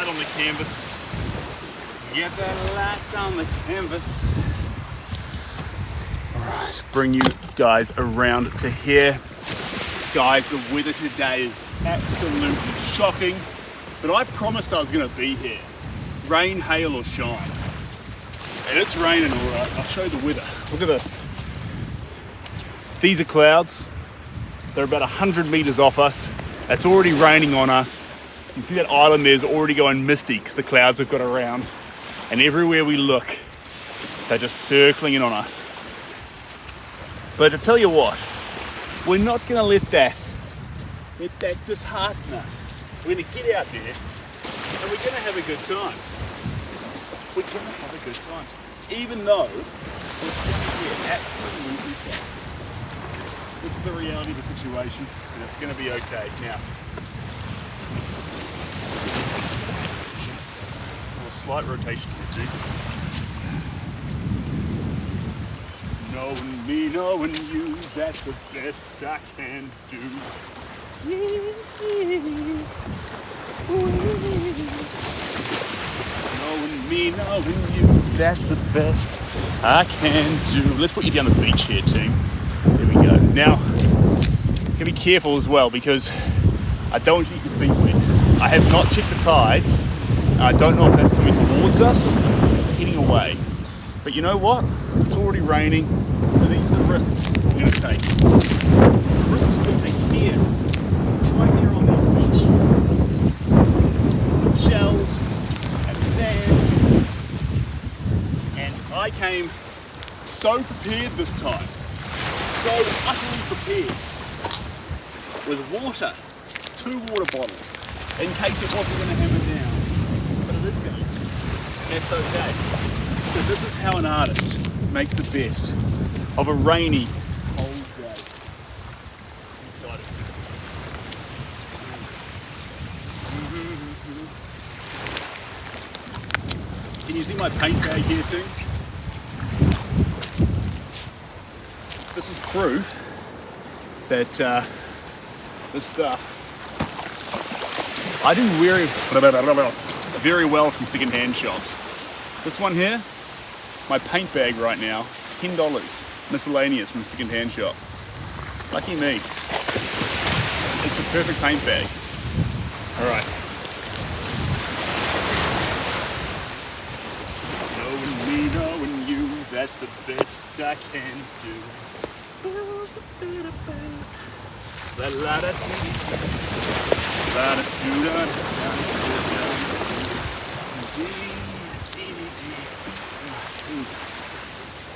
light on the canvas. Get that light on the canvas. Alright, bring you guys around to here. Guys, the weather today is absolutely shocking, but I promised I was going to be here. Rain, hail or shine. And it's raining alright. I'll show you the weather. Look at this. These are clouds. They're about 100 meters off us. It's already raining on us. You can see that island there is already going misty because the clouds have got around. And everywhere we look, they're just circling in on us. But to tell you what, we're not going to let that dishearten us. We're going to get out there and we're going to have a good time. We're going to have a good time. Even though we're going to get absolutely soaked. This is the reality of the situation and it's going to be okay. Now, a slight rotation here too. Knowing me, knowing you, that's the best I can do. Knowing me, knowing you, that's the best I can do. Let's put you down the beach here, team. There we go. Now, you can be careful as well because I don't want you to get your feet wet. I have not checked the tides. I don't know if that's coming towards us or heading away. But you know what? It's already raining, so these are the risks we're going to take. The risks we're going to take here, right here on this beach. With shells and sand. And I came so prepared this time. So utterly prepared. With water. 2 water bottles. In case it wasn't going to hammer down. But it is going to. And that's okay. So this is how an artist makes the best of a rainy, cold day. I'm excited. Can you see my paint bag here too? This is proof that this stuff I do very well from second-hand shops. This one here, my paint bag right now, $10 miscellaneous from a second-hand shop. Lucky me. It's the perfect paint bag. All right. Knowing me, knowing you, that's the best I can do.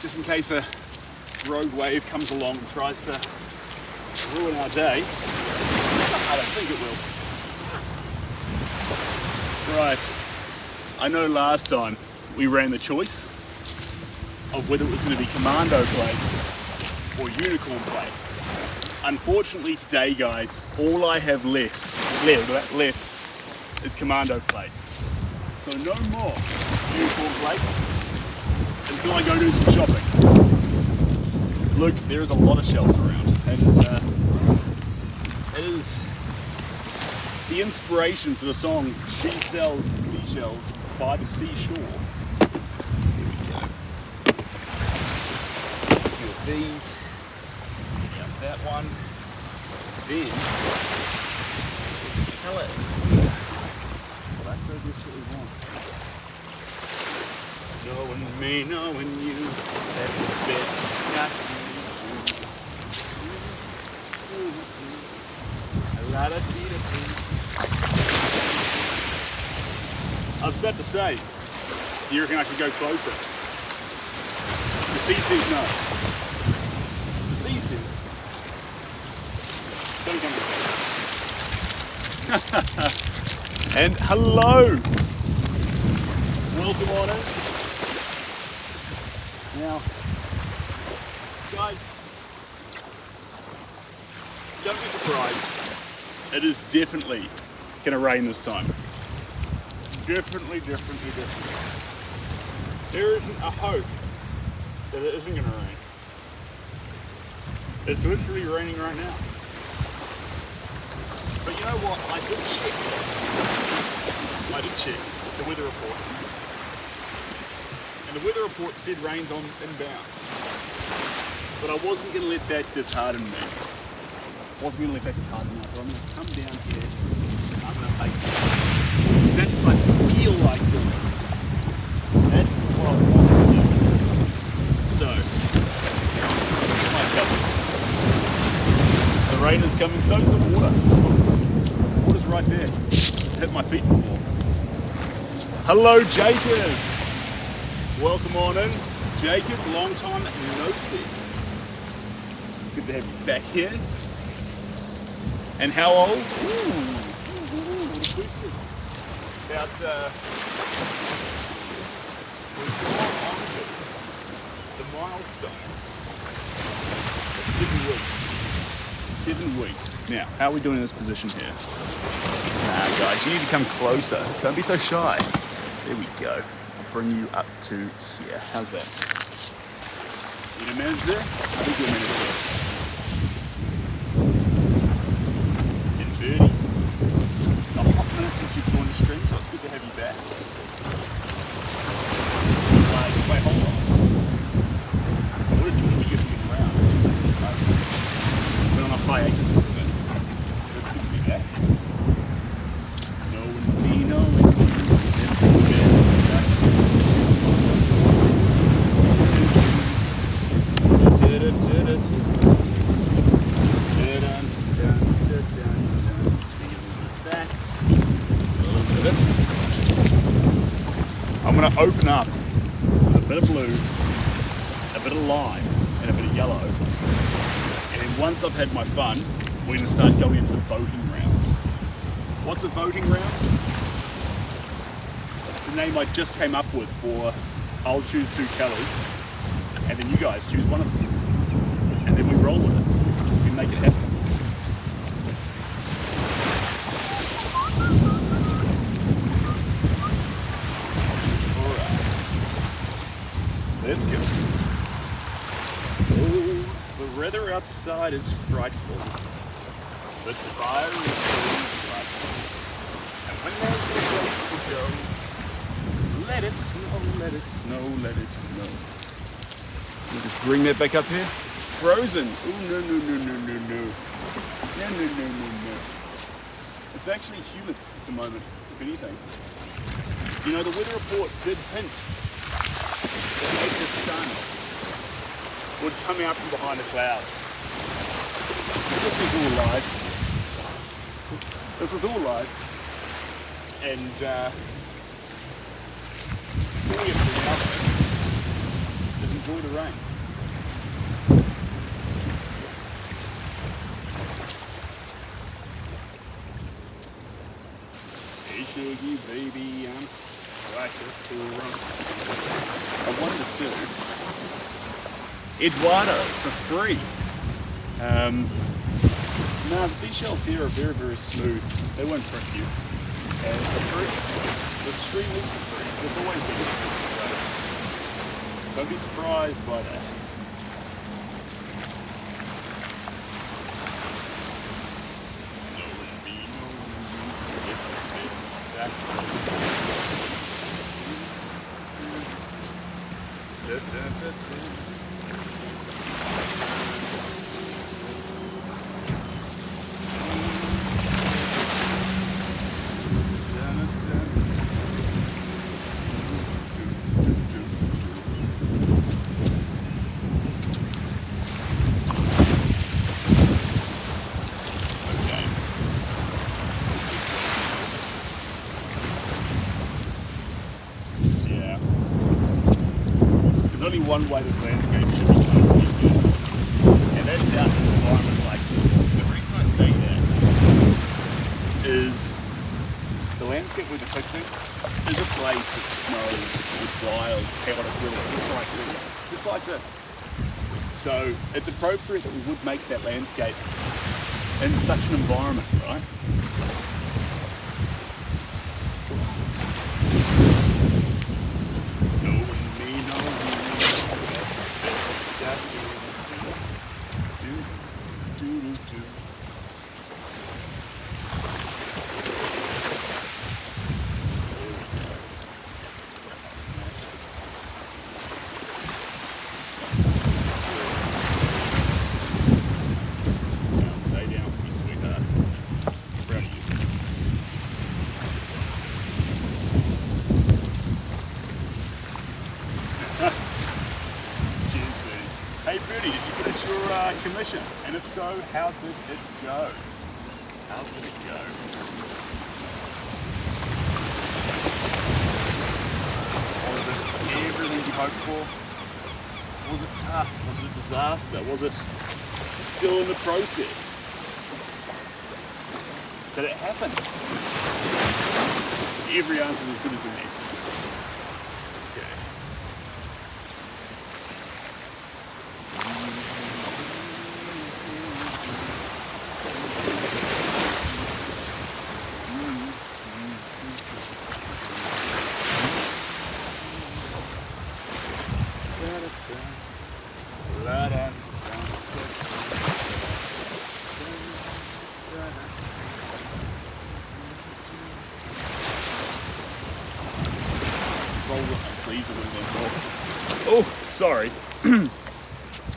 Just in case a rogue wave comes along and tries to ruin our day. I don't think it will. Right. I know last time we ran the choice of whether it was going to be commando plates or unicorn plates. Unfortunately today, guys, all I have left is commando plates. So no more unicorn plates until I go do some shopping. Look, there is a lot of shells around, and it is the inspiration for the song "She Sells Seashells by the Seashore." Here we go. A few of these. Pick up that one. Then there's a pallet. Well, that's so good what we want. Knowing me, knowing you, that's the best I can do. I was about to say, do you reckon I should go closer? The sea says no. The sea says, don't come to me. And hello! Welcome on in. Now, guys, don't be surprised. It is definitely going to rain this time. Definitely. There isn't a hope that it isn't going to rain. It's literally raining right now. But you know what? I did check my I did check the weather report. And the weather report said rain's on inbound. But I wasn't going to let that dishearten me. So I'm going to come down here and I'm going to make some. That's what I feel like doing. That's what I want to do. So, my covers. The rain is coming, so is the water. The water's right there. It hit my feet before. Hello, Jacob. Welcome on in. Jacob, long time no see. Good to have you back here. And how old? Ooh, what a question. About, we've gone on to the milestone of 7 weeks. 7 weeks. Now, how are we doing in this position here? Guys, you need to come closer. Don't be so shy. There we go. I'll bring you up to here. How's that? You gonna manage there? I think you'll manage there. And Birdie. A hot minute since you've joined the stream, so it's good to have you back. Wait, hold on. What did you get around? Been on a hiatus for a bit. It's good to be back. I'm going to open up with a bit of blue, a bit of lime, and a bit of yellow. And then once I've had my fun, we're going to start going into the voting rounds. What's a voting round? It's a name I just came up with for I'll choose 2 colours, and then you guys choose one of them. And then we roll with it. We make it happen. Let's go. Oh, the weather outside is frightful, but the fire is frightful. And when there's a place to go, let it snow, let it snow, let it snow. We'll just bring that back up here. Frozen. Oh, no, no, no, no, no, no. No, no, no, no, no. It's actually humid at the moment, if anything. You know, the weather report did hint that the sun would come out from behind the clouds. This was all lies. This was all lies. And all we have to do now is enjoy the rain. Hey Shaggy baby, I'm like a run. I wonder too. Eduardo for free. No, the seashells here are very, very smooth. They won't prick you. And for free. The stream is for free. There's always been free, so don't be surprised by that. There's only one way this landscape should be done, and that's out in an environment like this. The reason I say that is the landscape we're depicting is a place that snows with wild, chaotic weather, just like this. So it's appropriate that we would make that landscape in such an environment, right? commission? And if so, how did it go? How did it go? Was it everything you hoped for? Was it tough? Was it a disaster? Was it still in the process? Did it happen? Every answer is as good as the next. Okay. Roll up my sleeves a little bit more. Oh, sorry.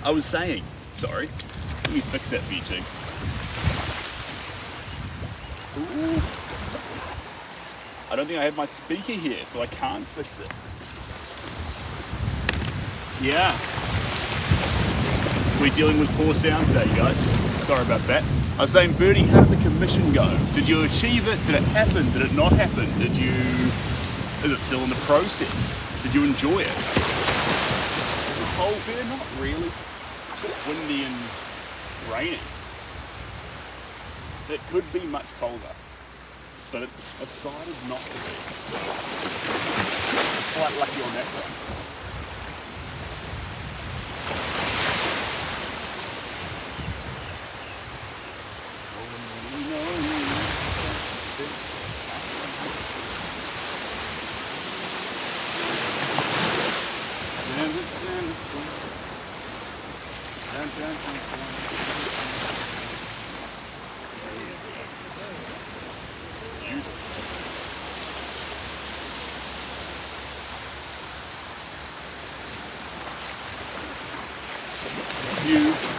I was saying, sorry. Let me fix that for you too. Ooh. I don't think I have my speaker here, so I can't fix it. Yeah. We're dealing with poor sound today, guys. Sorry about that. I was saying, Birdie, how did the commission go? Did you achieve it? Did it happen? Did it not happen? Is it still in the process? Did you enjoy it? Is it cold here? Not really. Just windy and raining. It could be much colder, but it's decided not to be. So, quite lucky on that front.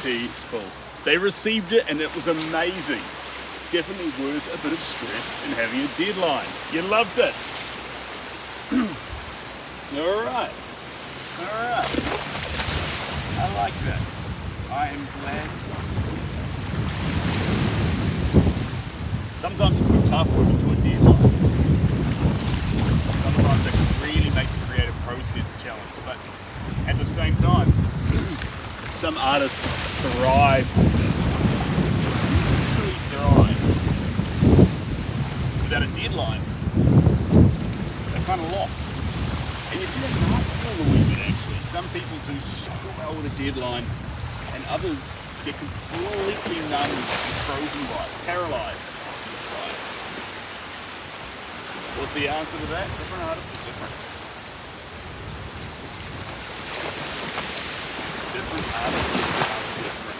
Beautiful. They received it and it was amazing. Definitely worth a bit of stress in having a deadline. You loved it. Alright. Alright. I like that. I am glad. Sometimes it can be tough working to a deadline. Sometimes it can really make the creative process a challenge, but at the same time, some artists thrive with it. Truly thrive. Without a deadline, they're kind of lost. And you see that in art still a wee bit actually. Some people do so well with a deadline, and others get completely numbed and frozen by it, paralyzed by it. What's the answer to that? Different artists are different. Different artists are different.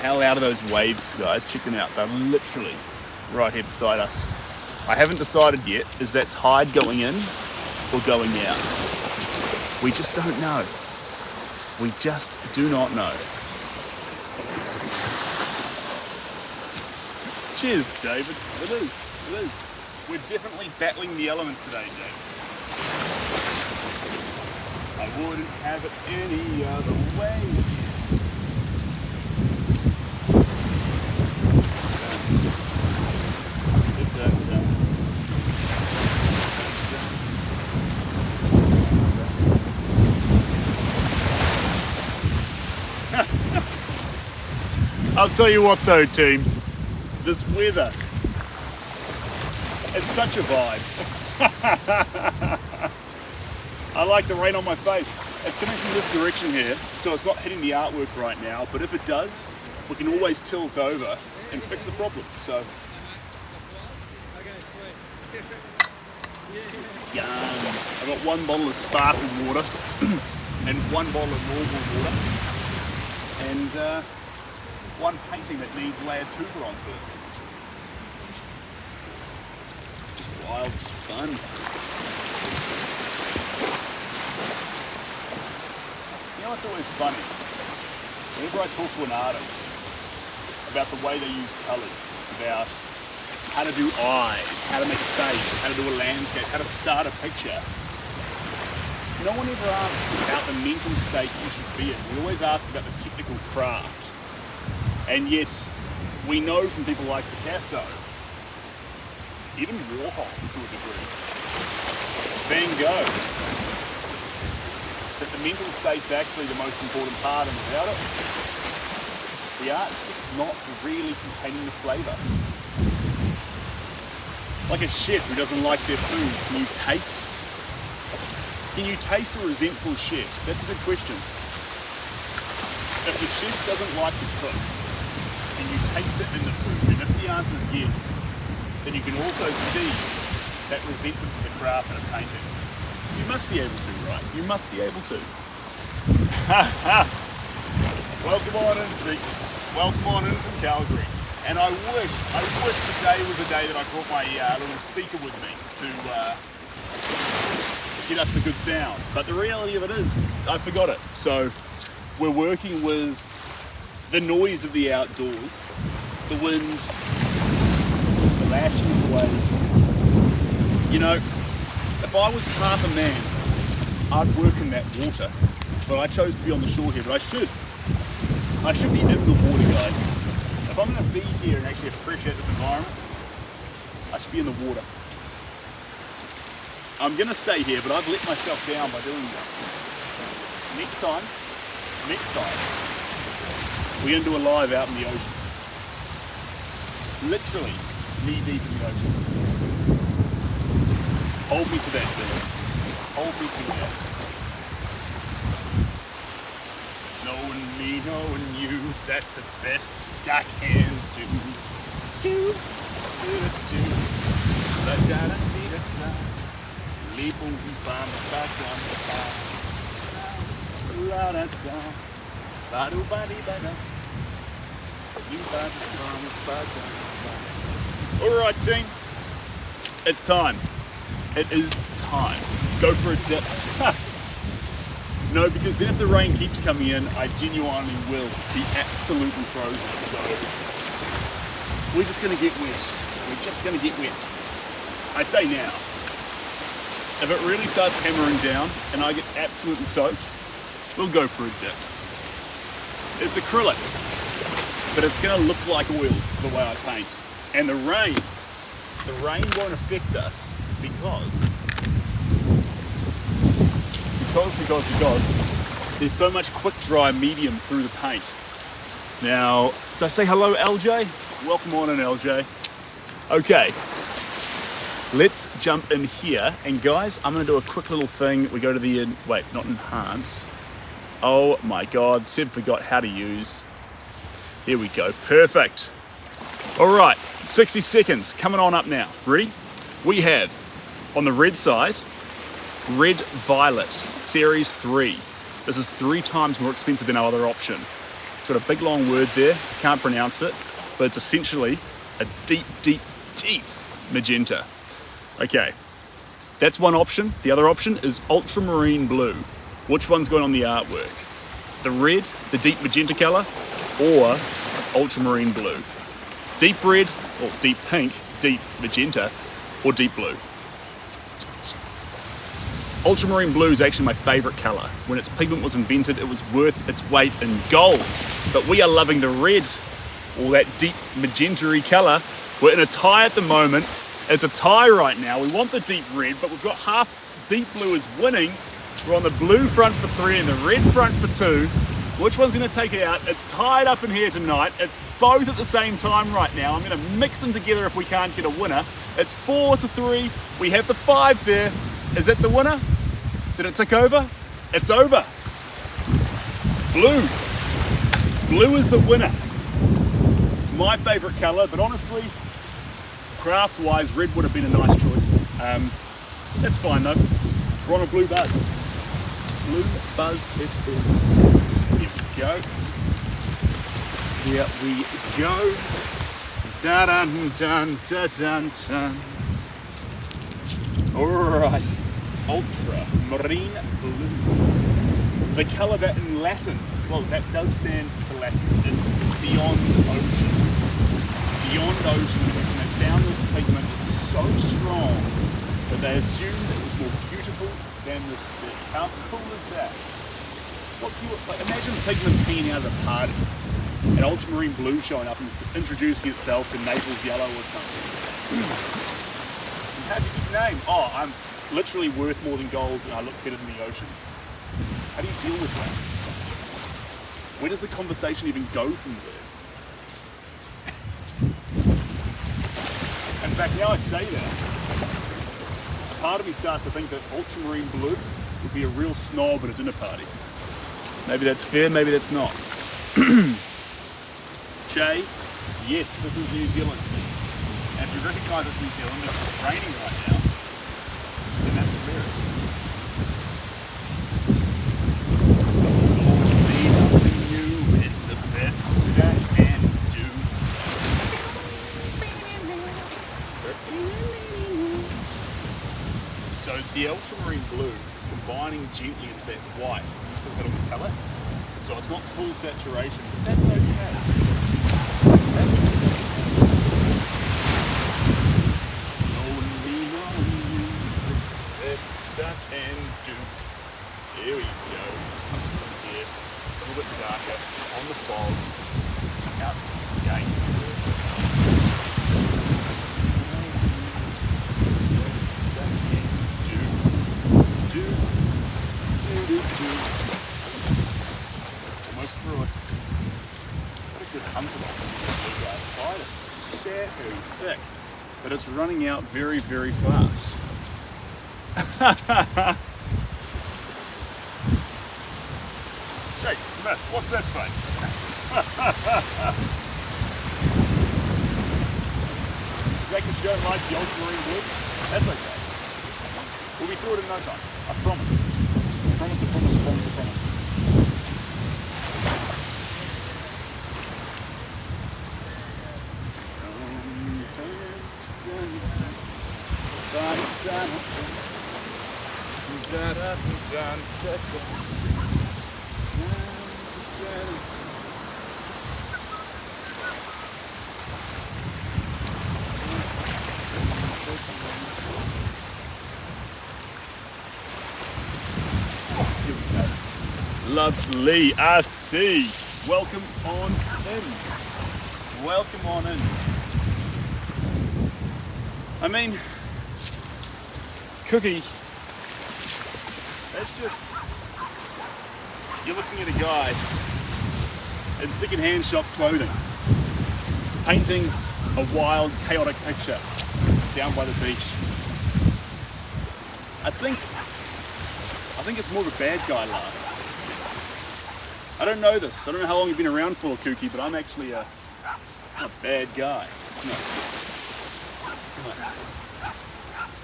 How loud are those waves, guys? Check them out. They're literally right here beside us. I haven't decided yet, is that tide going in or going out? We just don't know. We just do not know. Cheers, David. It is. It is. We're definitely battling the elements today, David. I wouldn't have it any other way. I'll tell you what though, team, this weather, it's such a vibe. I like the rain on my face. It's coming from this direction here, so it's not hitting the artwork right now, but if it does, we can always tilt over and fix the problem. So, yum. I've got one bottle of sparkling water and one bottle of normal water, and one painting that needs layered tuber onto it. Just wild, just fun. You know what's always funny? Whenever I talk to an artist about the way they use colours, about how to do eyes, how to make a face, how to do a landscape, how to start a picture, no one ever asks about the mental state you should be in. We always ask about the technical craft. And yet, we know from people like Picasso, even Warhol to a degree, Van Gogh, that the mental state's actually the most important part, and without it, the art's just not really containing the flavour. Like a chef who doesn't like their food, can you taste a resentful chef? That's a good question. If the chef doesn't like to cook, can you taste it in the food? And if the answer is yes, then you can also see that resentment for the craft in a painting. You must be able to, right? You must be able to. Welcome on in, Zeke. Welcome on in from Calgary. And I wish today was a day that I brought my little speaker with me to get us the good sound. But the reality of it is, I forgot it. So we're working with the noise of the outdoors, the wind, the lashing of the waves. You know, if I was half a man, I'd work in that water. But I chose to be on the shore here, but I should be in the water, guys. If I'm going to be here and actually appreciate this environment, I should be in the water. I'm going to stay here, but I've let myself down by doing that. Next time, we're going to do a live out in the ocean. Literally, knee deep in the ocean. Hold me to that, Tim. Hold me to that. Knowing me, knowing you, that's the best I can do. Do, do, do, da da da da da. Leaping from the back on the back. La da da. Ba do ba dee ba da. You ba da ba da. Alright, team. It's time. It is time. Go for a dip. No, because then if the rain keeps coming in, I genuinely will be absolutely frozen. So we're just going to get wet. We're just going to get wet. I say now, if it really starts hammering down and I get absolutely soaked, we'll go for a dip. It's acrylics, but it's going to look like oils the way I paint. And the rain won't affect us because there's so much quick dry medium through the paint. Now, did I say hello, LJ? Welcome on in, LJ. Okay, let's jump in here. And guys, I'm gonna do a quick little thing. We go to the, not enhance. Oh my God, Seb forgot how to use. There we go, perfect. All right, 60 seconds, coming on up now. Ready? We have, on the red side, Red Violet, Series 3. This is 3 times more expensive than our other option. It's got a big long word there, can't pronounce it, but it's essentially a deep, deep, deep magenta. Okay, that's one option. The other option is ultramarine blue. Which one's going on the artwork? The red, the deep magenta color, or ultramarine blue? Deep red, or deep pink, deep magenta, or deep blue? Ultramarine blue is actually my favourite colour. When its pigment was invented, it was worth its weight in gold. But we are loving the red, or that deep magenta-y colour. We're in a tie at the moment. It's a tie right now. We want the deep red, but we've got half deep blue is winning. We're on the blue front for 3 and the red front for 2. Which one's going to take it out? It's tied up in here tonight. It's both at the same time right now. I'm going to mix them together if we can't get a winner. It's 4-3. We have the 5 there. Is it the winner? Did it tick over? It's over. Blue. Blue is the winner. My favourite colour, but honestly, craft-wise, red would have been a nice choice. That's fine though. We're on a blue buzz. Blue buzz it is. Here we go. Here we go. Da-dun-dun-da-dun-dun. Alright. Ultramarine blue. The colour that in Latin, well, that does stand for Latin, it's beyond ocean. Beyond ocean, and they found this pigment so strong but they assumed it was more beautiful than the sea. How cool is that? Imagine Pigment's hanging out at a party, and ultramarine blue showing up and introducing itself to Naples yellow or something. How'd you get your name? Oh, I'm literally worth more than gold and I look better than the ocean. How do you deal with that? Where does the conversation even go from there? In fact, now I say that, a part of me starts to think that ultramarine blue would be a real snob at a dinner party. Maybe that's fair, maybe that's not. Jay, yes, this is New Zealand. And if you recognise this New Zealand, it's raining right now, then that's where it is. Be nothing new, it's the best I can do. So the ultramarine blue is combining gently into that white. You still got on the palette. So it's not full saturation, but that's okay. It's the best I can do. Here we go. Here, a little bit darker, on the fog, out the gate. Almost through it. What a good hunter box. Quite a shadowy thick, but it's running out very, very fast. Jay Smith, what's that face? Is that because you don't like the ultramarine blue? That's okay. We'll be through it in no time. I promise. I promise, I promise, I promise, I promise. Lovely, I see. Welcome on in. Welcome on in. I mean, Cookie, that's just, you're looking at a guy in second-hand shop clothing, painting a wild, chaotic picture down by the beach. I think it's more of a bad guy laugh. I don't know this. I don't know how long you've been around for, Kooky, but I'm actually I'm a bad guy. Come on. Come on.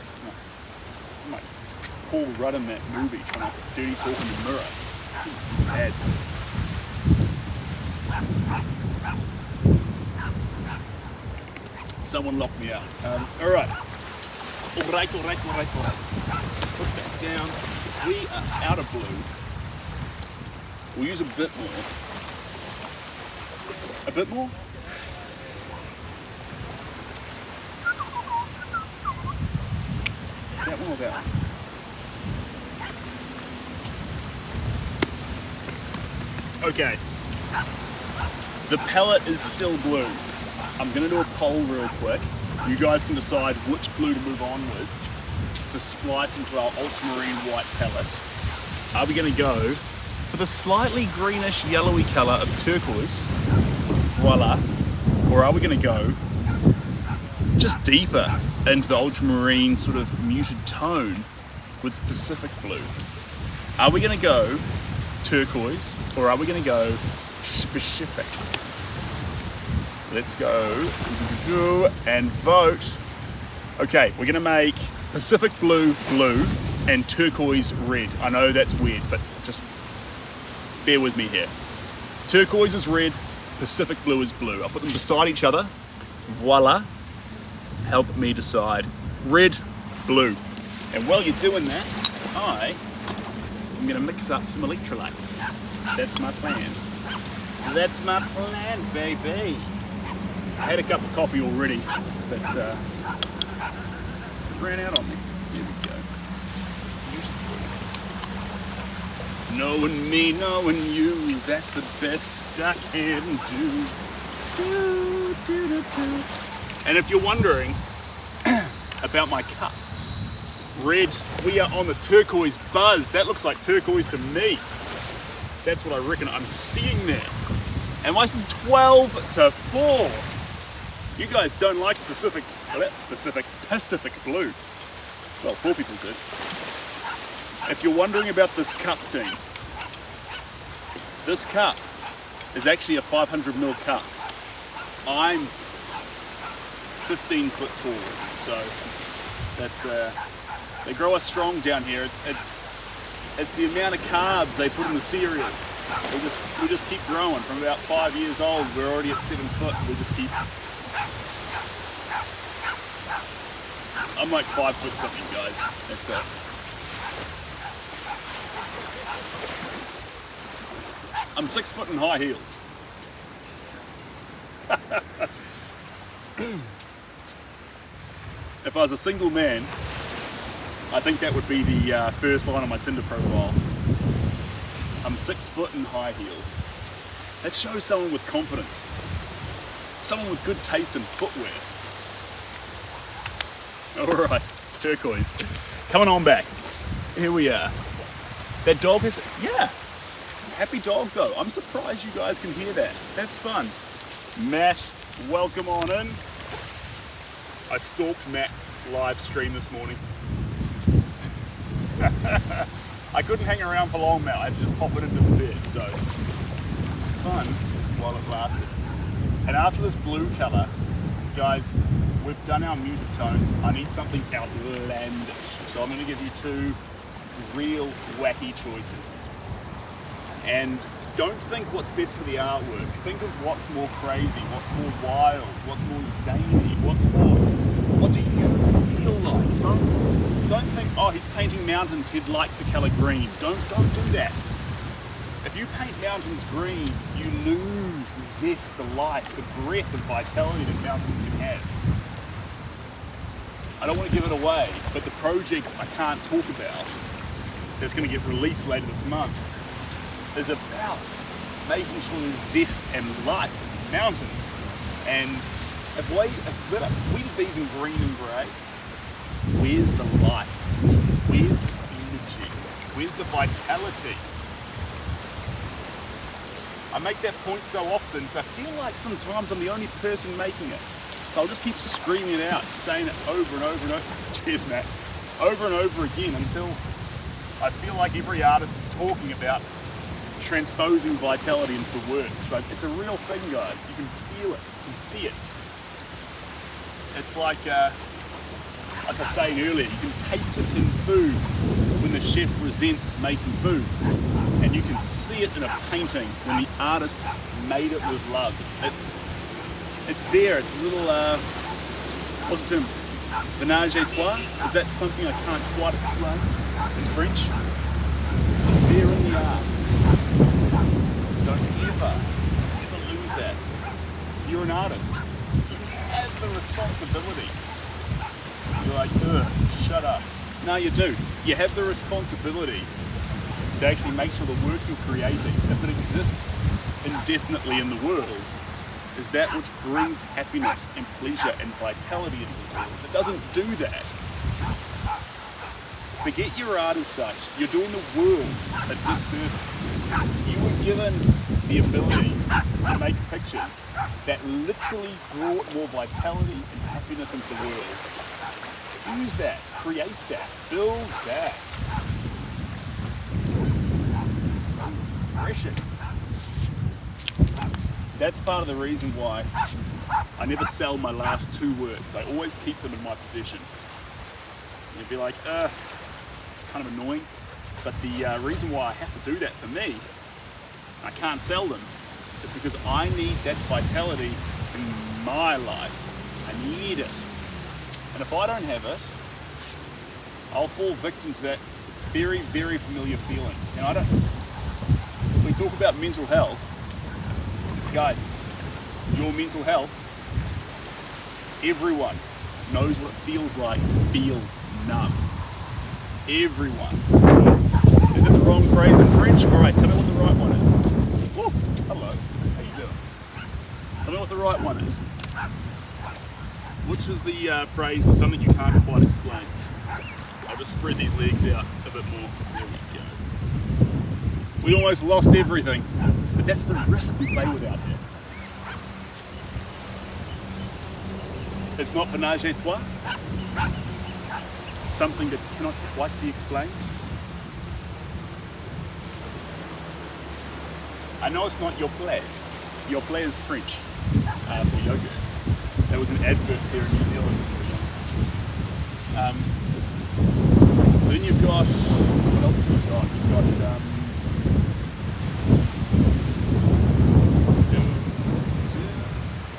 Come on. I'm like Paul Rudd in that movie trying to dirty talk in the mirror. Bad. Someone locked me out. Alright. Alright. Put that down. We are out of blue. We'll use a bit more. A bit more? That one or that one? Okay. The palette is still blue. I'm going to do a poll real quick. You guys can decide which blue to move on with to splice into our ultramarine white palette. Are we going to go for the slightly greenish yellowy colour of turquoise, voila, or are we going to go just deeper into the ultramarine sort of muted tone with Pacific blue? Are we going to go turquoise or are we going to go specific? Let's go and vote. Okay, we're going to make Pacific blue blue and turquoise red. I know that's weird, but just bear with me here. Turquoise is red, Pacific blue is blue. I'll put them beside each other. Voila. Help me decide. Red, blue. And while you're doing that, I'm going to mix up some electrolytes. That's my plan. That's my plan, baby. I had a cup of coffee already, but it ran out on me. There we go. Knowing me, knowing you, that's the best I can do. Do, do, do, do. And if you're wondering about my cup, red, we are on the turquoise buzz. That looks like turquoise to me. That's what I reckon I'm seeing there. And I said 12-4. You guys don't like Pacific blue. Well, 4 people did. If you're wondering about this cup team, this cup is actually a 500ml cup. I'm 15 foot tall, so that's they grow us strong down here. It's the amount of carbs they put in the cereal. We just keep growing. From about 5 years old, we're already at 7 foot. We just keep. I'm like 5 foot something, guys. That's it. I'm 6 foot in high heels. If I was a single man, I think that would be the first line on my Tinder profile. I'm 6 foot in high heels. That shows someone with confidence. Someone with good taste in footwear. Alright, turquoise. Coming on back. Here we are. That dog has... Yeah. Happy dog though. I'm surprised you guys can hear that. That's fun. Matt, welcome on in. I stalked Matt's live stream this morning. I couldn't hang around for long, Matt. I had to just pop it and disappear. So it's fun while it lasted. And after this blue colour, guys, we've done our muted tones. I need something outlandish. So I'm going to give you 2 real wacky choices. And don't think what's best for the artwork. Think of what's more crazy, what's more wild, what's more zany, what do you feel like? Don't think, oh, he's painting mountains, he'd like the colour green. Don't do that. If you paint mountains green, you lose the zest, the life, the breath of vitality that mountains can have. I don't want to give it away, but the project I can't talk about that's going to get released later this month is about making sure there's zest and life in mountains. And if we did these in green and grey, where's the life? Where's the energy? Where's the vitality? I make that point so often because I feel like sometimes I'm the only person making it. So I'll just keep screaming it out, saying it over and over and over. Cheers, Matt. Over and over again until I feel like every artist is talking about transposing vitality into the work. So it's a real thing, guys. You can feel it, you can see it. It's like I was saying earlier, you can taste it in food when the chef resents making food. And you can see it in a painting when the artist made it with love. It's there, it's a little, what's the term? Ménage à trois? Is that something I can't quite explain in French? It's there in the art. Don't ever lose that. You're an artist. You have the responsibility. You're like, ugh, shut up. No, you do. You have the responsibility to actually make sure the work you're creating, if it exists indefinitely in the world, is that which brings happiness and pleasure and vitality into the world. If it doesn't do that, forget your art as such. You're doing the world a disservice. You were given the ability to make pictures that literally brought more vitality and happiness into the world. Use that, create that, build that. So refreshing. That's part of the reason why I never sell my last 2 works. I always keep them in my possession. You'd be like, it's kind of annoying. But the reason why I have to do that for me, I can't sell them, is because I need that vitality in my life. I need it. And if I don't have it, I'll fall victim to that very, very familiar feeling. And I don't, when we talk about mental health, guys, your mental health, everyone knows what it feels like to feel numb. everyone. Is it the wrong phrase in French? Alright, tell me what the right one is. Whoa, hello, how you doing? Tell me what the right one is. Which is the phrase for something you can't quite explain? I'll just spread these legs out a bit more. There we go. We almost lost everything, but that's the risk we play with out here. It's not ménage à trois. Something that cannot quite be explained. I know it's not your play. Your play is French for yogurt. There was an advert here in New Zealand. So then you've got, what else have you got? You've got,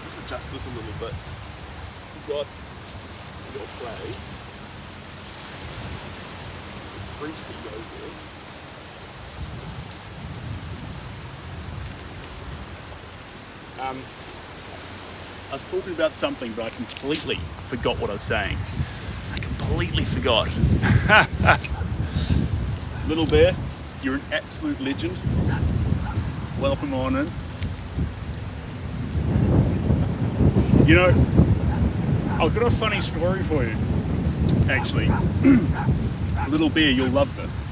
let's adjust this a little bit. You've got your play. It's French for yogurt. I was talking about something, but I completely forgot what I was saying. I completely forgot. Little Bear, you're an absolute legend. Welcome on in. You know, I've got a funny story for you, actually. Little Bear, you'll love this.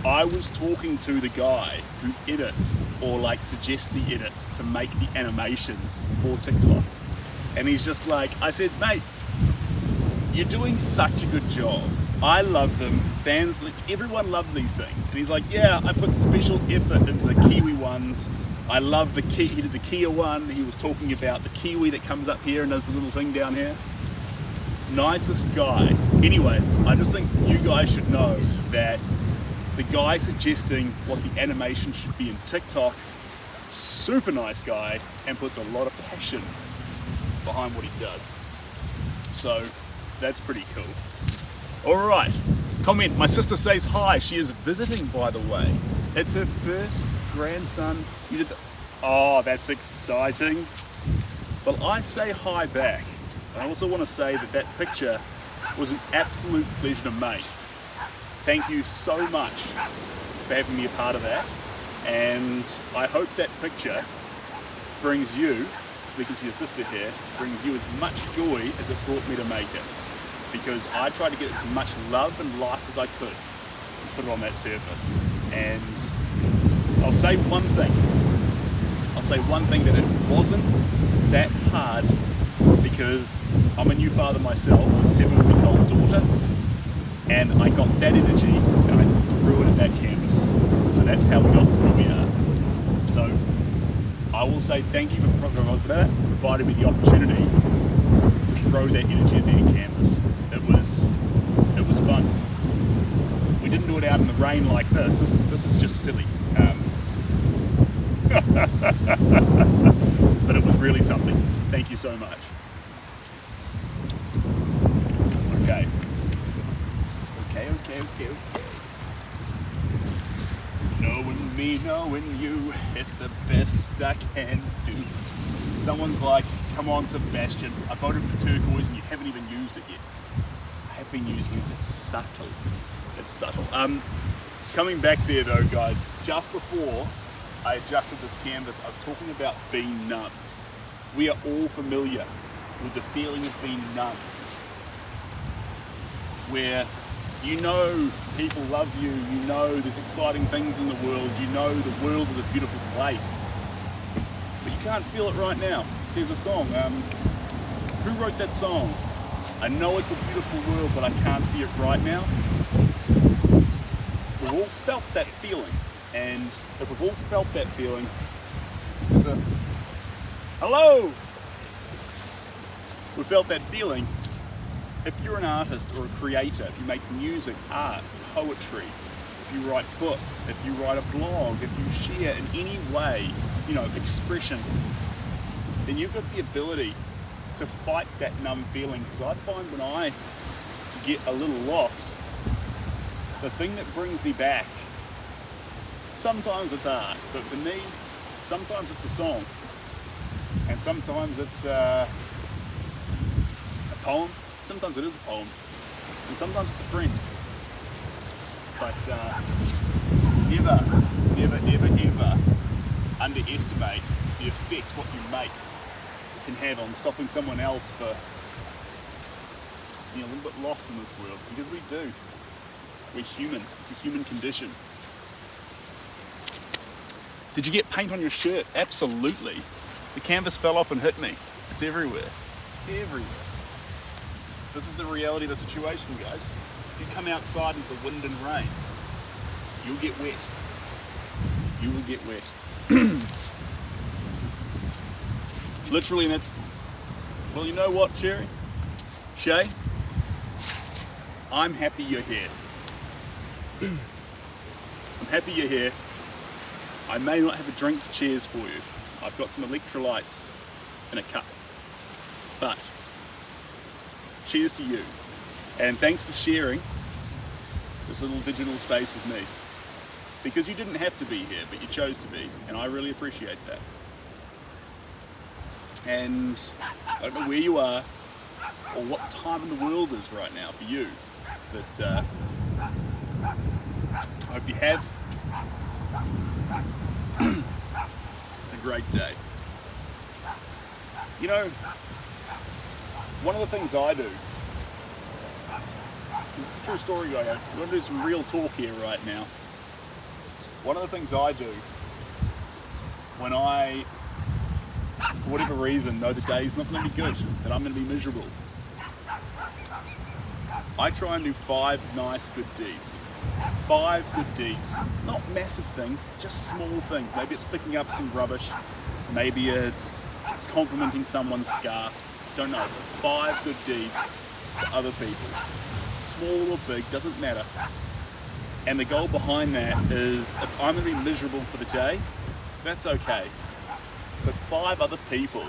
I was talking to the guy who edits or like suggests the edits to make the animations for TikTok. And he's just like, I said, mate, you're doing such a good job. I love them. Fans, everyone loves these things. And he's like, yeah, I put special effort into the Kiwi ones. I love the he did the Kia one. He was talking about the Kiwi that comes up here and does the little thing down here. Nicest guy. Anyway, I just think you guys should know that the guy suggesting what the animation should be in TikTok, super nice guy, and puts a lot of passion behind what he does. So that's pretty cool. All right, comment. My sister says hi. She is visiting, by the way. It's her first grandson. You did the, oh, that's exciting. Well, I say hi back. I also want to say that that picture was an absolute pleasure to make. Thank you so much for having me a part of that, and I hope that picture brings you, speaking to your sister here, brings you as much joy as it brought me to make it, because I tried to get as much love and life as I could and put it on that surface. And I'll say one thing, that it wasn't that hard, because I'm a new father myself with a 7-week-old daughter, and I got that energy and I threw it at that canvas. So that's how we got to where we are. So I will say thank you for providing me the opportunity to throw that energy at that canvas. It was fun. We didn't do it out in the rain like this. This is just silly. But it was really something. Thank you so much. Okay. Okay. Knowing me, knowing you, it's the best I can do. Someone's like, come on Sebastian, I voted for turquoise and you haven't even used it yet. I have been using it, it's subtle. Coming back there though guys, just before I adjusted this canvas, I was talking about being numb. We are all familiar with the feeling of being numb, where you know people love you, you know there's exciting things in the world, you know the world is a beautiful place, but you can't feel it right now. There's a song, who wrote that song? I know it's a beautiful world, but I can't see it right now. We've all felt that feeling, and if we've all felt that feeling, hello! We felt that feeling. If you're an artist or a creator, if you make music, art, poetry, if you write books, if you write a blog, if you share in any way, expression, then you've got the ability to fight that numb feeling. Because I find when I get a little lost, the thing that brings me back, sometimes it's art, but for me, sometimes it's a song, and sometimes it's a poem. Sometimes it is a poem, and sometimes it's a friend. But never, never, ever, ever underestimate the effect what you make can have on stopping someone else for being a little bit lost in this world, because we do. We're human. It's a human condition. Did you get paint on your shirt? Absolutely. The canvas fell off and hit me. It's everywhere. It's everywhere. This is the reality of the situation, guys. If you come outside into the wind and rain, you'll get wet. You will get wet. Literally, and that's... Well, you know what, Cherry? Shay? I'm happy you're here. I'm happy you're here. I may not have a drink to cheers for you. I've got some electrolytes in a cup. But cheers to you. And thanks for sharing this little digital space with me. Because you didn't have to be here, but you chose to be. And I really appreciate that. And I don't know where you are or what time in the world is right now for you. But I hope you have a great day. You know, one of the things I do, it's a true story guy, we're going to do some real talk here right now. One of the things I do when I, for whatever reason, know the day's not going to be good, that I'm going to be miserable, I try and do 5 nice good deeds. 5 good deeds. Not massive things, just small things. Maybe it's picking up some rubbish. Maybe it's complimenting someone's scarf. Don't know. 5 good deeds to other people. Small or big, doesn't matter. And the goal behind that is, if I'm going to be miserable for the day, that's okay. But 5 other people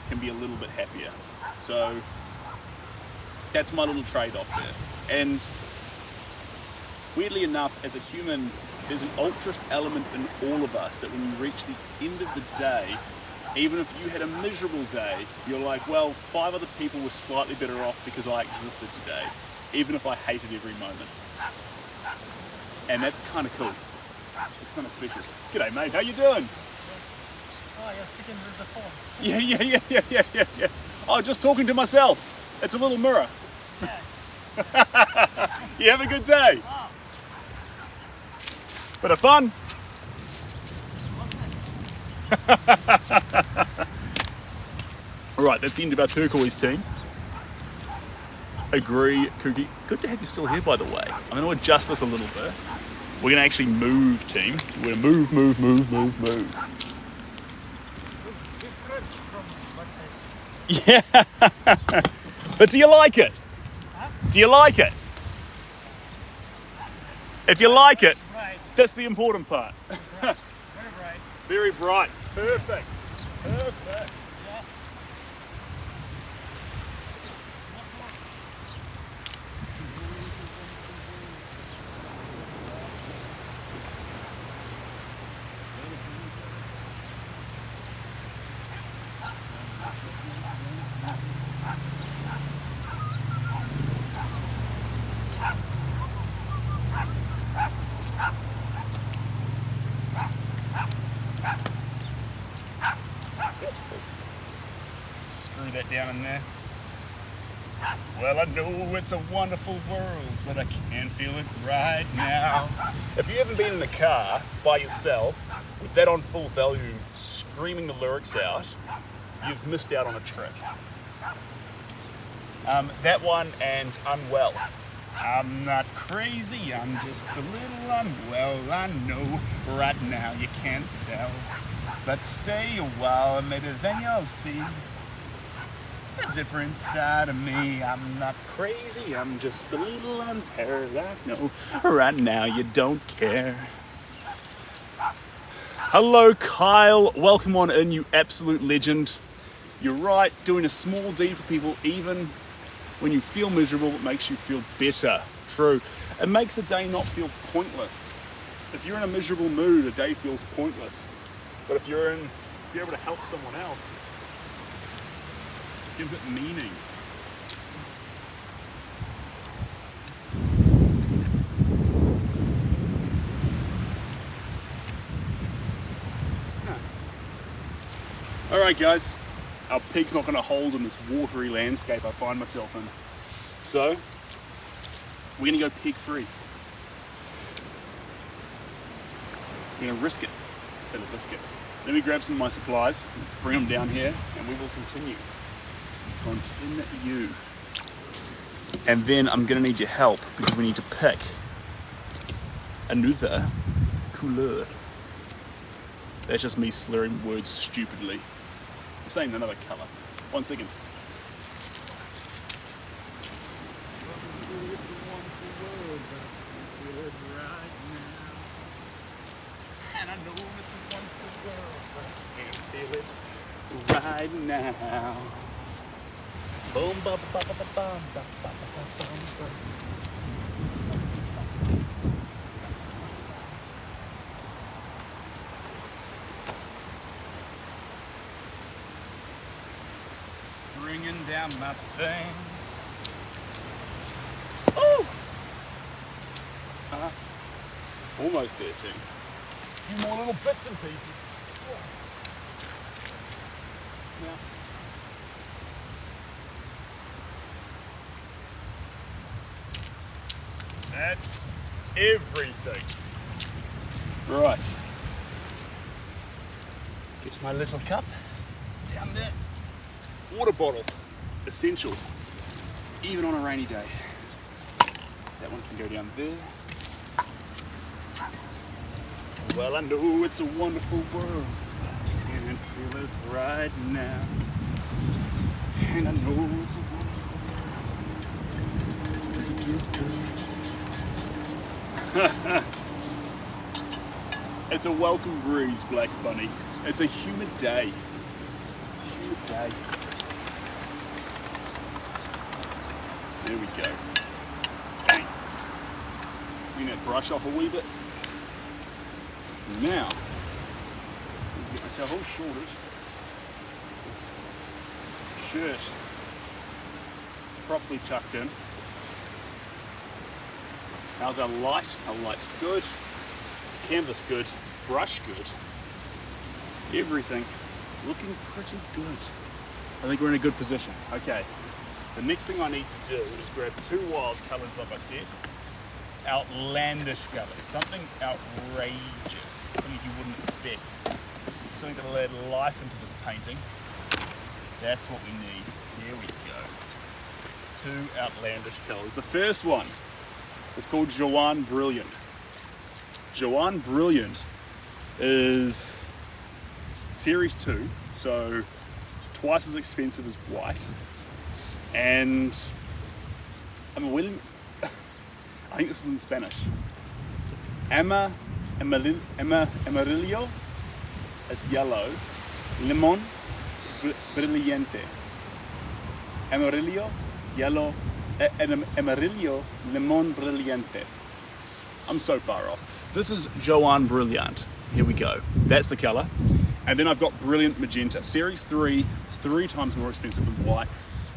can be a little bit happier. So that's my little trade-off there. And weirdly enough, as a human, there's an altruist element in all of us that when you reach the end of the day, even if you had a miserable day, you're like, well, 5 other people were slightly better off because I existed today, even if I hated every moment. And that's kind of cool. It's kind of special. G'day, mate. How you doing? Oh, you're speaking with the phone. Yeah. Oh, just talking to myself. It's a little mirror. Yeah. You have a good day. Oh, Bit of fun. All right, that's the end of our turquoise team. Agree, Cookie. Good to have you still here, by the way. I'm going to adjust this a little bit. We're going to actually move, team. We're going to move. looks different from what I... Yeah. But do you like it? Huh? Do you like it? If you like it, Right. that's the important part. Very bright. Very bright. Perfect. Yeah. Screw that down in there. Well, I know it's a wonderful world, but I can't feel it right now. If you haven't been in a car by yourself with that on full volume, screaming the lyrics out, you've missed out on a trick. That one and Unwell. I'm not crazy, I'm just a little unwell. I know right now you can't tell, but stay a while and maybe then you'll see a different side of me. I'm not crazy, I'm just a little impaired. I know right now you don't care. Hello Kyle, welcome on in, you absolute legend. You're right, doing a small deed for people even when you feel miserable, it makes you feel better. True. It makes the day not feel pointless. If you're in a miserable mood, a day feels pointless. But if you're able to help someone else, it gives it meaning. Alright guys, our pig's not going to hold in this watery landscape I find myself in. So, we're going to go pig free. We're going to risk it for the biscuit. Let me grab some of my supplies, bring them down here, and we will continue. Continue. And then I'm going to need your help because we need to pick another couleur. That's just me slurring words stupidly. I'm saying another colour. 1 second. And I know it's a wonderful world, but I can't feel it right now. Boom, ba ba ba ba ba bum, ba ba ba ba bum, bum. Bringing down my things. Oh! Almost there too. A few more little bits and pieces. Now. That's everything. Right. Get my little cup down there. Water bottle, essential, even on a rainy day. That one can go down there. Well, I know it's a wonderful world, I can't feel it right now. And I know it's a wonderful world. It's a welcome breeze, Black Bunny. It's a humid day. It's a humid day. There we go. Bang. Clean that brush off a wee bit. Now, get myself all shoulders. Shirt properly tucked in. How's our light? Our light's good. Canvas good. Brush good. Everything looking pretty good. I think we're in a good position. Okay. The next thing I need to do is grab 2 wild colours, like I said. Outlandish colours. Something outrageous. Something you wouldn't expect. Something that'll add life into this painting. That's what we need. Here we go. 2 outlandish colours. The first one is called Joan Brilliant. Joan Brilliant is series 2, so twice as expensive as white. And I think this is in Spanish. Amarillo, it's yellow. Limon brillante. Amarillo, yellow. Amarillo, limon brillante. I'm so far off. This is Joan Brilliant. Here we go. That's the colour. And then I've got Brilliant Magenta. Series 3, it's 3 times more expensive than white.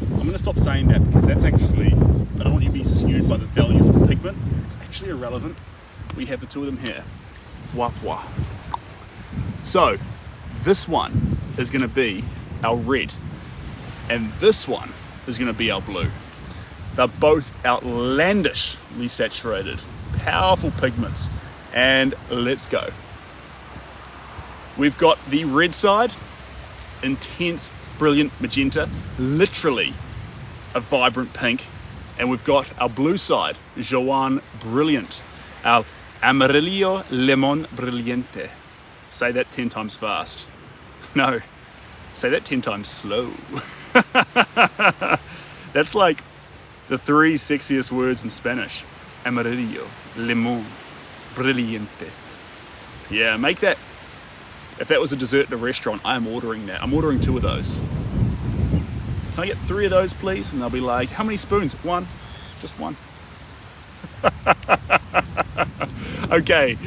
I'm going to stop saying that because that's actually, I don't want you to be skewed by the value of the pigment because it's actually irrelevant. We have the 2 of them here. Voix voix. So, this one is going to be our red, and this one is going to be our blue. They're both outlandishly saturated, powerful pigments, and let's go. We've got the red side, intense, brilliant magenta, literally a vibrant pink, and we've got our blue side, Joan Brilliant, our Amarillo Limon Brillante. Say that 10 times fast. No, say that 10 times slow. That's like the 3 sexiest words in Spanish. Amarillo Limon Brillante. Yeah, make that. If that was a dessert at a restaurant, I am ordering that. I'm ordering 2 of those. Can I get 3 of those, please? And they'll be like, how many spoons? 1. Just 1. Okay.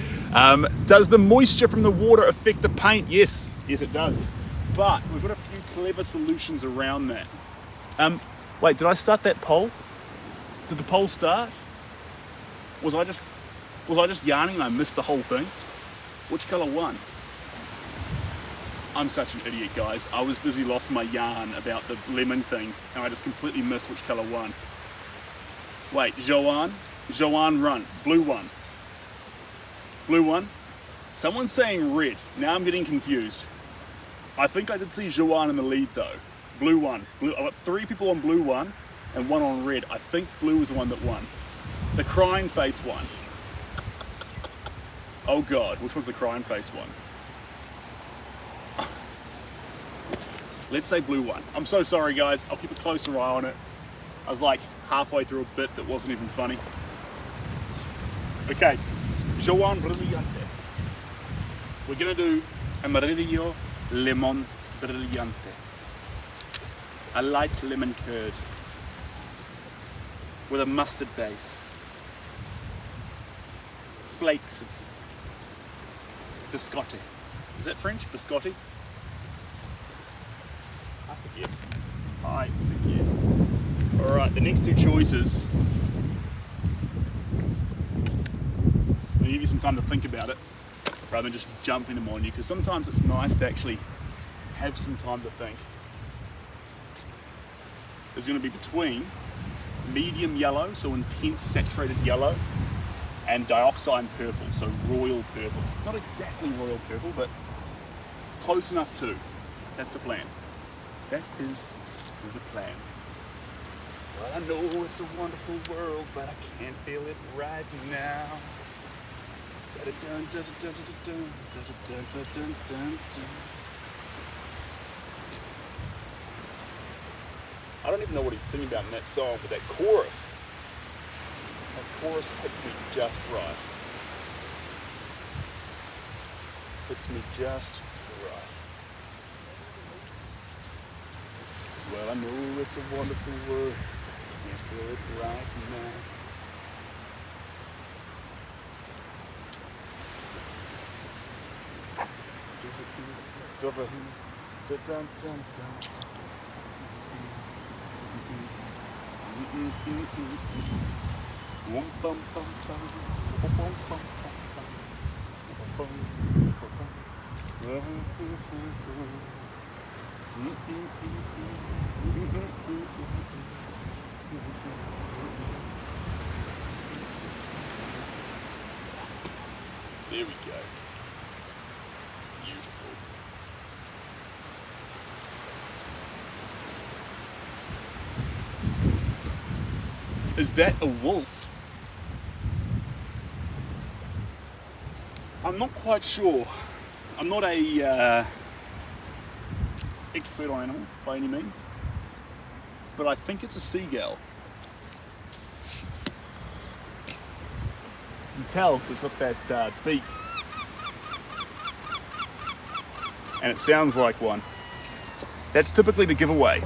Does the moisture from the water affect the paint? Yes. Yes, it does. But we've got a few clever solutions around that. Wait, did I start that poll? Did the poll start? Was I just yarning and I missed the whole thing? Which colour won? I'm such an idiot, guys. I was busy lost my yarn about the lemon thing, and I just completely missed which colour won. Wait, Joanne? Joanne run. Blue one. Blue one? Someone's saying red. Now I'm getting confused. I think I did see Joanne in the lead though. Blue one. Blue, I got 3 people on blue one and 1 on red. I think blue was the one that won. The crying face one. Oh god, which was the crying face one? Let's say blue one. I'm so sorry guys, I'll keep a closer eye on it. I was like halfway through a bit that wasn't even funny. Okay, Joan Brillante. We're gonna do Amarillo Lemon Brillante. A light lemon curd with a mustard base. Flakes of biscotti. Is that French? Biscotti? I forget. Alright, the next 2 choices. I'll give you some time to think about it rather than just jumping them on you, because sometimes it's nice to actually have some time to think. There's going to be between medium yellow, so intense saturated yellow, and dioxide purple, so royal purple. Not exactly royal purple, but close enough too. That's the plan. That is the plan. Well, I know it's a wonderful world, but I can't feel it right now. I don't even know what he's singing about in that song, but that chorus hits me just right. Hits me just right. Well, I know it's a wonderful world. I can't feel it right now. There we go. Beautiful. Is that a wolf? I'm not quite sure. I'm not a expert on animals by any means, but I think it's a seagull. You can tell because it's got that beak, and it sounds like one. That's typically the giveaway.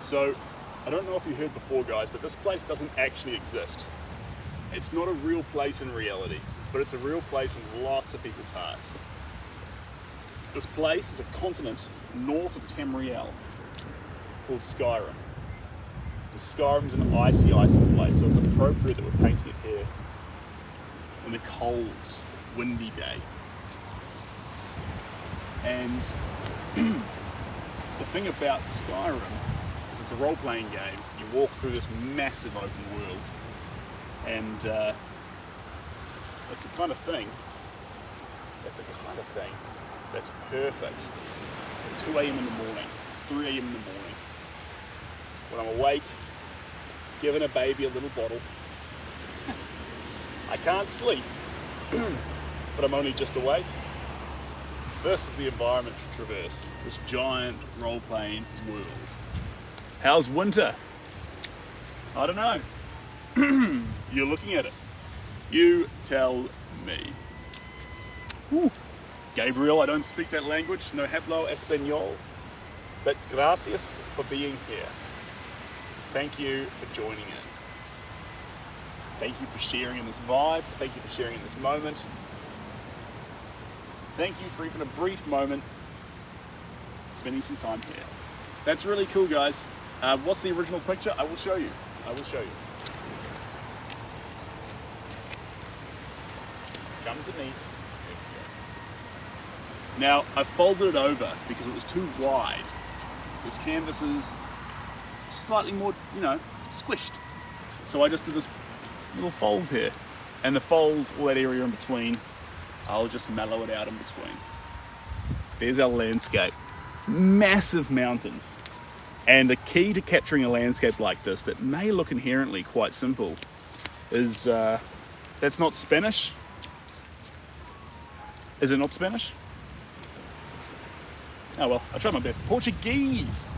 So, I don't know if you heard before guys, but this place doesn't actually exist. It's not a real place in reality, but it's a real place in lots of people's hearts. This place is a continent north of Tamriel called Skyrim. And Skyrim's an icy place, so it's appropriate that we're painting it here on a cold, windy day. And the thing about Skyrim is it's a role-playing game. You walk through this massive open world, and it's the kind of thing that's perfect at 2 a.m. in the morning, 3 a.m. in the morning, when I'm awake, giving a baby a little bottle. I can't sleep, but I'm only just awake. This is the environment to traverse, this giant role-playing world. How's winter? I don't know. You're looking at it. You tell me. Ooh. Gabriel, I don't speak that language, no hablo español, but gracias for being here. Thank you for joining in. Thank you for sharing in this vibe. Thank you for sharing in this moment. Thank you for even a brief moment spending some time here. That's really cool, guys. What's the original picture? I will show you. I will show you. Come to me. Now, I folded it over because it was too wide. This canvas is slightly more, you know, squished. So I just did this little fold here. And the fold, all that area in between, I'll just mellow it out in between. There's our landscape. Massive mountains. And the key to capturing a landscape like this that may look inherently quite simple is, that's not Spanish. Is it not Spanish? Oh well, I tried my best. Portuguese!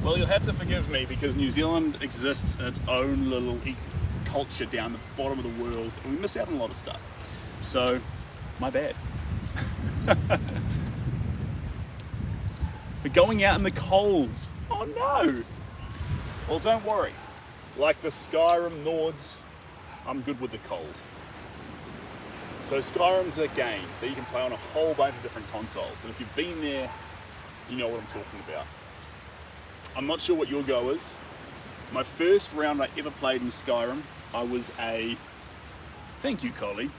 Well, you'll have to forgive me because New Zealand exists in its own little culture down the bottom of the world and we miss out on a lot of stuff. So, my bad. We're going out in the cold. Oh no! Well, don't worry. Like the Skyrim Nords, I'm good with the cold. So Skyrim's a game that you can play on a whole bunch of different consoles. And if you've been there, you know what I'm talking about. I'm not sure what your go is. My first round I ever played in Skyrim, I was a... Thank you, Collie.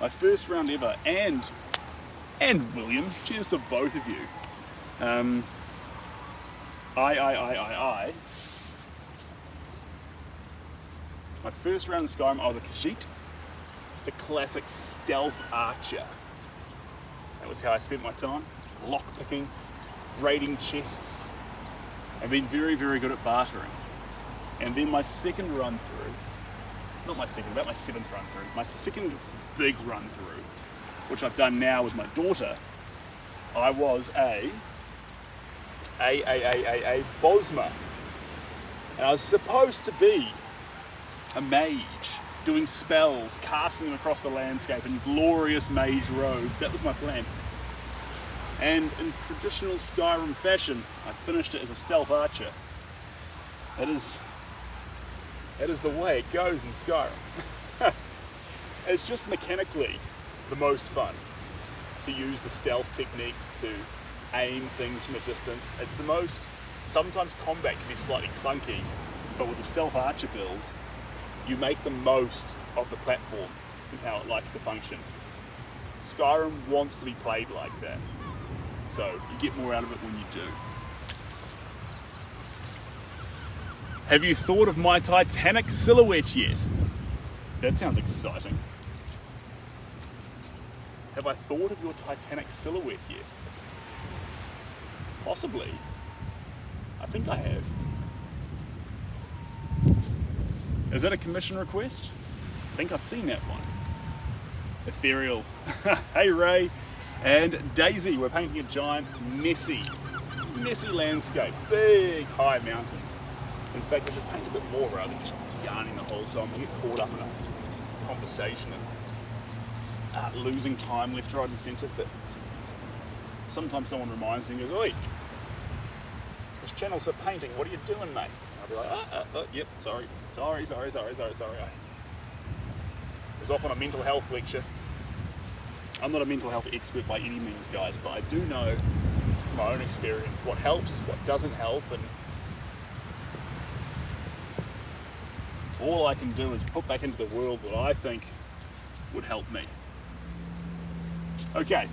My first round ever, and William, cheers to both of you. My first round in Skyrim, I was a Khajiit, the classic stealth archer. That was how I spent my time, lockpicking, raiding chests, and being very, very good at bartering. And then my second run through, not my second, about my seventh run through, my second big run through, which I've done now with my daughter, I was a Bosma. And I was supposed to be a mage, doing spells, casting them across the landscape in glorious mage robes. That was my plan. And in traditional Skyrim fashion, I finished it as a stealth archer. That is the way it goes in Skyrim. It's just mechanically the most fun to use the stealth techniques to aim things from a distance. It's the most, sometimes combat can be slightly clunky, but with the stealth archer build, you make the most of the platform and how it likes to function. Skyrim wants to be played like that, so you get more out of it when you do. Have you thought of my Titanic silhouette yet? That sounds exciting. Have I thought of your Titanic silhouette yet? Possibly. I think I have. Is that a commission request? I think I've seen that one. Ethereal. Hey Ray and Daisy, we're painting a giant, messy landscape. Big, high mountains. In fact, I should paint a bit more rather than just yarning the whole time. We get caught up in a conversation and start losing time left, right and centre. But sometimes someone reminds me and goes, "Oi, this channel's for painting, what are you doing, mate?" I'll be like, yep, sorry. I was off on a mental health lecture. I'm not a mental health expert by any means, guys, but I do know from my own experience what helps, what doesn't help, and all I can do is put back into the world what I think would help me. Okay.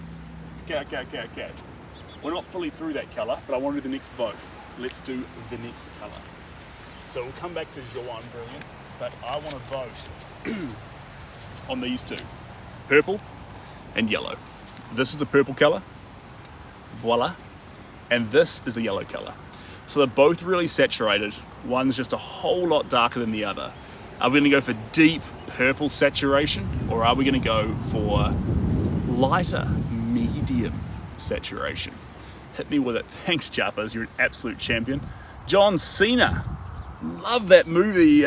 We're not fully through that colour, but I want to do the next vote. Let's do the next colour. So we'll come back to Joanne Brilliant, but I want to vote on these two, purple and yellow. This is the purple colour, voila, and this is the yellow colour. So they're both really saturated. One's just a whole lot darker than the other. Are we going to go for deep purple saturation, or are we going to go for lighter medium saturation? Hit me with it. Thanks, Jaffas. You're an absolute champion. John Cena. Love that movie,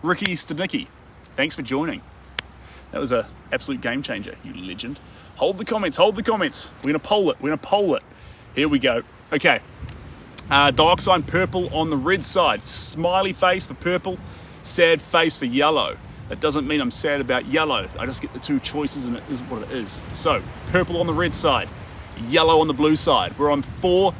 Ricky Stenicki. Thanks for joining. That was an absolute game changer, you legend. Hold the comments. We're going to poll it. Here we go. Okay. Dioxide purple on the red side. Smiley face for purple. Sad face for yellow. That doesn't mean I'm sad about yellow. I just get the two choices and it is what it is. So, purple on the red side. yellow on the blue side. We're on 4-1,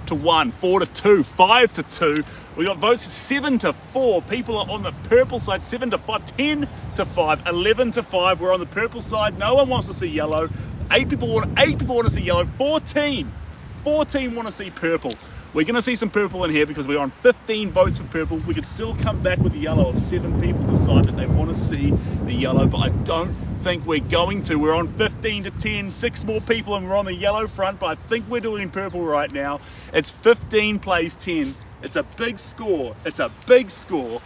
4-2, 5-2. We got votes 7-4. People are on the purple side, 7-5, 10-5, 11-5. We're on the purple side. No one wants to see yellow. 8 people want to see yellow. 14 want to see purple. We're going to see some purple in here because we're on 15 votes for purple. We could still come back with the yellow if 7 people decide that they want to see the yellow, but I don't think we're going to. We're on 15-10, 6 more people, and we're on the yellow front, but I think we're doing purple right now. It's 15 plays 10. It's a big score. It's a big score.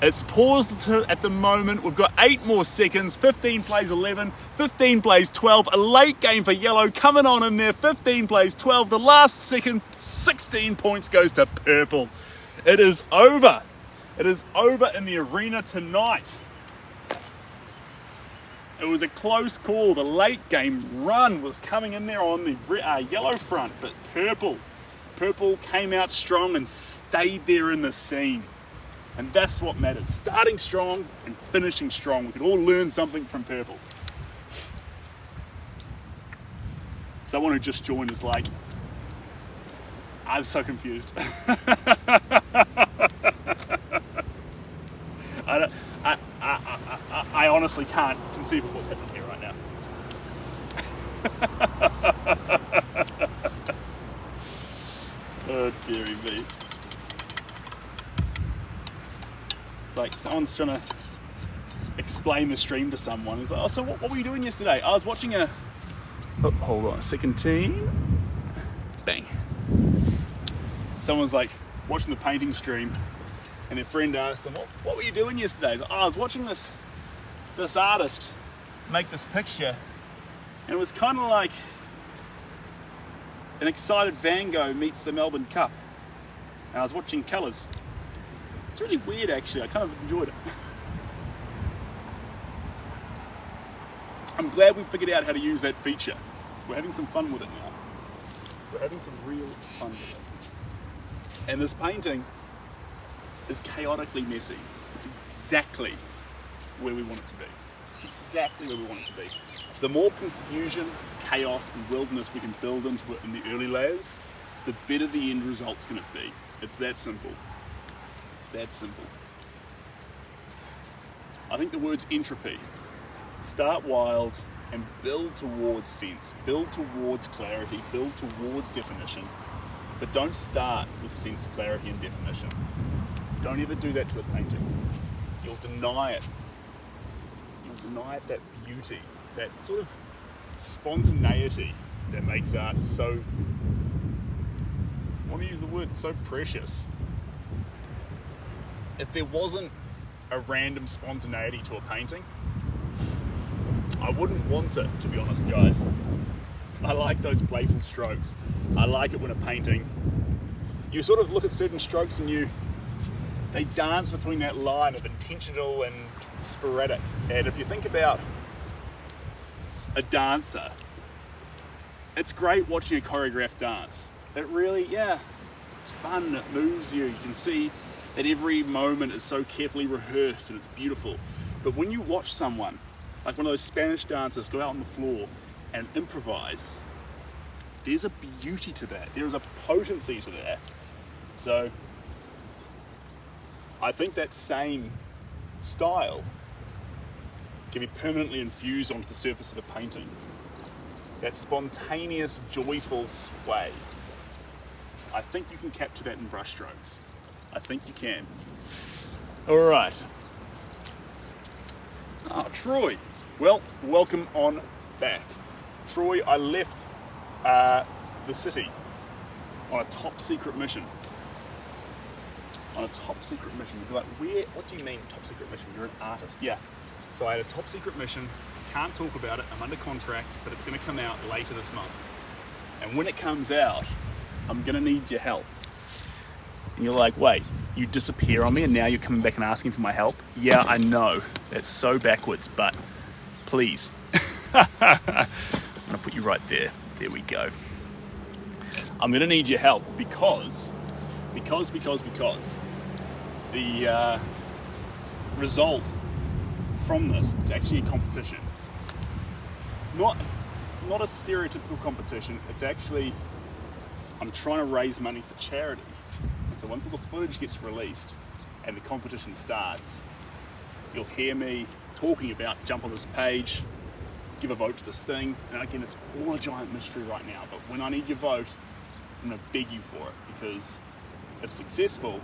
It's paused at the moment. We've got 8 more seconds. 15 plays 11. 15 plays 12. A late game for yellow coming on in there. 15 plays 12. The last second, 16 points goes to purple. It is over. It is over in the arena tonight. It was a close call. The late game run was coming in there on the yellow front, but purple came out strong and stayed there in the scene. And that's what matters. Starting strong and finishing strong. We could all learn something from purple. Someone who just joined is like, I'm so confused. I honestly can't conceive of what's happening here right now. Oh, dearie me. It's like someone's trying to explain the stream to someone. It's like, oh, so what were you doing yesterday? I was watching a... Oh, hold on a second, team. Bang. Someone's like watching the painting stream and their friend asked them, what were you doing yesterday? Like, oh, I was watching this artist make this picture, and it was kind of like an excited Van Gogh meets the Melbourne Cup. And I was watching colours. It's really weird, actually. I kind of enjoyed it. I'm glad we figured out how to use that feature. We're having some fun with it now. We're having some real fun with it. And this painting is chaotically messy. It's exactly where we want it to be. It's exactly where we want it to be. The more confusion, chaos, and wilderness we can build into it in the early layers, the better the end result's going to be. It's that simple. That simple. I think the word's entropy. Start wild and build towards sense, build towards clarity, build towards definition, but don't start with sense, clarity and definition. Don't ever do that to the painting. You'll deny it. You'll deny it that beauty, that sort of spontaneity that makes art so, I want to use the word, so precious. If there wasn't a random spontaneity to a painting, I wouldn't want it, to be honest, guys. I like those playful strokes. I like it when a painting, you sort of look at certain strokes and they dance between that line of intentional and sporadic. And if you think about a dancer, it's great watching a choreographed dance. It really, it's fun, it moves you. You can see that every moment is so carefully rehearsed and it's beautiful. But when you watch someone, like one of those Spanish dancers, go out on the floor and improvise, there's a beauty to that. There is a potency to that. So I think that same style can be permanently infused onto the surface of a painting. That spontaneous, joyful sway. I think you can capture that in brushstrokes. I think you can. All right. Oh, Troy. Well, welcome on back. Troy, I left the city on a top secret mission. On a top secret mission. You'd be like, what do you mean top secret mission? You're an artist. Yeah. So I had a top secret mission. Can't talk about it. I'm under contract, but it's going to come out later this month. And when it comes out, I'm going to need your help. And you're like, wait, you disappear on me and now you're coming back and asking for my help? Yeah, I know. That's so backwards, but please. I'm going to put you right there. There we go. I'm going to need your help because the result from this, it's actually a competition. not a stereotypical competition. It's actually, I'm trying to raise money for charity. And so once all the footage gets released and the competition starts, you'll hear me talking about jump on this page, give a vote to this thing. And again, it's all a giant mystery right now, but when I need your vote, I'm gonna beg you for it, because if successful,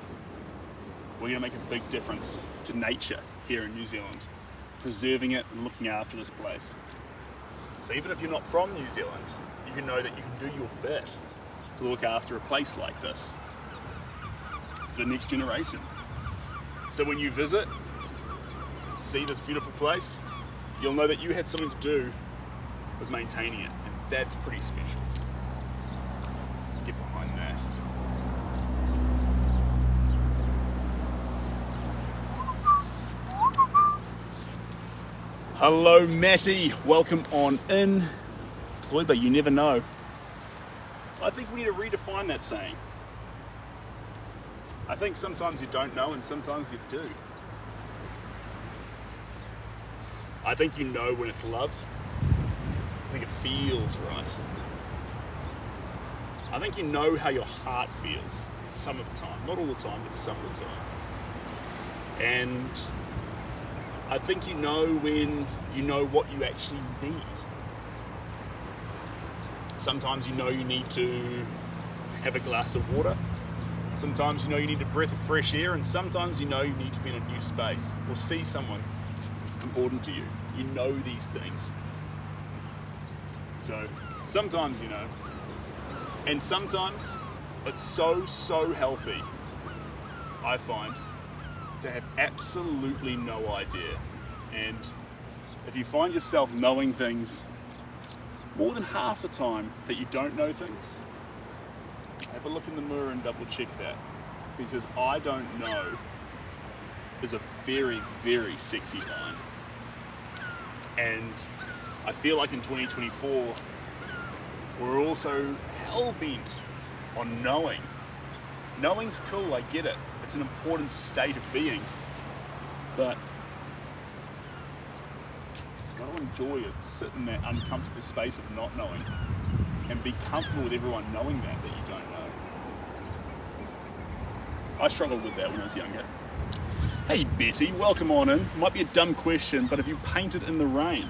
we're gonna make a big difference to nature here in New Zealand, preserving it and looking after this place. So even if you're not from New Zealand, you can know that you can do your bit to look after a place like this for the next generation. So when you visit and see this beautiful place, you'll know that you had something to do with maintaining it, and that's pretty special. Get behind that. Hello Matty, welcome on in. But you never know. I think we need to redefine that saying. I think sometimes you don't know and sometimes you do. I think you know when it's love. I think it feels right. I think you know how your heart feels some of the time. Not all the time, but some of the time. And I think you know when you know what you actually need. Sometimes you know you need to have a glass of water. Sometimes you know you need a breath of fresh air, and sometimes you know you need to be in a new space or see someone important to you. You know these things. So sometimes you know. And sometimes it's so healthy, I find, to have absolutely no idea. And if you find yourself knowing things more than half the time that you don't know things, have a look in the mirror and double check that, because I don't know is a very sexy line. And I feel like in 2024 we're also hell-bent on knowing. Knowing's cool, I get it. It's an important state of being, but you've got to enjoy it, sit in that uncomfortable space of not knowing and be comfortable with everyone knowing that you don't know. I struggled with that when I was younger. Hey Betty, welcome on in. Might be a dumb question, but have you painted in the rain?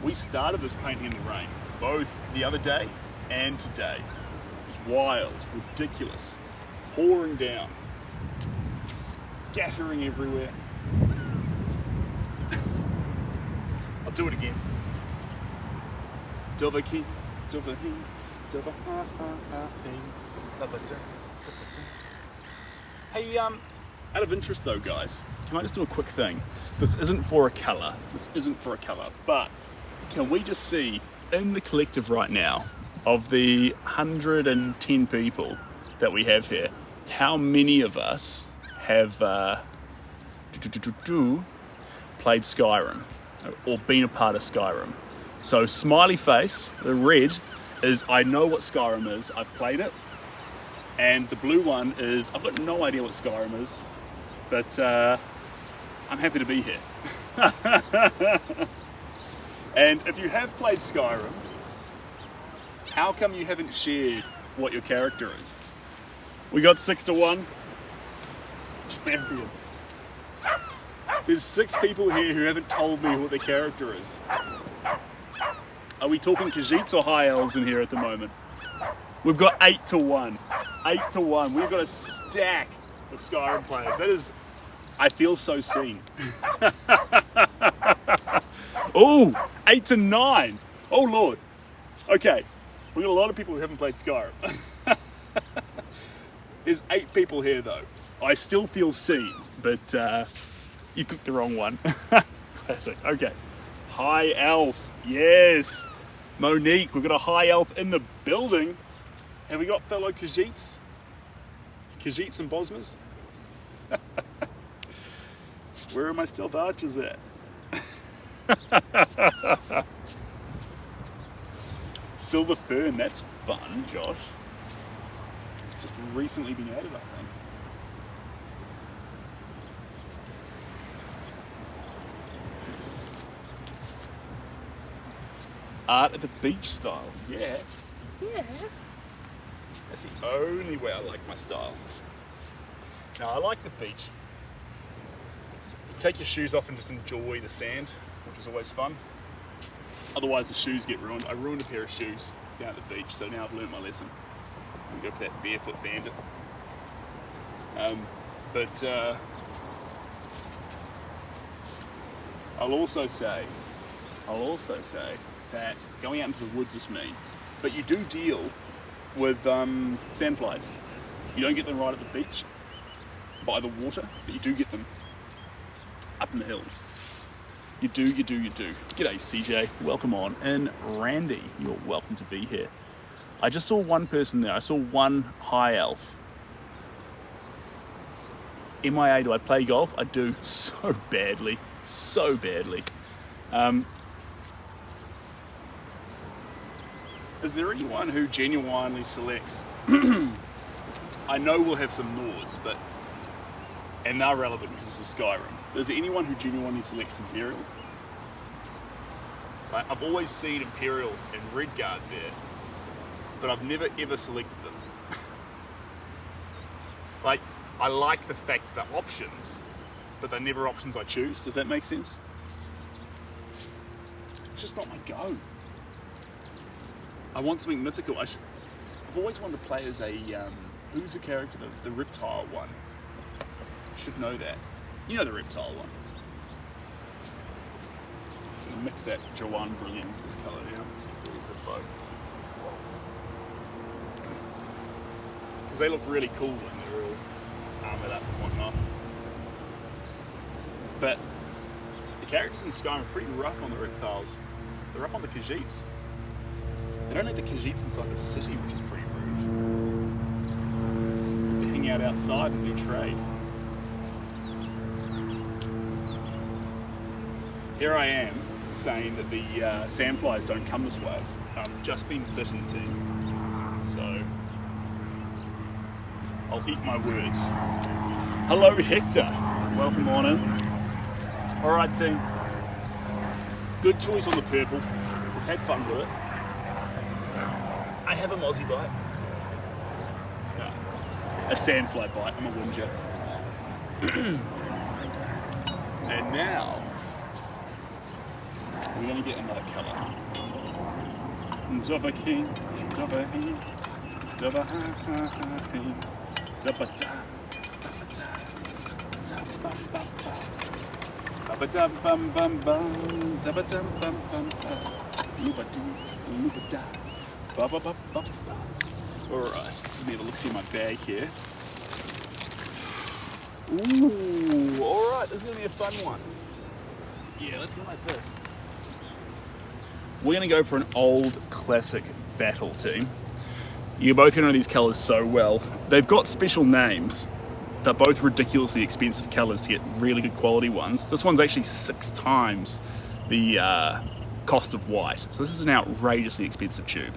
We started this painting in the rain, both the other day and today. It was wild, ridiculous, pouring down, scattering everywhere. I'll do it again. Hey, out of interest though, guys, can I just do a quick thing? This isn't for a colour, but can we just see in the collective right now, of the 110 people that we have here, how many of us have played Skyrim or been a part of Skyrim? So smiley face, the red, is I know what Skyrim is, I've played it. And the blue one is I've got no idea what Skyrim is, but I'm happy to be here. And if you have played Skyrim, how come you haven't shared what your character is? We got 6-1. Champion. There's 6 people here who haven't told me what their character is. Are we talking Khajiits or High Elves in here at the moment? We've got 8-1. 8-1. We've got a stack of Skyrim players. That is, I feel so seen. Ooh, 8-9. Oh Lord. Okay, we've got a lot of people who haven't played Skyrim. There's 8 people here though. I still feel seen, but you clicked the wrong one. Classic. Okay. High Elf. Yes. Monique, we've got a High Elf in the building. Have we got fellow Khajiits? Khajiits and Bosmas? Where are my stealth archers at? Silver Fern, that's fun, Josh. It's just recently been added, I think. Art at the beach style. Yeah. Yeah. That's the only way I like my style. Now, I like the beach. Take your shoes off and just enjoy the sand, which is always fun. Otherwise, the shoes get ruined. I ruined a pair of shoes down at the beach, so now I've learned my lesson. I'm gonna go for that barefoot bandit. I'll also say that going out into the woods is mean, but you do deal with sandflies. You don't get them right at the beach by the water, but you do get them up in the hills. You do. G'day CJ, welcome on. And Randy, you're welcome to be here. I just saw one person there. I saw one high elf. MIA, do I play golf? I do so badly. Is there anyone who genuinely selects? I know we'll have some Nords, and they're relevant because it's a Skyrim. Is there anyone who genuinely selects Imperial? Like, I've always seen Imperial and Redguard there, but I've never ever selected them. Like, I like the fact that they're options, but they're never options I choose. Does that make sense? It's just not my go. I want something mythical. I've always wanted to play as a, who's the character, the reptile one? I should know that. You know the reptile one. I'm gonna mix that Joanne Brilliant with this colour now. Both. Because they look really cool when they're all armoured up and whatnot. But the characters in Skyrim are pretty rough on the reptiles. They're rough on the Khajiits. They don't let the Khajiits inside the city, which is pretty rude. They hang out outside and do trade. Here I am saying that the sandflies don't come this way. I've just been bitten, team. So I'll eat my words. Hello, Hector. Welcome on in. All right, team. Good choice on the purple. We've had fun with it. I have a mozzie bite. No, a sandfly bite. I'm a whinger. And now we're going to get another colour. Dova king, dova he, dova ha ha ha he, dova da, dova da, bum bum bum, dova dum bum bum bum, loopa doo, loopa da, ba ba ba ba ba. All right, let me have a look see my bag here. Ooh, all right, this is gonna be a fun one. Yeah, let's go like this. We're going to go for an old classic battle team. You're both going to know these colours so well. They've got special names. They're both ridiculously expensive colours to get really good quality ones. This one's actually 6 times the cost of white. So this is an outrageously expensive tube.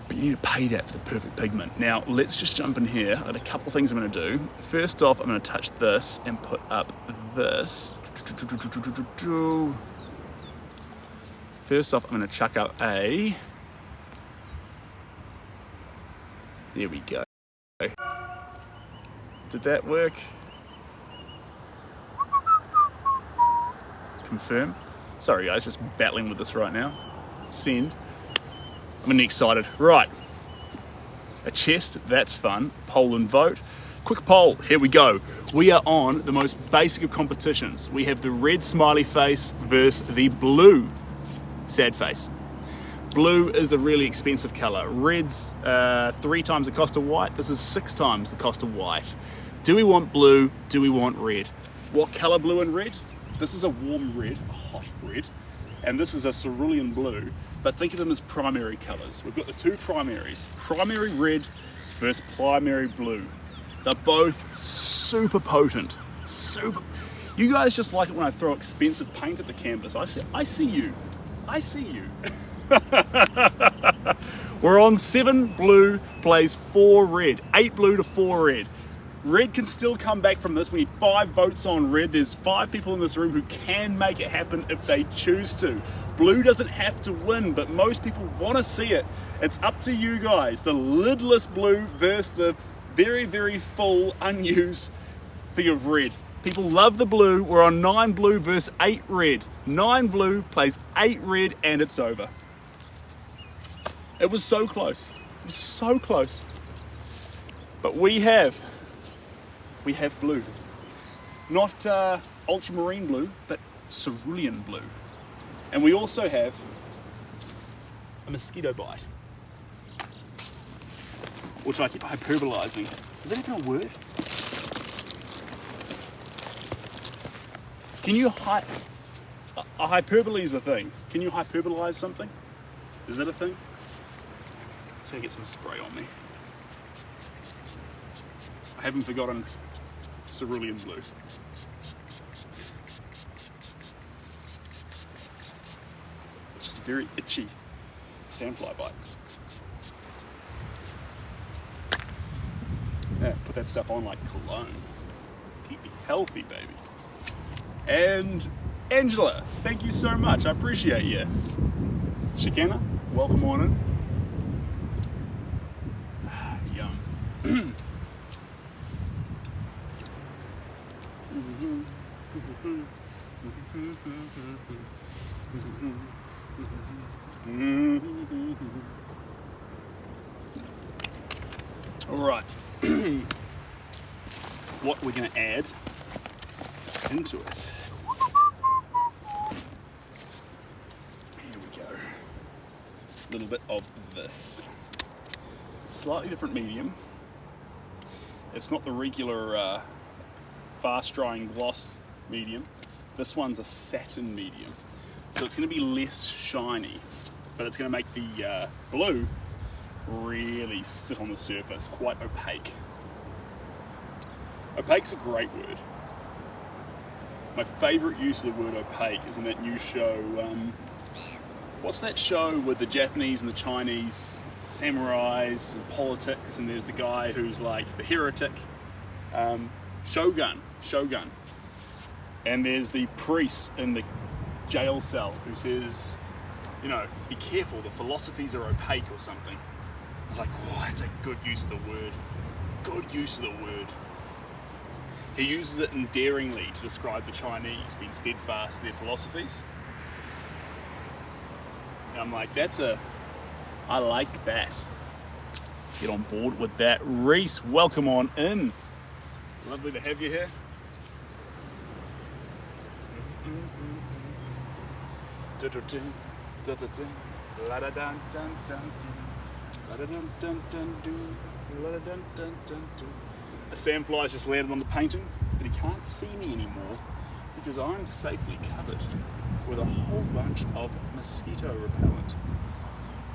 But you need to pay that for the perfect pigment. Now, let's just jump in here. I've got a couple of things I'm going to do. First off, I'm going to touch this and put up this. First off, I'm going to chuck up a... There we go. Did that work? Confirm. Sorry guys, just battling with this right now. Send. I'm getting excited. Right. A chest, that's fun. Poll and vote. Quick poll, here we go. We are on the most basic of competitions. We have the red smiley face versus the blue sad face. Blue is the really expensive colour. Red's 3 times the cost of white. This is 6 times the cost of white. Do we want blue? Do we want red? What colour blue and red? This is a warm red, a hot red, and this is a cerulean blue, but think of them as primary colours. We've got the 2 primaries, primary red versus primary blue. They're both super potent, super. You guys just like it when I throw expensive paint at the canvas. I see you. I see you. We're on 7 blue, plays 4 red. 8 blue to 4 red. Red can still come back from this. We need 5 votes on red. There's 5 people in this room who can make it happen if they choose to. Blue doesn't have to win, but most people want to see it. It's up to you guys. The lidless blue versus the very, very full, unused thing of red. People love the blue. We're on 9 blue versus 8 red. 9 blue plays 8 red, and it's over. It was so close. It was so close. But we have blue. Not ultramarine blue, but cerulean blue. And we also have a mosquito bite, which I keep hyperbolizing. Is that even a word? Can you a hyperbole is a thing. Can you hyperbolize something? Is that a thing? So I get some spray on me. I haven't forgotten cerulean blue. It's just a very itchy sandfly bite. Yeah, put that stuff on like cologne. Keep me healthy, baby. And Angela, thank you so much. I appreciate you. Shikana, welcome on in. Yum. All right. What we're going to add into it. Here we go. A little bit of this. Slightly different medium. It's not the regular fast drying gloss medium. This one's a satin medium. So it's going to be less shiny, but it's going to make the blue really sit on the surface, quite opaque. Opaque's a great word. My favourite use of the word opaque is in that new show, what's that show with the Japanese and the Chinese samurais and politics, and there's the guy who's like the heretic, Shogun. And there's the priest in the jail cell who says, you know, be careful, the philosophies are opaque or something. I was like, oh, that's a good use of the word. Good use of the word. He uses it endearingly to describe the Chinese being steadfast in their philosophies. And I'm like, I like that. Get on board with that. Reese, welcome on in. Lovely to have you here. A sandfly's just landed on the painting, but he can't see me anymore because I'm safely covered with a whole bunch of mosquito repellent.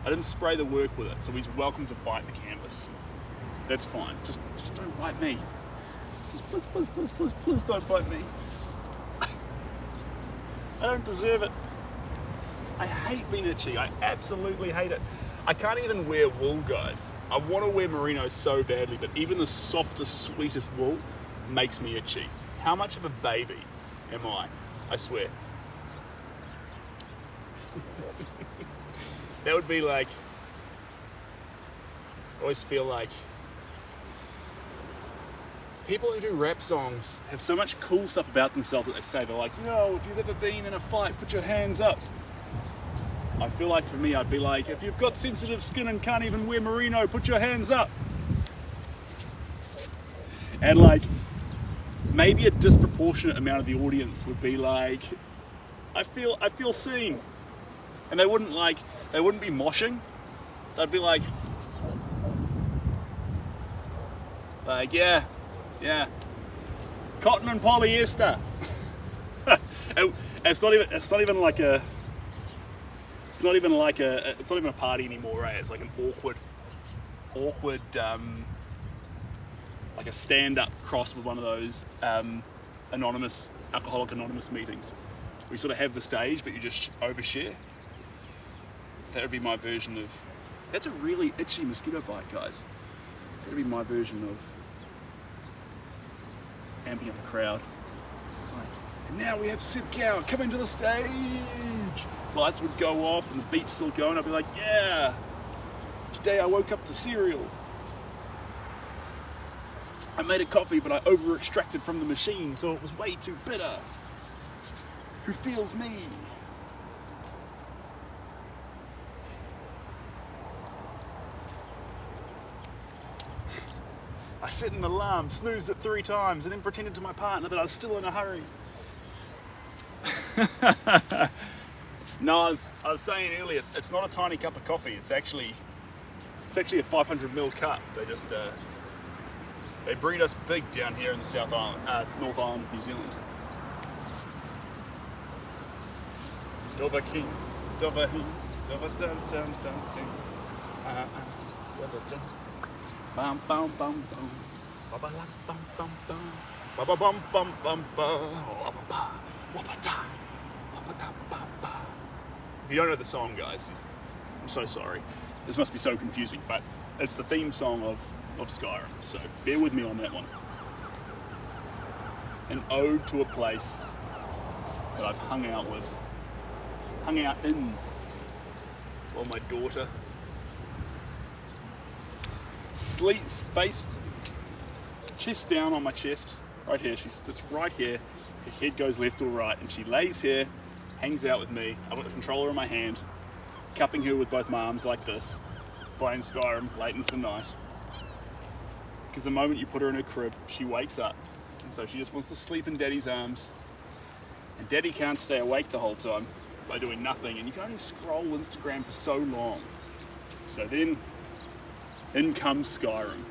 I didn't spray the work with it, so he's welcome to bite the canvas. That's fine. Just don't bite me. Just please don't bite me. I don't deserve it. I hate being itchy. I absolutely hate it. I can't even wear wool, guys. I want to wear merino so badly, but even the softest, sweetest wool makes me itchy. How much of a baby am I? I swear. That would be like, I always feel like people who do rap songs have so much cool stuff about themselves that they say. They're like, you know, if you've ever been in a fight, put your hands up. I feel like for me, I'd be like, if you've got sensitive skin and can't even wear merino, put your hands up. And like, maybe a disproportionate amount of the audience would be like, I feel seen. And they wouldn't be moshing. They'd be like, yeah, cotton and polyester. It's not even a party anymore, right? It's like an awkward, like a stand-up cross with one of those Alcoholic Anonymous meetings. Where you sort of have the stage, but you just overshare. That would be my version of. That's a really itchy mosquito bite, guys. That would be my version of amping up the crowd. It's like, and now we have Sib Gower coming to the stage. Lights would go off and the beat's still going. I'd be like, yeah. Today I woke up to cereal. I made a coffee, but I over-extracted from the machine, so it was way too bitter. Who feels me? I set an alarm, snoozed it 3 times, and then pretended to my partner that I was still in a hurry. No, I was saying earlier, it's not a tiny cup of coffee. It's actually a 500ml cup. They just they breed us big down here in the North Island of New Zealand. Dover King, Dover He, Dover Dun Dun Dun Dun. Bum bum bum bum, ba ba la bum bum bum, ba ba bum bum bum ba, wabba wabba da, ba da ba ba. If you don't know the song, guys, I'm so sorry. This must be so confusing, but it's the theme song of Skyrim, so bear with me on that one. An ode to a place that I've hung out in while my daughter sleeps chest down on my chest, right here. She sits right here, her head goes left or right, and she lays here, hangs out with me. I've got the controller in my hand, cupping her with both my arms like this, playing Skyrim late into the night. Because the moment you put her in her crib, she wakes up, and so she just wants to sleep in Daddy's arms. And Daddy can't stay awake the whole time by doing nothing, and you can only scroll Instagram for so long. So then, in comes Skyrim.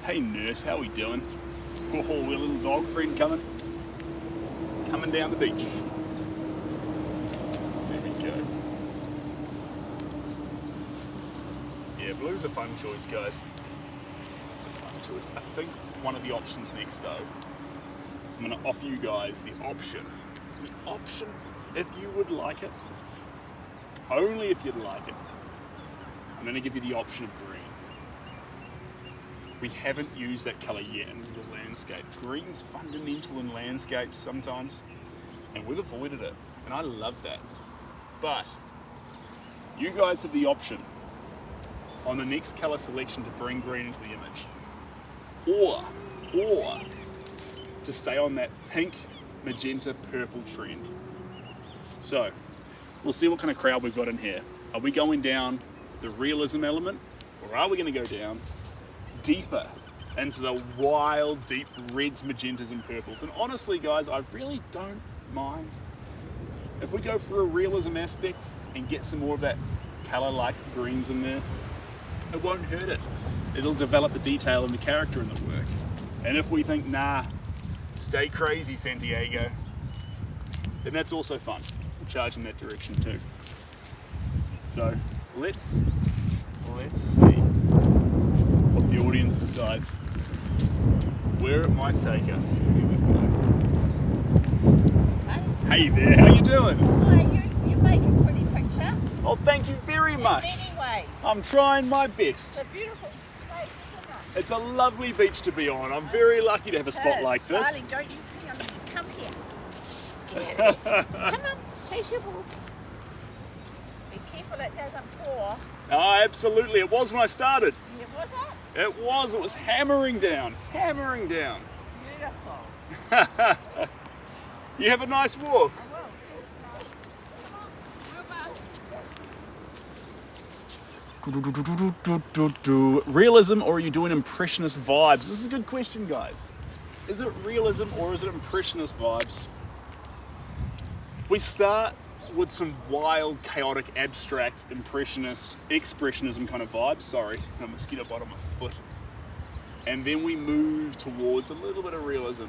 Hey nurse, how we doing? Oh, we're a little dog friend coming down the beach. There we go. Yeah, blue's a fun choice, guys. A fun choice. I think one of the options next, though, I'm going to offer you guys the option, if you would like it, only if you'd like it, I'm going to give you the option of green. We haven't used that colour yet, and this is a landscape. Green's fundamental in landscapes sometimes, and we've avoided it, and I love that. But you guys have the option on the next colour selection to bring green into the image, or to stay on that pink, magenta, purple trend. So we'll see what kind of crowd we've got in here. Are we going down the realism element, or are we going to go down deeper into the wild, deep reds, magentas, and purples? And honestly, guys, I really don't mind if we go for a realism aspect and get some more of that colour-like greens in there. It won't hurt it. It'll develop the detail and the character in the work. And if we think, nah, stay crazy, Santiago, then that's also fun. We'll charge in that direction too. So let's see what the audience decides, where it might take us. Here we go. Hey there, how you doing? Hi, you make a pretty picture. Oh, thank you very much. In many ways. I'm trying my best. It's a beautiful place, isn't it? It's a lovely beach to be on. I'm very lucky to have a spot like this. Darling, don't you come here. Yeah. Come on, chase your ball. Be careful it doesn't pour. Oh, absolutely. It was when I started. Yeah, was it? It was. It was hammering down. Hammering down. Beautiful. You have a nice walk. I will. Realism, or are you doing impressionist vibes? This is a good question, guys. Is it realism or is it impressionist vibes? We start with some wild, chaotic, abstract, impressionist, expressionism kind of vibes. Sorry, a mosquito bite on my foot. And then we move towards a little bit of realism.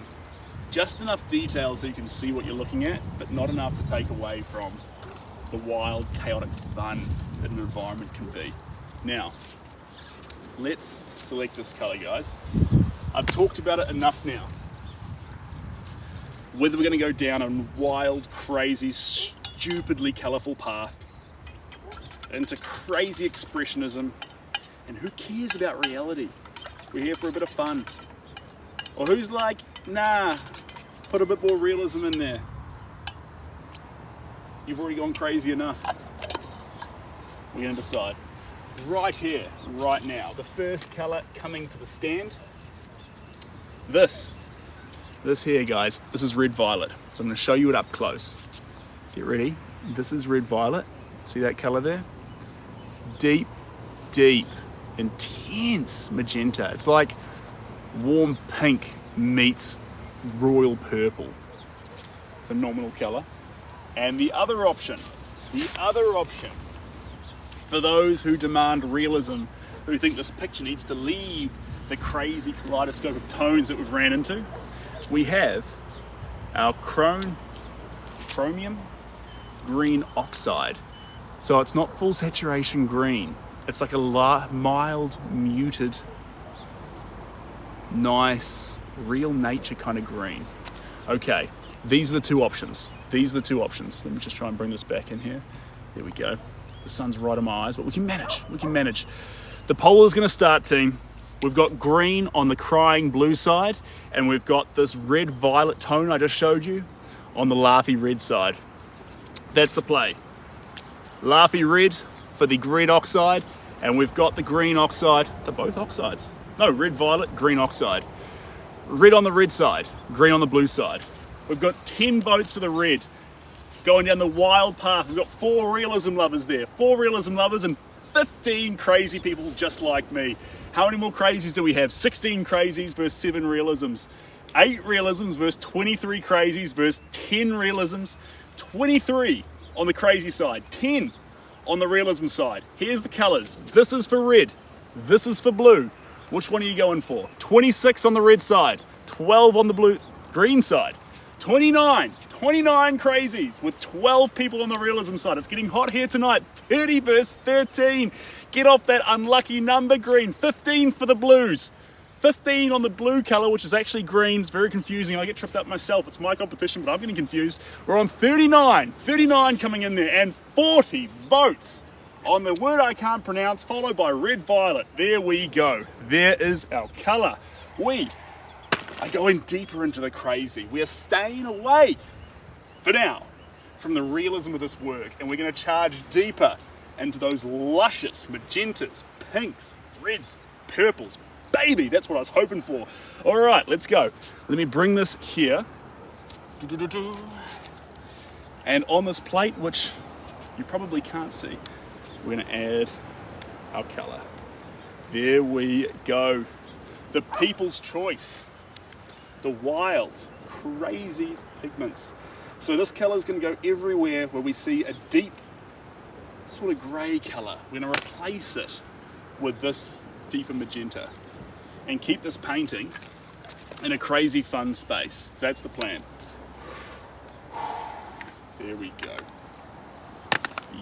Just enough detail so you can see what you're looking at, but not enough to take away from the wild, chaotic fun that an environment can be. Now, let's select this colour, guys. I've talked about it enough now. Whether we're going to go down a wild, crazy, stupidly colourful path into crazy expressionism, and who cares about reality? We're here for a bit of fun. Or who's like, nah, put a bit more realism in there. You've already gone crazy enough. We're going to decide. Right here, right now, the first colour coming to the stand. This here, guys, this is red violet. So I'm going to show you it up close. Get ready. This is red violet. See that colour there? Deep, deep, intense magenta. It's like warm pink meets royal purple. Phenomenal colour. And the other option for those who demand realism, who think this picture needs to leave the crazy kaleidoscope of tones that we've ran into, we have our chromium green oxide. So it's not full saturation green. It's like a mild, muted, nice, real nature kind of green. Okay, these are the two options. Let me just try and bring this back in here. There we go. The sun's right in my eyes, but we can manage. The poll is going to start, team. We've got green on the crying blue side, and we've got this red violet tone I just showed you on the laughy red side. That's the play. Laughy red for the red oxide, and we've got the green oxide. They're both oxides. No, red violet, green oxide. Red on the red side, green on the blue side. We've got 10 votes for the red. Going down the wild path. We've got 4 realism lovers there. 4 realism lovers and 15 crazy people just like me. How many more crazies do we have? 16 crazies versus 7 realisms. 8 realisms versus 23 crazies versus 10 realisms. 23 on the crazy side. 10 on the realism side. Here's the colours. This is for red. This is for blue. Which one are you going for? 26 on the red side. 12 on the green side. 29 crazies with 12 people on the realism side. It's getting hot here tonight. 30 versus 13. Get off that unlucky number, green. 15 for the blues. 15 on the blue colour, which is actually green. It's very confusing. I get tripped up myself. It's my competition, but I'm getting confused. We're on 39. 39 coming in there, and 40 votes on the word I can't pronounce, followed by red violet. There we go. There is our colour. We are going deeper into the crazy. We are staying away, for now, from the realism of this work, and we're going to charge deeper into those luscious magentas, pinks, reds, purples. Baby, that's what I was hoping for. All right, let's go. Let me bring this here. And on this plate, which you probably can't see, we're going to add our colour. There we go. The people's choice. The wild, crazy pigments. So this colour is going to go everywhere where we see a deep, sort of grey colour. We're going to replace it with this deeper magenta and keep this painting in a crazy fun space. That's the plan. There we go.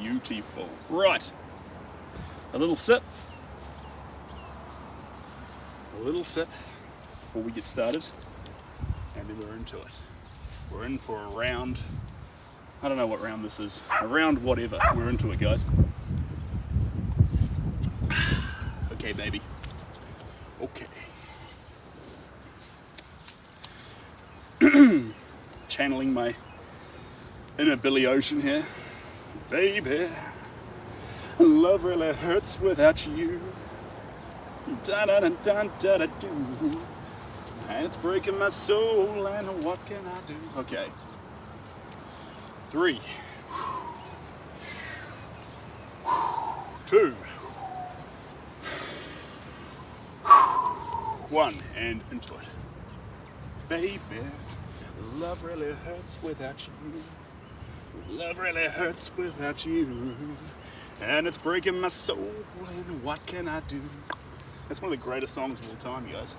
Beautiful. Right. A little sip. A little sip before we get started. And then we're into it. We're in for a round. I don't know what round this is. A round whatever. We're into it, guys. Okay, baby. Okay. Channeling my inner Billy Ocean here. Baby, love really hurts without you. Da da da da da da do. And it's breaking my soul, and what can I do? Okay. 3, 2, 1, and into it. Baby, love really hurts without you. Love really hurts without you. And it's breaking my soul, and what can I do? That's one of the greatest songs of all time, guys.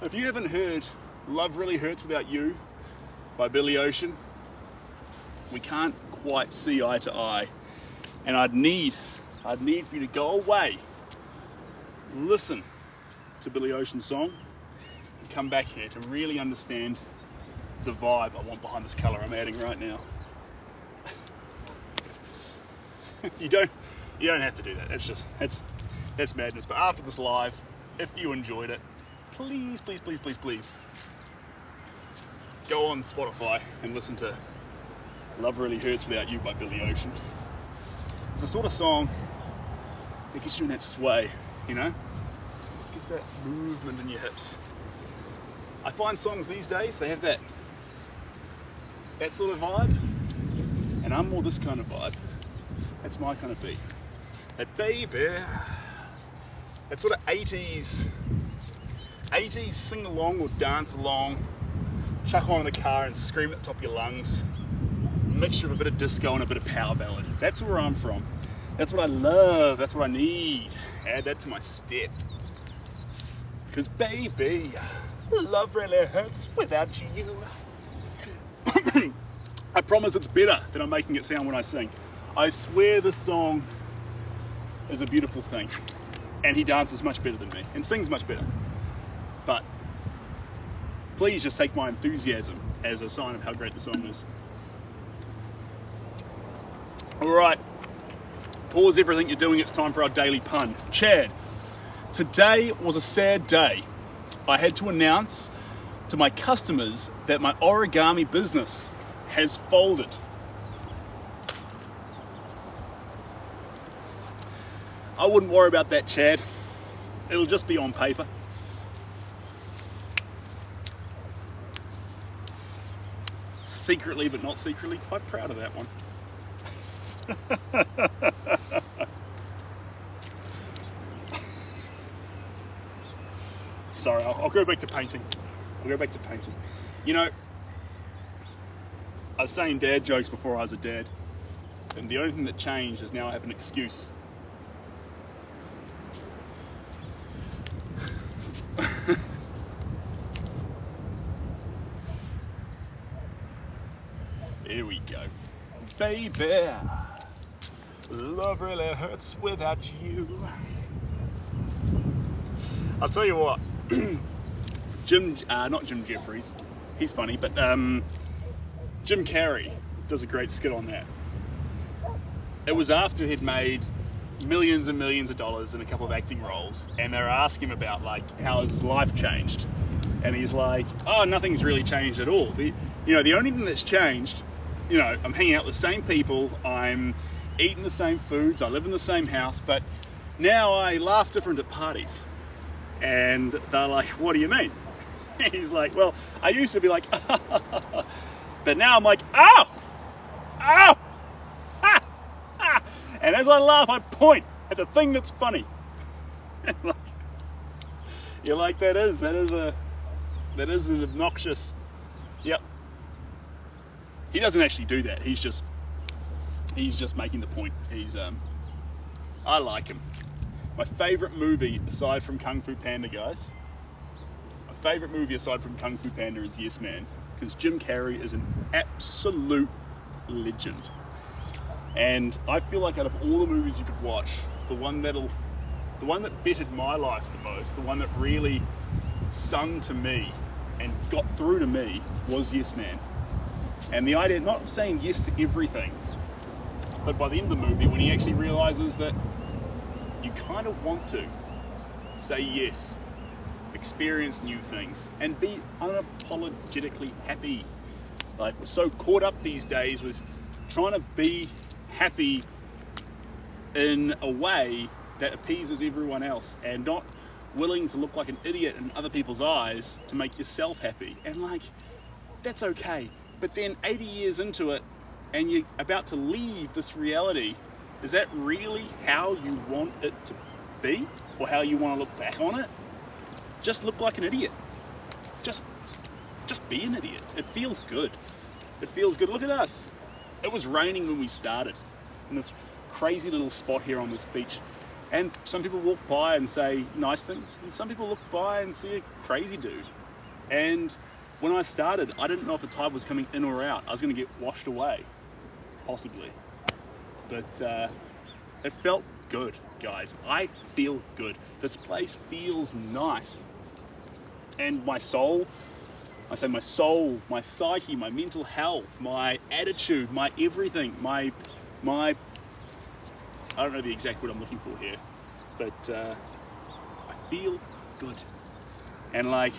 If you haven't heard Love Really Hurts Without You by Billy Ocean, we can't quite see eye to eye. And I'd need for you to go away, listen to Billy Ocean's song, and come back here to really understand the vibe I want behind this colour I'm adding right now. You don't have to do that. That's madness. But after this live, if you enjoyed it, please, please, please, please, please, go on Spotify and listen to Love Really Hurts Without You by Billy Ocean. It's the sort of song that gets you in that sway, you know? Gets that movement in your hips. I find songs these days, they have that sort of vibe, and I'm more this kind of vibe. That's my kind of beat. That baby, that sort of 80s sing along or dance along, chuck on in the car and scream at the top of your lungs. Mixture of a bit of disco and a bit of power ballad. That's where I'm from. That's what I love. That's what I need. Add that to my step. Because baby, love really hurts without you. I promise it's better than I'm making it sound when I sing. I swear this song is a beautiful thing. And he dances much better than me and sings much better. But please just take my enthusiasm as a sign of how great the song is. Alright, pause everything you're doing, it's time for our daily pun. Chad, today was a sad day. I had to announce to my customers that my origami business has folded. I wouldn't worry about that, Chad. It'll just be on paper. Secretly, but not secretly, quite proud of that one. Sorry, I'll go back to painting. You know, I was saying dad jokes before I was a dad, and the only thing that changed is now I have an excuse. Here we go. Baby, love really hurts without you. I'll tell you what, not Jim Jeffries, he's funny, but Jim Carrey does a great skit on that. It was after he'd made millions and millions of dollars in a couple of acting roles, and they were asking him about like how has his life changed, and he's like, oh, nothing's really changed at all. The only thing that's changed, I'm hanging out with the same people, I'm eating the same foods, I live in the same house, but now I laugh different at parties. And they're like, what do you mean? And he's like, well, I used to be like, but now I'm like, ow, ow, ha, ha. And as I laugh, I point at the thing that's funny. And like, you're like, that is an obnoxious, yep. He doesn't actually do that. He's just making the point. I like him. My favourite movie aside from Kung Fu Panda, guys. My favourite movie aside from Kung Fu Panda is Yes Man, because Jim Carrey is an absolute legend. And I feel like out of all the movies you could watch, the one that bettered my life the most, the one that really sung to me and got through to me was Yes Man. And the idea, not of saying yes to everything, but by the end of the movie, when he actually realizes that you kind of want to say yes, experience new things, and be unapologetically happy. Like, we're so caught up these days with trying to be happy in a way that appeases everyone else, and not willing to look like an idiot in other people's eyes to make yourself happy. And like, that's okay. But then 80 years into it, and you're about to leave this reality, is that really how you want it to be? Or how you want to look back on it? Just look like an idiot. Just be an idiot. It feels good. It feels good. Look at us. It was raining when we started in this crazy little spot here on this beach. And some people walk by and say nice things, and some people look by and see a crazy dude. And when I started, I didn't know if the tide was coming in or out. I was going to get washed away, possibly. But it felt good, guys. I feel good. This place feels nice. And my soul, my psyche, my mental health, my attitude, my everything, my I don't know the exact word I'm looking for here, but I feel good. And like,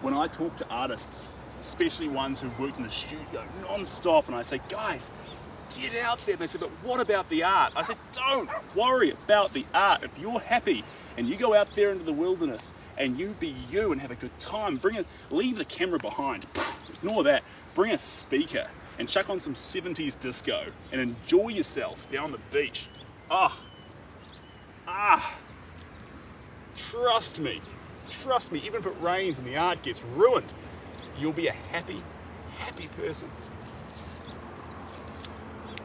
when I talk to artists, especially ones who've worked in the studio non-stop, and I say, guys, get out there. They said, but what about the art? I said, don't worry about the art. If you're happy and you go out there into the wilderness and you be you and have a good time, leave the camera behind. Ignore that. Bring a speaker and chuck on some 70s disco and enjoy yourself down the beach. Trust me, even if it rains and the art gets ruined, you'll be a happy, happy person.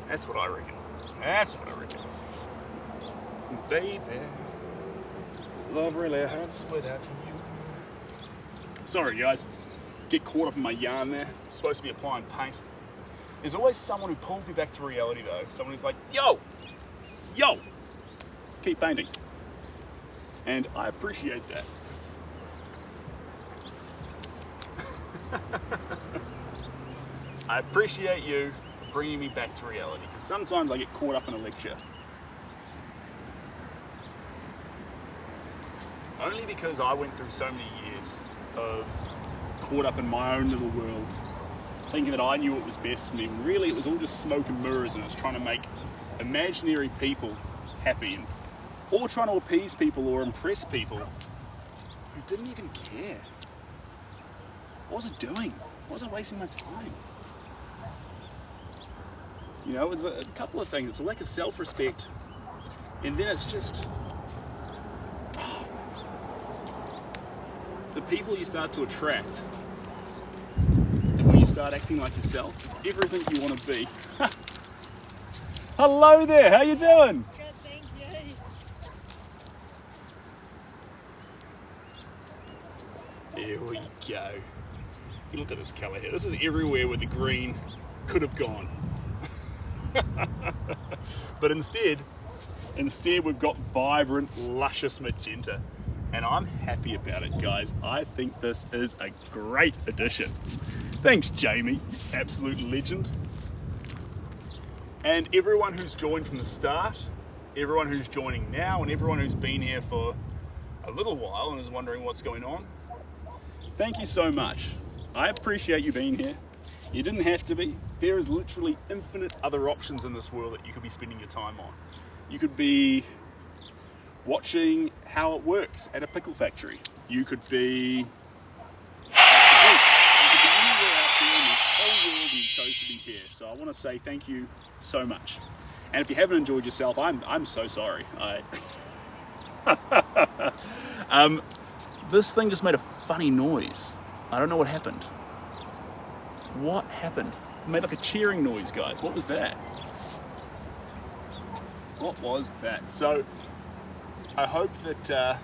That's what I reckon. Baby, love really hurts without you. Sorry guys, get caught up in my yarn there. I'm supposed to be applying paint. There's always someone who pulls me back to reality though. Someone who's like, yo, keep painting. And I appreciate that. I appreciate you for bringing me back to reality, because sometimes I get caught up in a lecture. Only because I went through so many years of caught up in my own little world, thinking that I knew what was best for me. Really, it was all just smoke and mirrors, and I was trying to make imaginary people happy, or trying to appease people or impress people who didn't even care. What was I doing? Why was I wasting my time? You know, it was a couple of things. It's a lack of self-respect, and then it's just the people you start to attract. And when you start acting like yourself, is everything you want to be. Hello there, how you doing? Good, thank you. Here we go. Look at this colour here. This is everywhere where the green could have gone. But instead we've got vibrant, luscious magenta. And I'm happy about it, guys. I think this is a great addition. Thanks, Jamie, absolute legend. And everyone who's joined from the start, everyone who's joining now, and everyone who's been here for a little while and is wondering what's going on, thank you so much. I appreciate you being here. You didn't have to be. There is literally infinite other options in this world that you could be spending your time on. You could be watching how it works at a pickle factory. You could be anywhere out there in this whole world, and you chose to be here. So I want to say thank you so much. And if you haven't enjoyed yourself, I'm so sorry. This thing just made a funny noise. I don't know what happened. What happened? It made like a cheering noise, guys. What was that? What was that? So I hope that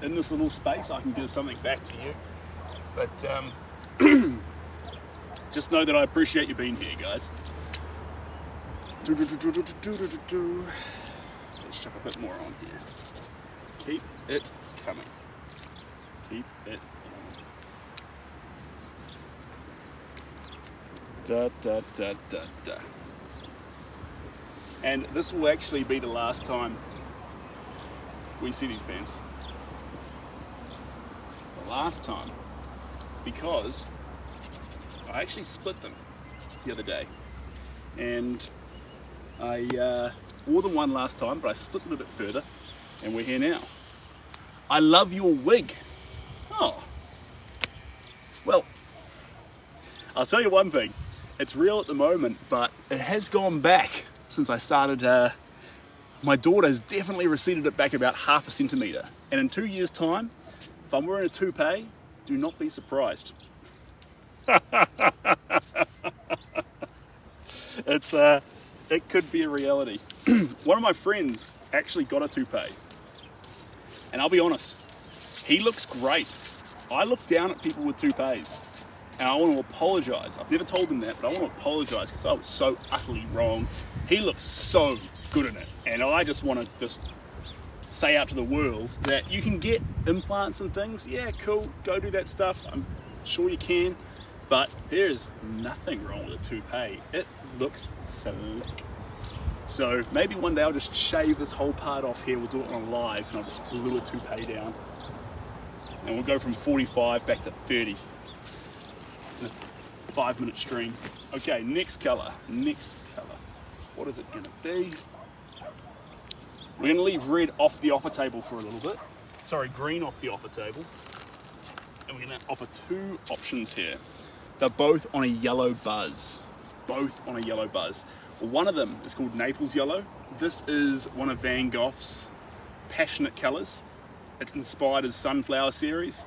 in this little space I can give something back to you. But just know that I appreciate you being here, guys. Let's chuck a bit more on here. Keep it coming. Keep it coming. Da, da, da, da, da. And this will actually be the last time we see these pants. The last time. Because I actually split them the other day. And I wore them one last time, but I split them a bit further, and we're here now. I love your wig. Oh. Well, I'll tell you one thing. It's real at the moment, but it has gone back since I started. My daughter's definitely receded it back about 1/2 centimetre. And in 2 years' time, if I'm wearing a toupee, do not be surprised. It could be a reality. One of my friends actually got a toupee. And I'll be honest, he looks great. I look down at people with toupees. And I want to apologise. I've never told him that, but I want to apologise because I was so utterly wrong. He looks so good in it. And I just want to say out to the world that you can get implants and things. Yeah, cool, go do that stuff. I'm sure you can. But there is nothing wrong with a toupee. It looks slick. So maybe one day I'll just shave this whole part off here. We'll do it on a live and I'll just glue a toupee down. and we'll go from 45 back to 30 in a 5-minute stream. Okay, next colour. What is it going to be? We're going to leave red off the offer table for a little bit. Sorry, green off the offer table. And we're going to offer 2 options here. They're both on a yellow buzz. One of them is called Naples Yellow. This is one of Van Gogh's passionate colours. It's inspired his Sunflower series.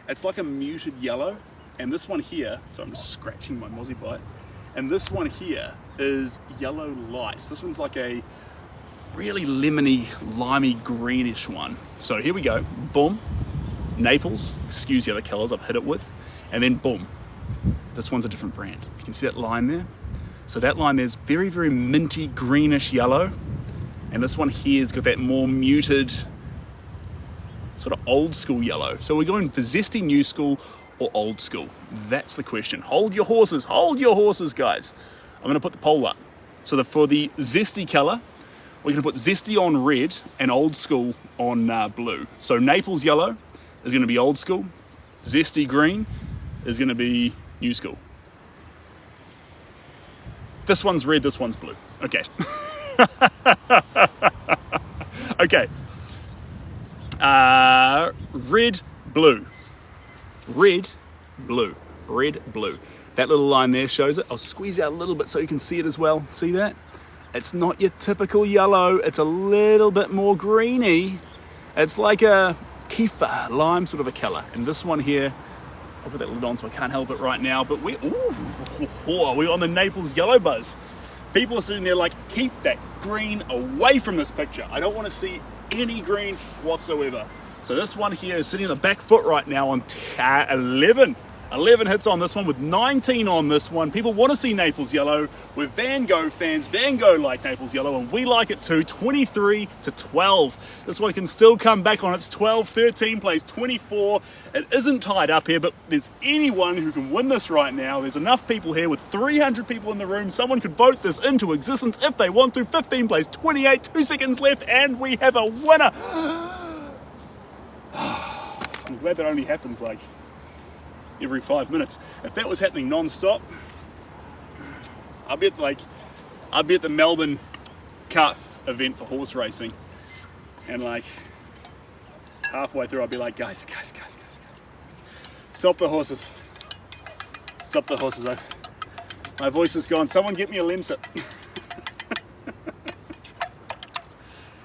It's like a muted yellow. And this one here, so I'm just scratching my mozzie bite. And this one here is Yellow Light. So this one's like a really lemony, limey, greenish one. So here we go, boom, Naples, excuse the other colours I've hit it with, and then boom, this one's a different brand. You can see that line there? So that line there's very, very minty, greenish yellow, and this one here's got that more muted, sort of old school yellow. So we're going for zesty new school or old school? That's the question. Hold your horses, guys. I'm gonna put the poll up. So for the zesty colour, we're gonna put zesty on red and old school on blue. So Naples yellow is gonna be old school. Zesty green is gonna be new school. This one's red, this one's blue. Okay. Okay. Red, blue. Red, blue. Red, blue. That little line there shows it. I'll squeeze out a little bit so you can see it as well. See that? It's not your typical yellow. It's a little bit more greeny. It's like a kefir, lime sort of a colour. And this one here, I've got that lid on so I can't help it right now, but we're on the Naples yellow buzz. People are sitting there like, keep that green away from this picture. I don't want to see any green whatsoever. So this one here is sitting on the back foot right now on 11. 11 hits on this one with 19 on this one. People want to see Naples yellow. We're Van Gogh fans. Van Gogh like Naples yellow and we like it too. 23 to 12. This one can still come back on its 12. 13 plays 24. It isn't tied up here, but there's anyone who can win this right now. There's enough people here with 300 people in the room. Someone could vote this into existence if they want to. 15 plays 28. 2 seconds left and we have a winner. I'm glad that only happens like every 5 minutes. If that was happening non-stop, I'd be at the Melbourne Cup event for horse racing, and like halfway through I'd be like, guys, stop the horses. Stop the horses. My voice is gone. Someone get me a lemsip.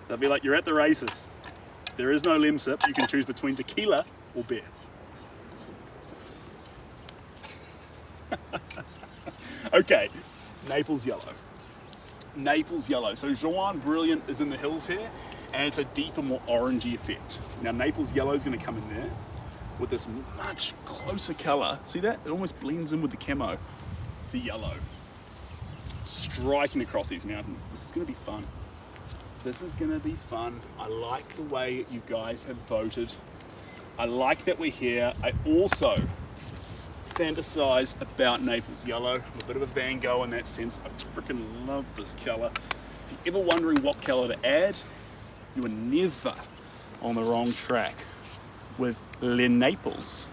They'll be like, you're at the races. There is no lemsip. You can choose between tequila or beer. Okay, Naples yellow. Naples yellow. So Joan Brilliant is in the hills here, and it's a deeper, more orangey effect. Now Naples yellow is going to come in there with this much closer colour. See that? It almost blends in with the camo. It's a yellow. Striking across these mountains. This is going to be fun. This is going to be fun. I like the way you guys have voted. I like that we're here. I also fantasize about Naples yellow. I'm a bit of a Van Gogh in that sense. I freaking love this colour. If you're ever wondering what colour to add, you are never on the wrong track with Le Naples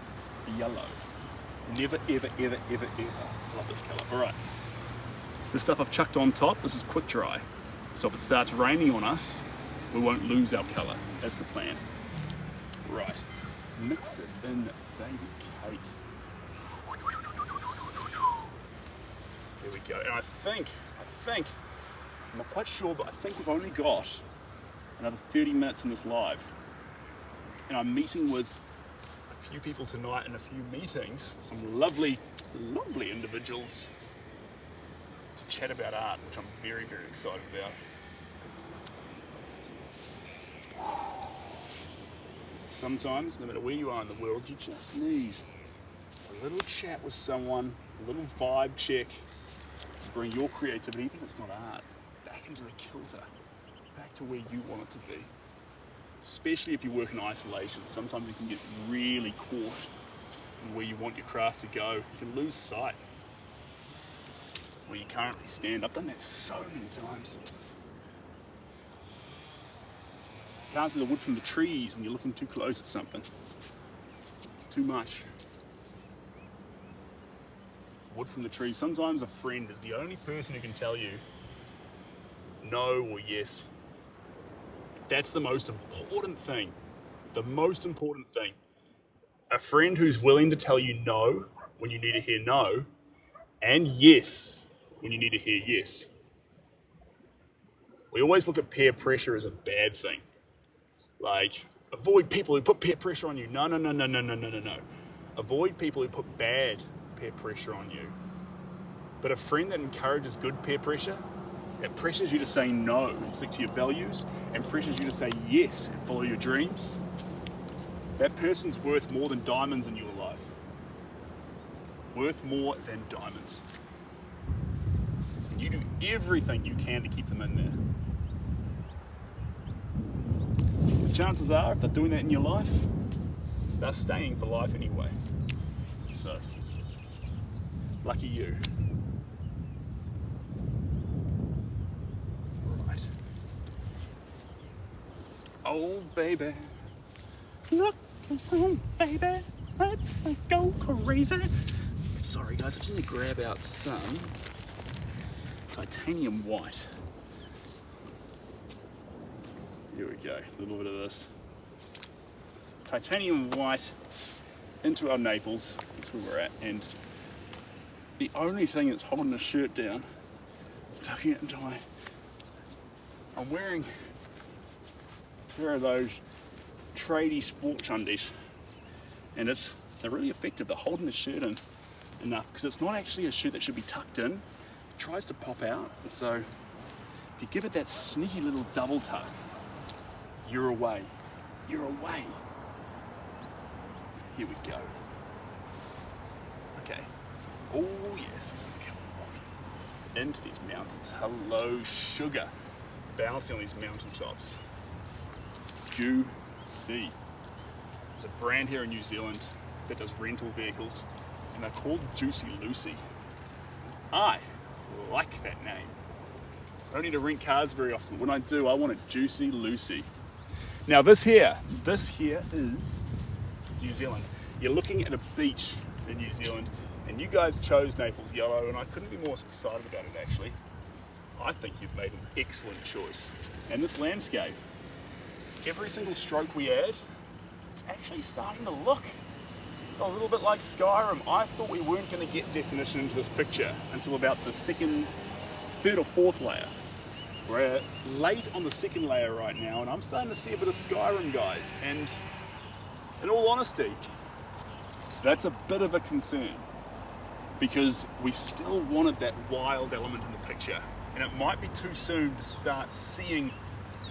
yellow. Never, ever, ever, ever, ever. Love this colour. All right. The stuff I've chucked on top, this is quick dry. So if it starts raining on us, we won't lose our colour. That's the plan. Right. Mix it in, baby cakes. Here we go. And I think, I'm not quite sure, but I think we've only got another 30 minutes in this live. And I'm meeting with a few people tonight in a few meetings, some lovely, lovely individuals to chat about art, which I'm very, very excited about. Sometimes, no matter where you are in the world, you just need a little chat with someone, a little vibe check to bring your creativity, even if it's not art, back into the kilter, back to where you want it to be. Especially if you work in isolation, sometimes you can get really caught in where you want your craft to go. You can lose sight where you currently stand. I've done that so many times. You can't see the wood from the trees when you're looking too close at something. too much. Wood from the tree. Sometimes a friend is the only person who can tell you no or yes. That's the most important thing. The most important thing. A friend who's willing to tell you no when you need to hear no, and yes when you need to hear yes. We always look at peer pressure as a bad thing. Like, avoid people who put peer pressure on you. No, no, no, no, no, no, no, no, no. Avoid people who put bad peer pressure on you. But a friend that encourages good peer pressure, that pressures you to say no and stick to your values, and pressures you to say yes and follow your dreams, that person's worth more than diamonds in your life. Worth more than diamonds. And you do everything you can to keep them in there. The chances are, if they're doing that in your life, they're staying for life anyway. So, lucky you. Right. Oh, baby. Look, oh, baby. Let's go crazy. Sorry, guys, I just need to grab out some titanium white. Here we go, a little bit of this. Titanium white into our Naples, that's where we're at, and the only thing that's holding the shirt down, tucking it into my... I'm wearing a pair of those tradie sports undies, and they're really effective. They're holding the shirt in enough, because it's not actually a shirt that should be tucked in. It tries to pop out, and so if you give it that sneaky little double tuck, you're away. You're away. Here we go. Okay. Oh yes, this is the Cowboy Rock. Into these mountains. Hello, sugar. Bouncing on these mountaintops. Juicy. There's a brand here in New Zealand that does rental vehicles, and they're called Juicy Lucy. I like that name. I don't need to rent cars very often, but when I do, I want a Juicy Lucy. Now this here is New Zealand. You're looking at a beach in New Zealand, and you guys chose Naples yellow, and I couldn't be more excited about it actually. I think you've made an excellent choice. And this landscape, every single stroke we add, it's actually starting to look a little bit like Skyrim. I thought we weren't going to get definition into this picture until about the third or fourth layer. We're late on the second layer right now, and I'm starting to see a bit of Skyrim, guys, and in all honesty, that's a bit of a concern, because we still wanted that wild element in the picture, and it might be too soon to start seeing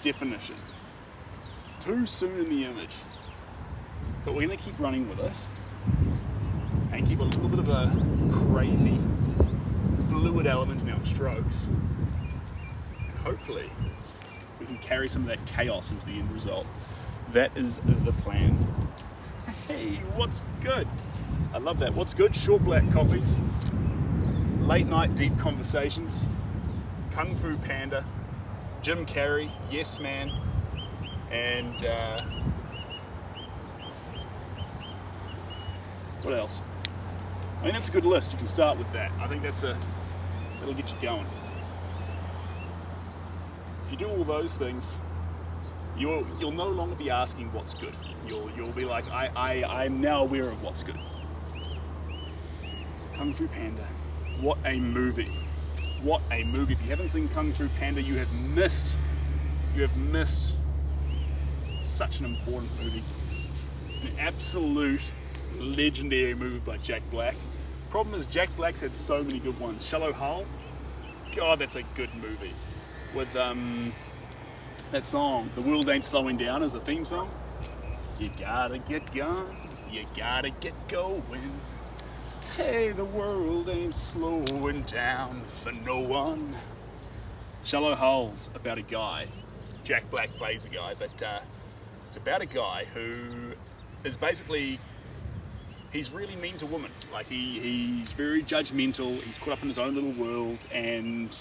definition. Too soon in the image. But we're going to keep running with it, and keep a little bit of a crazy, fluid element in our strokes. Hopefully, we can carry some of that chaos into the end result. That is the plan. Hey, what's good? I love that. What's good? Short black coffees, late night deep conversations, Kung Fu Panda, Jim Carrey, Yes Man, and what else? I mean, that's a good list. You can start with that. I think that'll get you going. If you do all those things, you'll no longer be asking what's good. You'll be like, I'm now aware of what's good. Kung Fu Panda. What a movie. What a movie. If you haven't seen Kung Fu Panda, you have missed such an important movie. An absolute legendary movie by Jack Black. Problem is, Jack Black's had so many good ones. Shallow Hal, God, that's a good movie. With that song, The World Ain't Slowing Down, as a theme song. You gotta get going, you gotta get going. Hey, the world ain't slowing down for no one. Shallow Hal's about a guy. Jack Black plays a guy, but it's about a guy who is basically, he's really mean to women. Like he's very judgmental, he's caught up in his own little world, and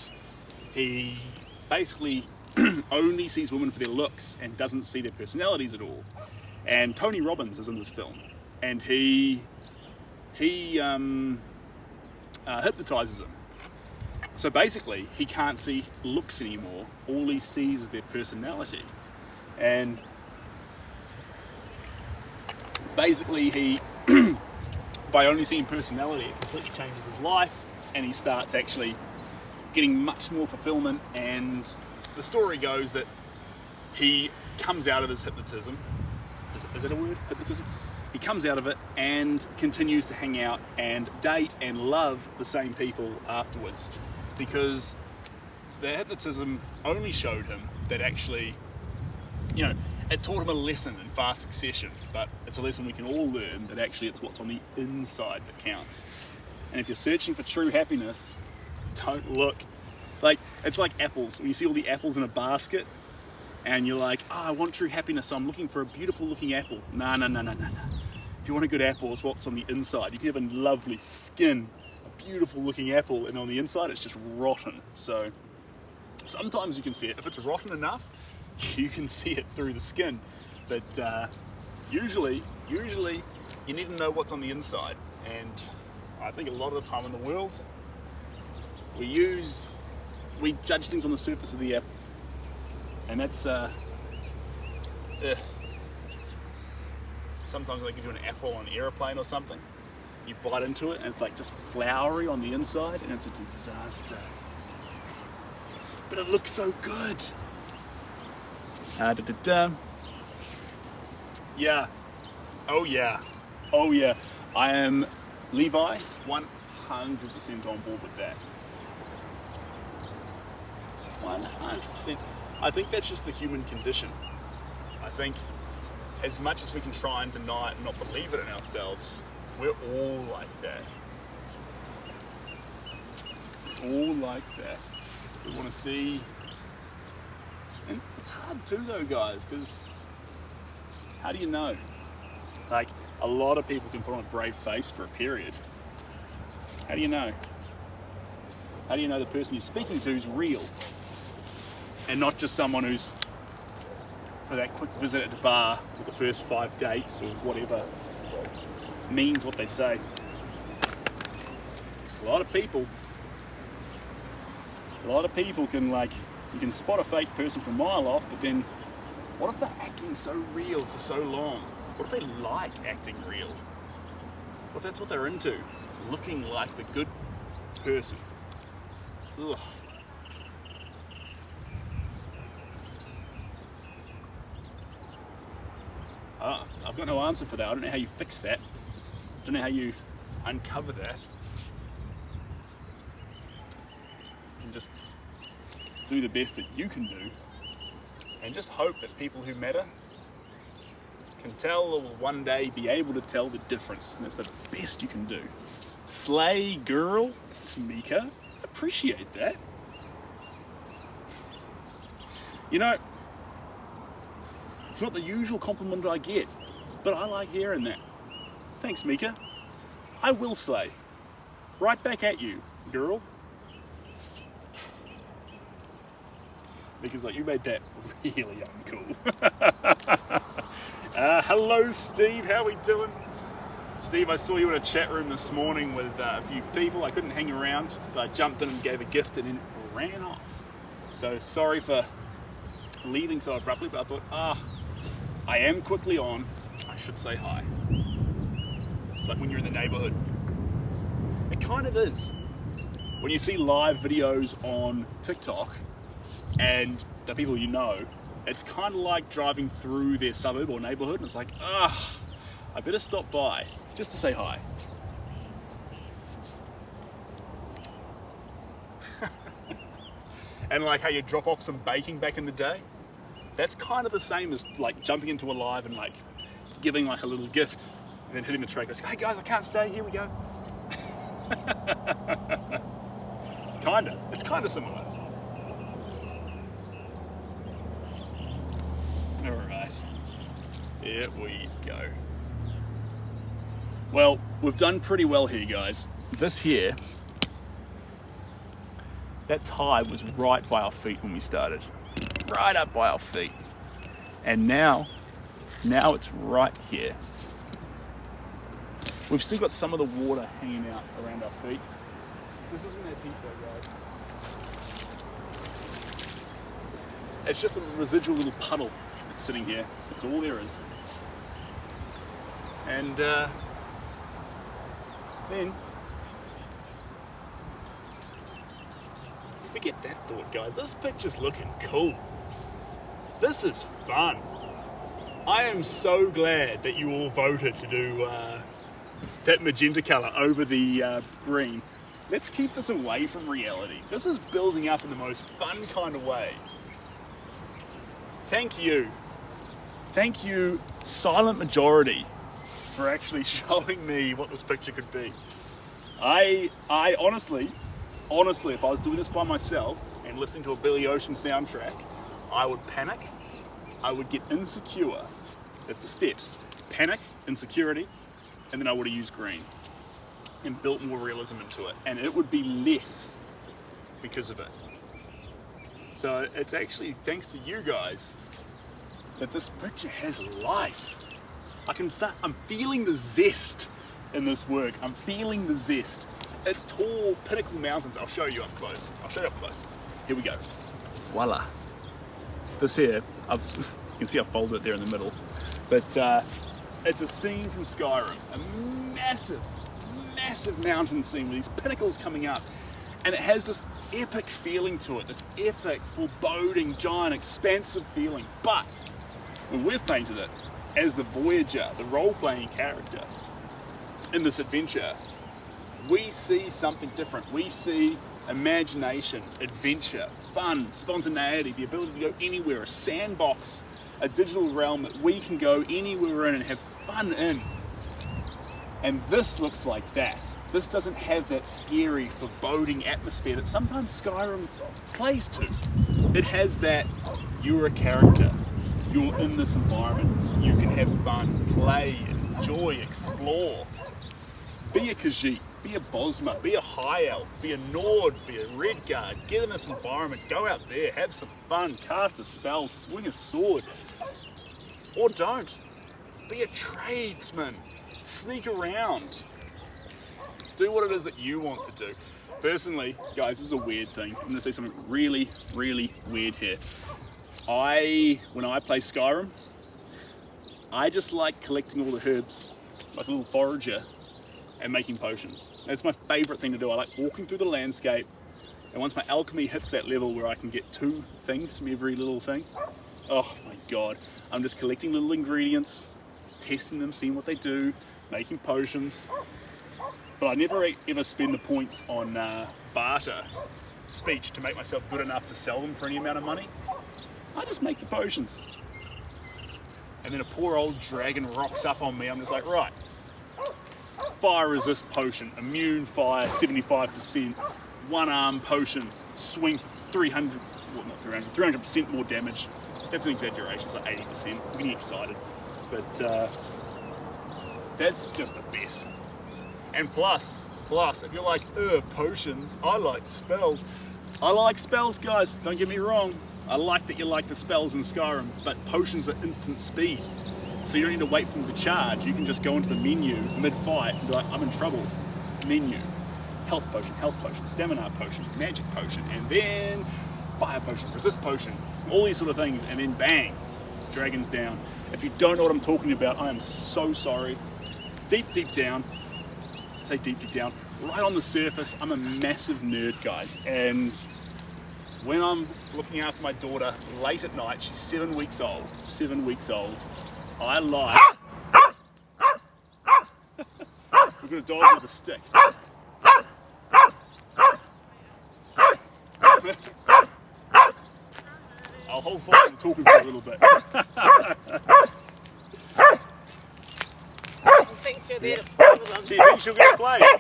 he basically only sees women for their looks and doesn't see their personalities at all. And Tony Robbins is in this film, and he hypnotizes him. So basically, he can't see looks anymore. All he sees is their personality. And basically, he, by only seeing personality, it completely changes his life, and he starts actually getting much more fulfillment. And the story goes that he comes out of his hypnotism. Is that a word? Hypnotism? He comes out of it and continues to hang out and date and love the same people afterwards, because the hypnotism only showed him that actually, you know, it taught him a lesson in fast succession, but it's a lesson we can all learn, that actually it's what's on the inside that counts. And if you're searching for true happiness, don't look. Like, it's like apples. When you see all the apples in a basket, and you're like, oh, I want true happiness, so I'm looking for a beautiful looking apple. No. If you want a good apple, it's what's on the inside. You can have a lovely skin, a beautiful looking apple, and on the inside it's just rotten. So sometimes you can see it. If it's rotten enough, you can see it through the skin. But usually you need to know what's on the inside. And I think a lot of the time in the world, we judge things on the surface of the apple. And that's, sometimes they give you an apple on an aeroplane or something. You bite into it and it's like just floury on the inside, and it's a disaster. But it looks so good. Yeah. Oh yeah. I am, Levi, 100% on board with that. 100%. I think that's just the human condition. I think as much as we can try and deny it and not believe it in ourselves, we're all like that. All like that. We want to see, and it's hard too though, guys, because how do you know? Like, a lot of people can put on a brave face for a period. How do you know? How do you know the person you're speaking to is real? And not just someone who's for that quick visit at the bar or the first 5 dates or whatever means what they say. Because a lot of people can, like, you can spot a fake person from a mile off, but then what if they're acting so real for so long? What if they like acting real? What if that's what they're into? Looking like the good person. Ugh. I've got no answer for that. I don't know how you fix that. I don't know how you uncover that. You can just do the best that you can do, and just hope that people who matter can tell, or will one day be able to tell the difference. And that's the best you can do. Slay, girl. It's Mika. Appreciate that. You know, it's not the usual compliment I get, but I like hearing that. Thanks, Mika. I will slay. Right back at you, girl. Because, like, you made that really uncool. Hello, Steve. How we doing? Steve, I saw you in a chat room this morning with a few people. I couldn't hang around, but I jumped in and gave a gift and then ran off. So sorry for leaving so abruptly, but I thought, I am quickly on. I should say hi. It's like when you're in the neighborhood. It kind of is. When you see live videos on TikTok and the people you know, it's kind of like driving through their suburb or neighborhood, and it's like, I better stop by just to say hi. And like how you drop off some baking back in the day, that's kind of the same as like jumping into a live and like giving like a little gift and then hitting the track. Goes, hey guys, I can't stay, here we go. It's kind of similar. Alright, here we go. Well, we've done pretty well here, guys. This here, that tide was right by our feet when we started. Right up by our feet. And now it's right here. We've still got some of the water hanging out around our feet. This isn't that deep though, guys. It's just a residual little puddle that's sitting here. That's all there is. And then, forget that thought, guys. This picture's looking cool. This is fun. I am so glad that you all voted to do that magenta colour over the green. Let's keep this away from reality. This is building up in the most fun kind of way. Thank you. Thank you, silent majority, for actually showing me what this picture could be. I honestly, if I was doing this by myself and listening to a Billy Ocean soundtrack, I would panic, I would get insecure. That's the steps. Panic, insecurity, and then I would have used green and built more realism into it. And it would be less because of it. So it's actually thanks to you guys that this picture has life. I'm feeling the zest in this work. I'm feeling the zest. It's tall, pinnacle mountains. I'll show you up close. Here we go. Voila. This here, you can see I folded it there in the middle. But it's a scene from Skyrim. A massive, massive mountain scene with these pinnacles coming up. And it has this epic feeling to it. This epic, foreboding, giant, expansive feeling. But when we've painted it as the Voyager, the role-playing character in this adventure, we see something different. We see imagination, adventure, fun, spontaneity, the ability to go anywhere, a sandbox, a digital realm that we can go anywhere in and have fun in. And this looks like that. This doesn't have that scary, foreboding atmosphere that sometimes Skyrim plays to. It has that, you're a character, you're in this environment, you can have fun, play, enjoy, explore. Be a Khajiit, be a Bosma, be a High Elf, be a Nord, be a Redguard, get in this environment, go out there, have some fun, cast a spell, swing a sword. Or don't. Be a tradesman, sneak around. Do what it is that you want to do. Personally, guys, this is a weird thing. I'm gonna say something really, really weird here. When I play Skyrim, I just like collecting all the herbs, like a little forager, and making potions. That's my favorite thing to do. I like walking through the landscape, and once my alchemy hits that level where I can get 2 things from every little thing, oh my God, I'm just collecting little ingredients, testing them, seeing what they do, making potions. But I never ever spend the points on barter speech to make myself good enough to sell them for any amount of money. I just make the potions. And then a poor old dragon rocks up on me. I'm just like, right, fire resist potion, immune fire, 75%, 1-arm potion, swing 300, well not 300, 300% more damage. That's an exaggeration, it's like 80%. I'm getting excited. But that's just the best. And plus, if you're like, potions, I like spells. I like spells, guys, don't get me wrong. I like that you like the spells in Skyrim, but potions are instant speed. So you don't need to wait for them to charge. You can just go into the menu mid-fight and be like, I'm in trouble. Menu. Health potion, stamina potion, magic potion, and then fire potion, resist potion, all these sort of things, and then bang, dragon's down. If you don't know what I'm talking about, I am so sorry. Deep down, say deep down, right on the surface, I'm a massive nerd, guys, and when I'm looking after my daughter late at night, she's 7 weeks old, I like... We've got a dog with a stick. I'll hold fire and talk for a little bit. She thinks you're there to play with them. She thinks she'll get to play. Right.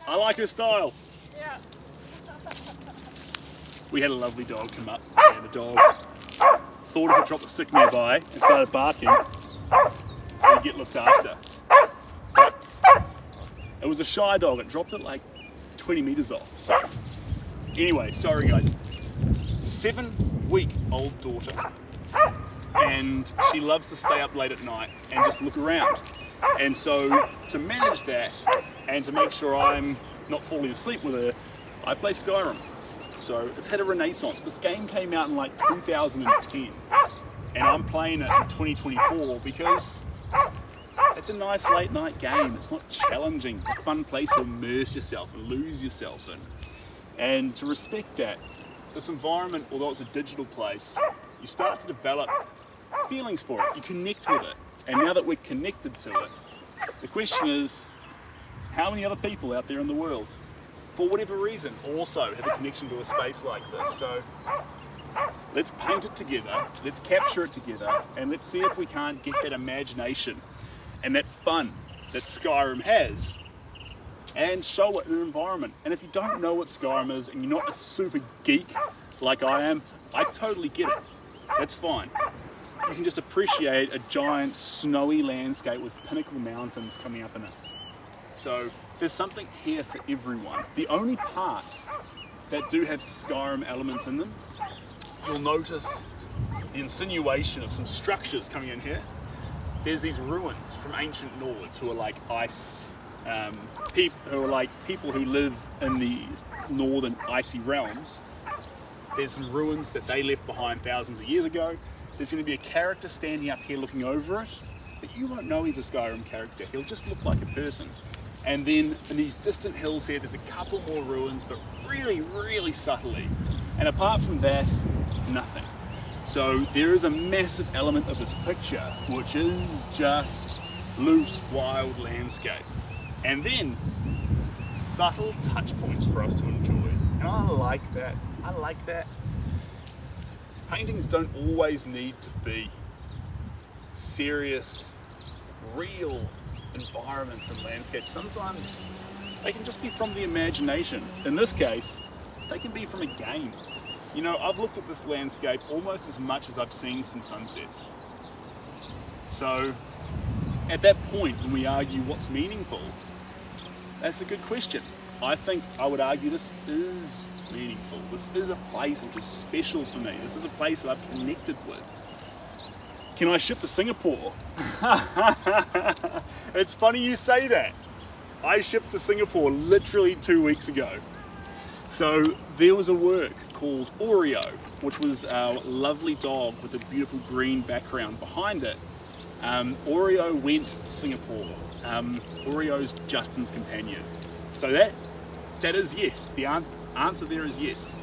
I like her style. Yeah. We had a lovely dog come up, and the dog thought if it dropped a stick nearby and started barking, it would get looked after. But it was a shy dog. It dropped it like 20 meters off. So anyway, sorry guys. 7-week-old daughter, and she loves to stay up late at night and just look around. And so to manage that and to make sure I'm not falling asleep with her, I play Skyrim. So it's had a renaissance. This game came out in like 2010 and I'm playing it in 2024 because it's a nice late night game. It's not challenging. It's a fun place to immerse yourself and lose yourself in. And to respect that, this environment, although it's a digital place, you start to develop feelings for it. You connect with it. And now that we're connected to it, the question is, how many other people out there in the world, for whatever reason, also have a connection to a space like this? So let's paint it together, let's capture it together, and let's see if we can't get that imagination and that fun that Skyrim has and show it in an environment. And if you don't know what Skyrim is and you're not a super geek like I am, I totally get it. That's fine. You can just appreciate a giant snowy landscape with pinnacle mountains coming up in it. So there's something here for everyone. The only parts that do have Skyrim elements in them, you'll notice the insinuation of some structures coming in here. There's these ruins from ancient Nords who are like ice, who are like people who live in the northern icy realms. There's some ruins that they left behind thousands of years ago. There's going to be a character standing up here looking over it, but you won't know he's a Skyrim character. He'll just look like a person. And then in these distant hills here, there's a couple more ruins, but really, really subtly. And apart from that, nothing. So there is a massive element of this picture, which is just loose, wild landscape. And then subtle touch points for us to enjoy. And I like that. I like that. Paintings don't always need to be serious, real environments and landscapes. Sometimes they can just be from the imagination. In this case, they can be from a game. You know, I've looked at this landscape almost as much as I've seen some sunsets. So at that point when we argue what's meaningful, that's a good question. I think I would argue this is meaningful. This is a place which is special for me. This is a place that I've connected with. Can I ship to Singapore? It's funny you say that. I shipped to Singapore literally 2 weeks ago. So there was a work called Oreo, which was our lovely dog with a beautiful green background behind it. Oreo went to Singapore. Oreo's Justin's companion. So that is yes. The answer there is yes.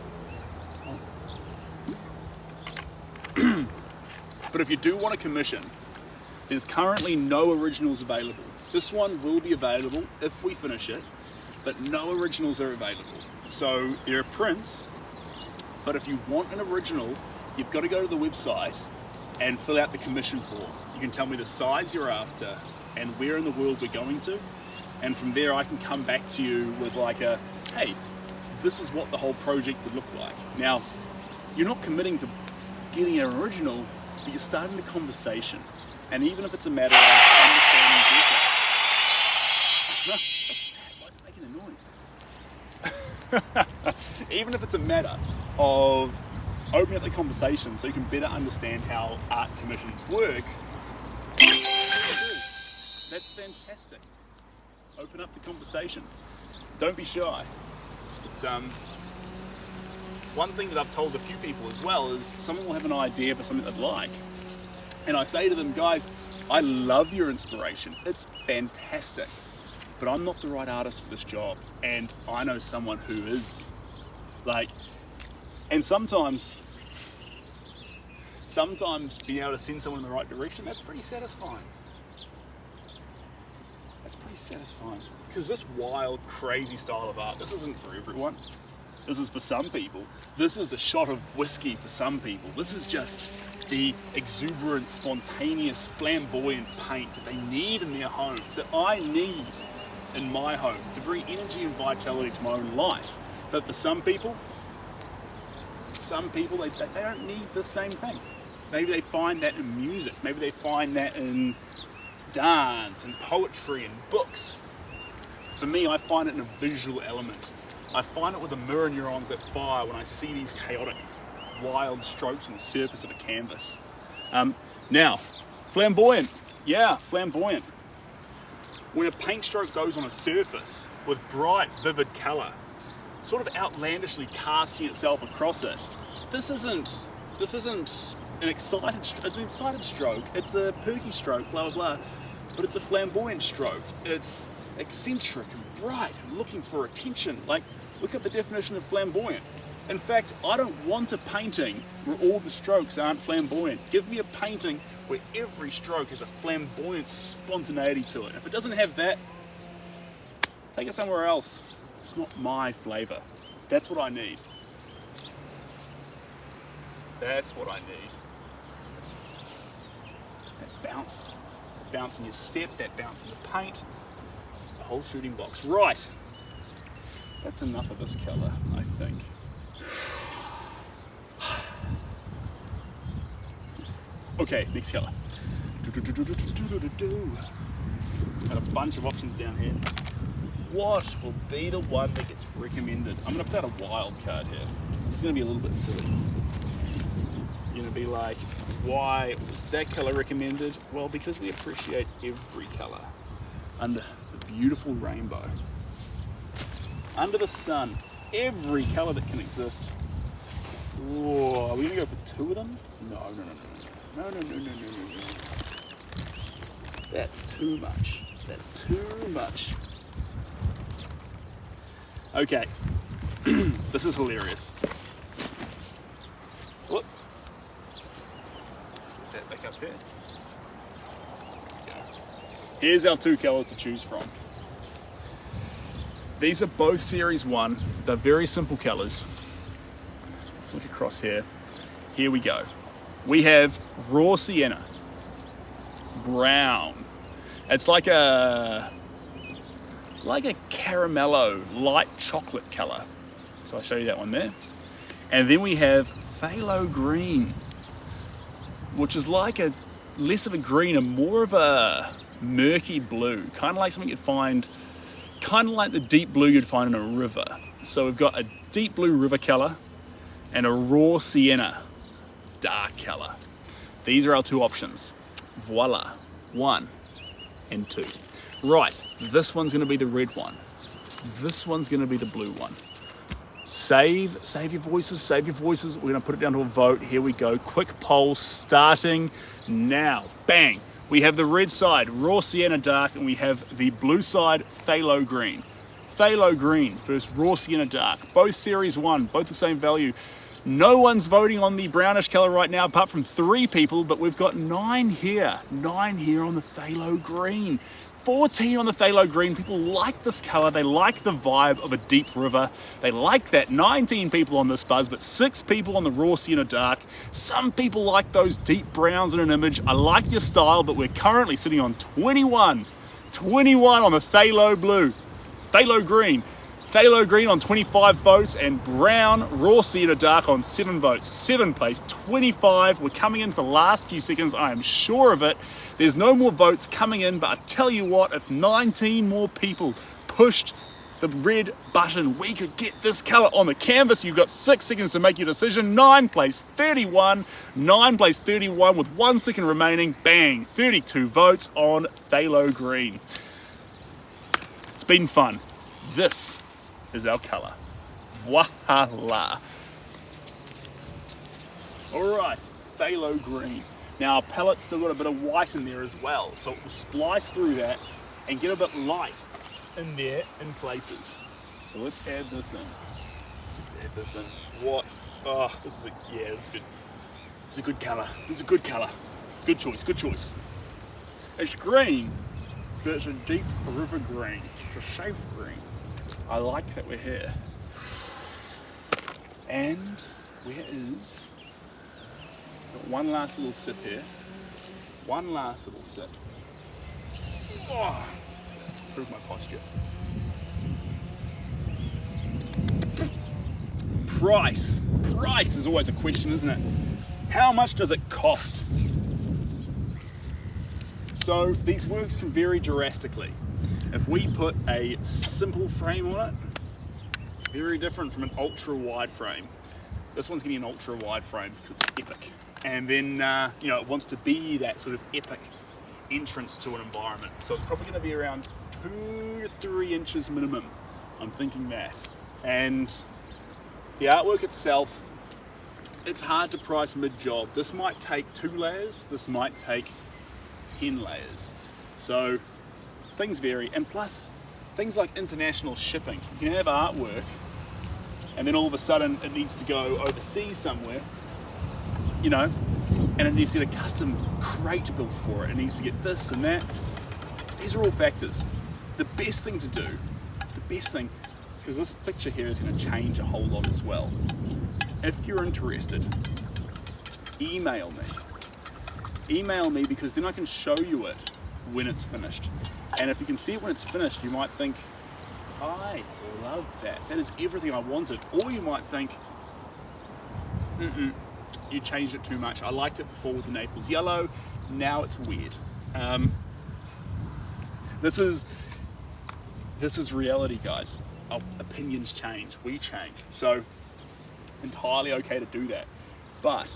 But if you do want a commission, there's currently no originals available. This one will be available if we finish it, but no originals are available. So there are prints, but if you want an original, you've got to go to the website and fill out the commission form. You can tell me the size you're after and where in the world we're going to, and from there I can come back to you with like a, hey, this is what the whole project would look like. Now, you're not committing to getting an original, but you're starting the conversation. And even if it's a matter of understanding better, why is it making a noise? Even if it's a matter of opening up the conversation so you can better understand how art commissions work, that's fantastic. Open up the conversation. Don't be shy. It's one thing that I've told a few people as well is someone will have an idea for something they'd like, and I say to them, guys, I love your inspiration. It's fantastic, but I'm not the right artist for this job, and I know someone who is. Like, and sometimes being able to send someone in the right direction, that's pretty satisfying. That's pretty satisfying. Because this wild, crazy style of art, this isn't for everyone. This is for some people. This is the shot of whiskey for some people. This is just the exuberant, spontaneous, flamboyant paint that they need in their homes, that I need in my home to bring energy and vitality to my own life. But for some people, they don't need the same thing. Maybe they find that in music. Maybe they find that in dance and poetry and books. For me, I find it in a visual element. I find it with the mirror neurons that fire when I see these chaotic, wild strokes on the surface of a canvas. Now, flamboyant. Yeah, flamboyant. when a paint stroke goes on a surface with bright, vivid colour, sort of outlandishly casting itself across it, this isn't an excited stroke, it's a perky stroke, blah, blah, blah, but it's a flamboyant stroke. It's eccentric and bright and looking for attention. Like, look at the definition of flamboyant. In fact, I don't want a painting where all the strokes aren't flamboyant. Give me a painting where every stroke has a flamboyant spontaneity to it. If it doesn't have that, take it somewhere else. It's not my flavour. That's what I need. That's what I need. That bounce in your step, that bounce in the paint, the whole shooting box. Right, that's enough of this colour, I think. Okay, next colour. Got a bunch of options down here. What will be the one that gets recommended? I'm going to put out a wild card here. It's going to be a little bit silly. You're going to be like, why was that colour recommended? Well, because we appreciate every colour under the beautiful rainbow. Under the sun, every colour that can exist. Whoa, are we going to go for two of them? No. That's too much. That's too much. Okay, this is hilarious. Whoop. Put that back up here. There we go. Here's our two colours to choose from. These are both Series 1. They're very simple colours. Flick across here. Here we go. We have raw sienna, brown. It's like a caramello, light chocolate colour. So I'll show you that one there. And then we have phthalo green, which is like a less of a green and more of a murky blue, kind of like something you'd find, kind of like the deep blue you'd find in a river. So we've got a deep blue river colour and a raw sienna, dark colour. These are our two options. Voila, 1 and 2. Right, this one's going to be the red one. This one's going to be the blue one. Save your voices. We're going to put it down to a vote. Here we go. Quick poll starting now. Bang. We have the red side, raw sienna dark, and we have the blue side, phthalo green. Phthalo green versus raw sienna dark. Both Series 1, both the same value. No one's voting on the brownish colour right now, apart from 3 people, but we've got 9 here. 9 here on the phthalo green. 14 on the phthalo green. People like this colour. They like the vibe of a deep river. They like that. 19 people on this buzz, but 6 people on the raw sienna dark. Some people like those deep browns in an image. I like your style, but we're currently sitting on 21. 21 on the phthalo blue. Phthalo green. Phthalo green on 25 votes and brown raw sienna dark on 7 votes. 7th place, 25. We're coming in for the last few seconds. I am sure of it. There's no more votes coming in, but I tell you what, if 19 more people pushed the red button, we could get this colour on the canvas. You've got 6 seconds to make your decision. 9 place 31. 9 place 31 with 1 second remaining. Bang, 32 votes on phthalo green. It's been fun. This is our colour. Voila. Alright, phthalo green. Now our palette's still got a bit of white in there as well, so it will splice through that and get a bit light in there in places. So let's add this in. What? Oh, this is good. This is a good colour. Good choice. It's green, but it's a deep river green. It's a safe green. I like that we're here. And where is... one last little sip here. One last little sip. Oh, improve my posture. Price. Price is always a question, isn't it? How much does it cost? So these works can vary drastically. If we put a simple frame on it, it's very different from an ultra wide frame. This one's getting an ultra wide frame because it's epic. And then, it wants to be that sort of epic entrance to an environment. So it's probably going to be around 2 to 3 inches minimum. I'm thinking that. And the artwork itself, it's hard to price mid-job. This might take 2 layers, this might take 10 layers. So things vary. And plus, things like international shipping. You can have artwork and then all of a sudden it needs to go overseas somewhere, you know, and it needs to get a custom crate built for it. It needs to get this and that. These are all factors. The best thing to do, because this picture here is going to change a whole lot as well. If you're interested, email me. Email me, because then I can show you it when it's finished. And if you can see it when it's finished, you might think, I love that. That is everything I wanted. Or you might think, you changed it too much. I liked it before with the Naples yellow, now it's weird. This is reality, guys. Our opinions change, we change. So, entirely okay to do that. But,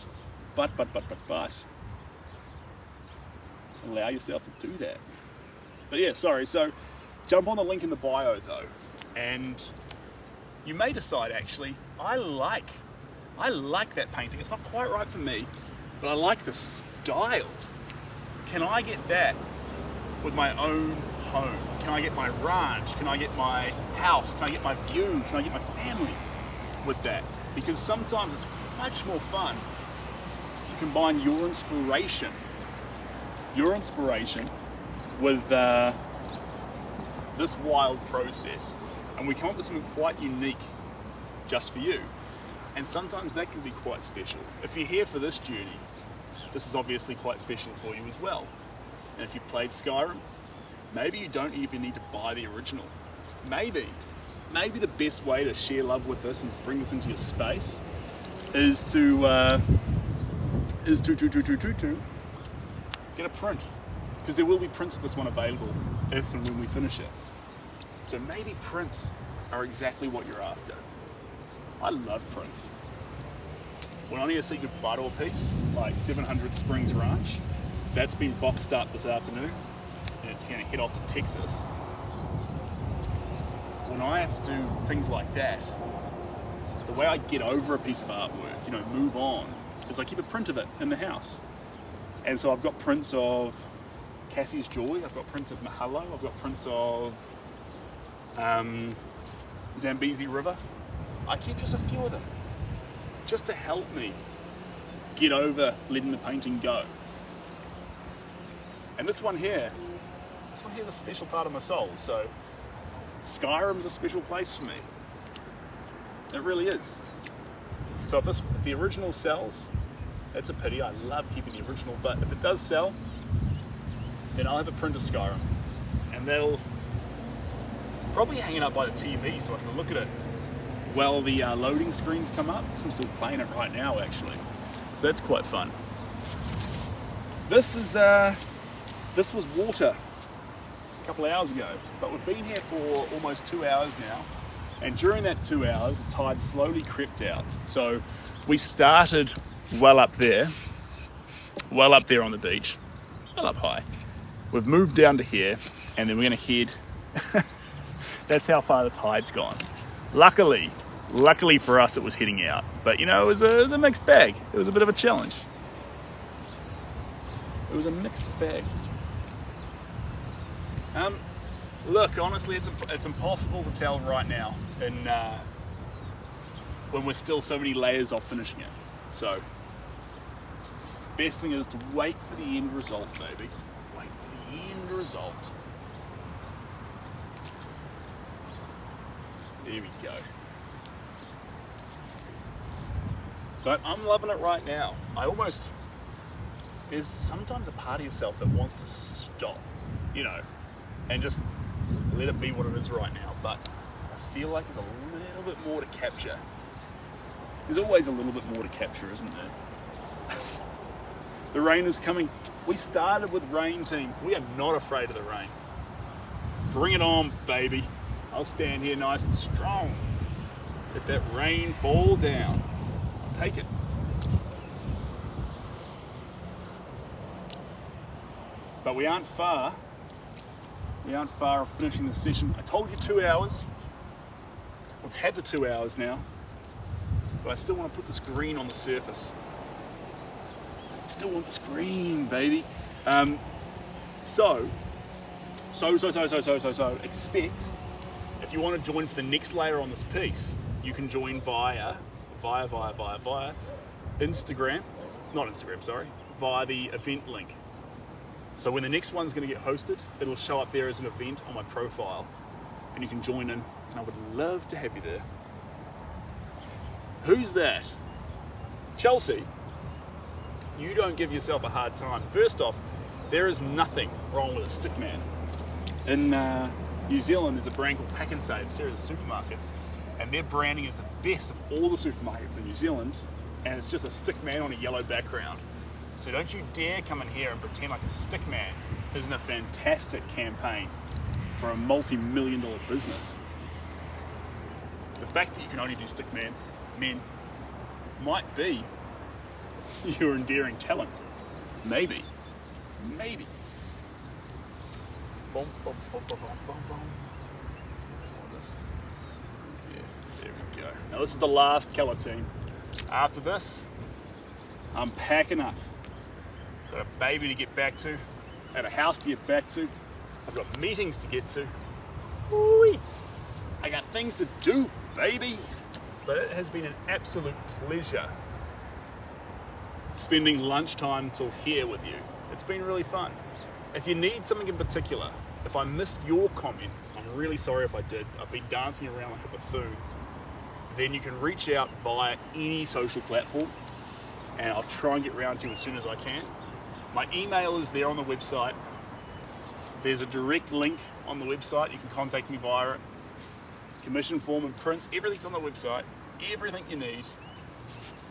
allow yourself to do that. But yeah, sorry, so jump on the link in the bio though, and you may decide actually, I like that painting. It's not quite right for me, but I like the style. Can I get that with my own home? Can I get my ranch? Can I get my house? Can I get my view? Can I get my family with that? Because sometimes it's much more fun to combine your inspiration with this wild process, and we come up with something quite unique just for you. And sometimes that can be quite special. If you're here for this journey, this is obviously quite special for you as well. And if you've played Skyrim, maybe you don't even need to buy the original. Maybe the best way to share love with this and bring this into your space is to get a print, because there will be prints of this one available if and when we finish it. So maybe prints are exactly what you're after. I love prints. When I need to see goodbye to a piece, like 700 Springs Ranch, that's been boxed up this afternoon, and it's going to head off to Texas. When I have to do things like that, the way I get over a piece of artwork, you know, move on, is I keep a print of it in the house. And so I've got prints of Cassie's Joy, I've got prints of Mahalo, I've got prints of Zambezi River. I keep just a few of them, just to help me get over letting the painting go. And this one here is a special part of my soul. So Skyrim's a special place for me. It really is. So if the original sells, it's a pity. I love keeping the original, but if it does sell, then I'll have a print of Skyrim, and that'll probably hang it up by the TV so I can look at it while the loading screens come up. So I'm still playing it right now, actually. So that's quite fun. This was water a couple of hours ago, but we've been here for almost 2 hours now. And during that 2 hours, the tide slowly crept out. So we started well up there on the beach, well up high. We've moved down to here, and then we're gonna head, that's how far the tide's gone. Luckily for us, it was heading out. But you know, it was a mixed bag. It was a bit of a challenge. It was a mixed bag. Look, honestly, it's impossible to tell right now, and when we're still so many layers off finishing it. So, best thing is to wait for the end result, baby. Wait for the end result. There we go. But I'm loving it right now. There's sometimes a part of yourself that wants to stop, you know, and just let it be what it is right now. But I feel like there's a little bit more to capture. There's always a little bit more to capture, isn't there? The rain is coming. We started with rain, team. We are not afraid of the rain. Bring it on, baby. I'll stand here nice and strong. Let that rain fall down. I'll take it. But we aren't far We aren't far off finishing the session. I told you 2 hours. We've had the 2 hours now, but I still want to put this green on the surface. Still want this green, baby. So, expect, if you want to join for the next layer on this piece, you can join via Instagram, not Instagram, sorry, via the event link. So when the next one's going to get hosted, it'll show up there as an event on my profile, and you can join in, and I would love to have you there. Who's that? Chelsea, you don't give yourself a hard time. First off, there is nothing wrong with a stickman. In New Zealand, there's a brand called Pack and Save, series of supermarkets, and their branding is the best of all the supermarkets in New Zealand, and it's just a stickman on a yellow background. So don't you dare come in here and pretend like a stickman isn't a fantastic campaign for a multi-million-dollar business. The fact that you can only do stickman men might be your endearing talent. Maybe. Maybe. Boom, boom, boom, boom, boom, boom. Let's get more of this. Yeah, there we go. Now this is the last colour team. After this, I'm packing up. Got a baby to get back to, and a house to get back to. I've got meetings to get to. Woo-wee. I got things to do, baby. But it has been an absolute pleasure spending lunchtime till here with you. It's been really fun. If you need something in particular, if I missed your comment, I'm really sorry if I did. I've been dancing around like a buffoon. Then you can reach out via any social platform, and I'll try and get round to you as soon as I can. My email is there on the website. There's a direct link on the website. You can contact me via it. Commission form and prints, everything's on the website. Everything you need.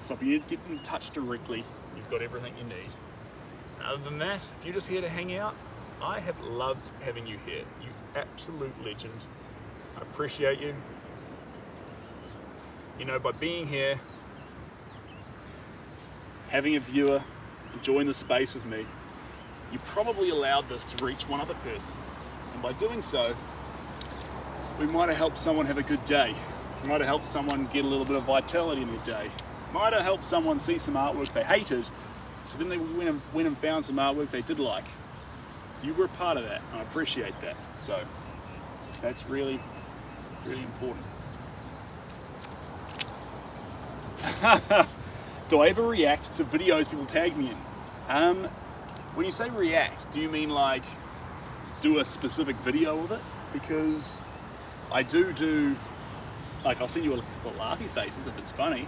So if you need to get in touch directly, you've got everything you need. Other than that, if you're just here to hang out, I have loved having you here. You absolute legend. I appreciate you. You know, by being here, having a viewer, enjoying the space with me, you probably allowed this to reach one other person. And by doing so, we might have helped someone have a good day. We might have helped someone get a little bit of vitality in their day. Might have helped someone see some artwork they hated, so then they went and found some artwork they did like. You were a part of that, and I appreciate that. So that's really, really important. Do I ever react to videos people tag me in? When you say react, do you mean like do a specific video of it? Because I do, like I'll send you a couple of laughy faces if it's funny,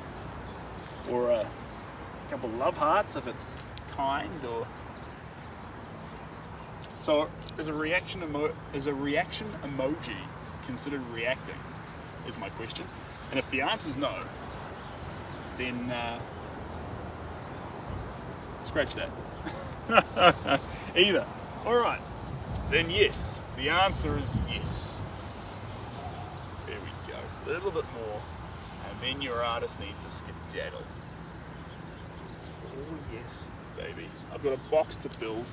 or a couple of love hearts if it's kind, or... So is a reaction emoji considered reacting, is my question. And if the answer's no, then scratch that. Either. Alright, then yes. The answer is yes. There we go. A little bit more, and then your artist needs to skedaddle. Oh yes, baby. I've got a box to build.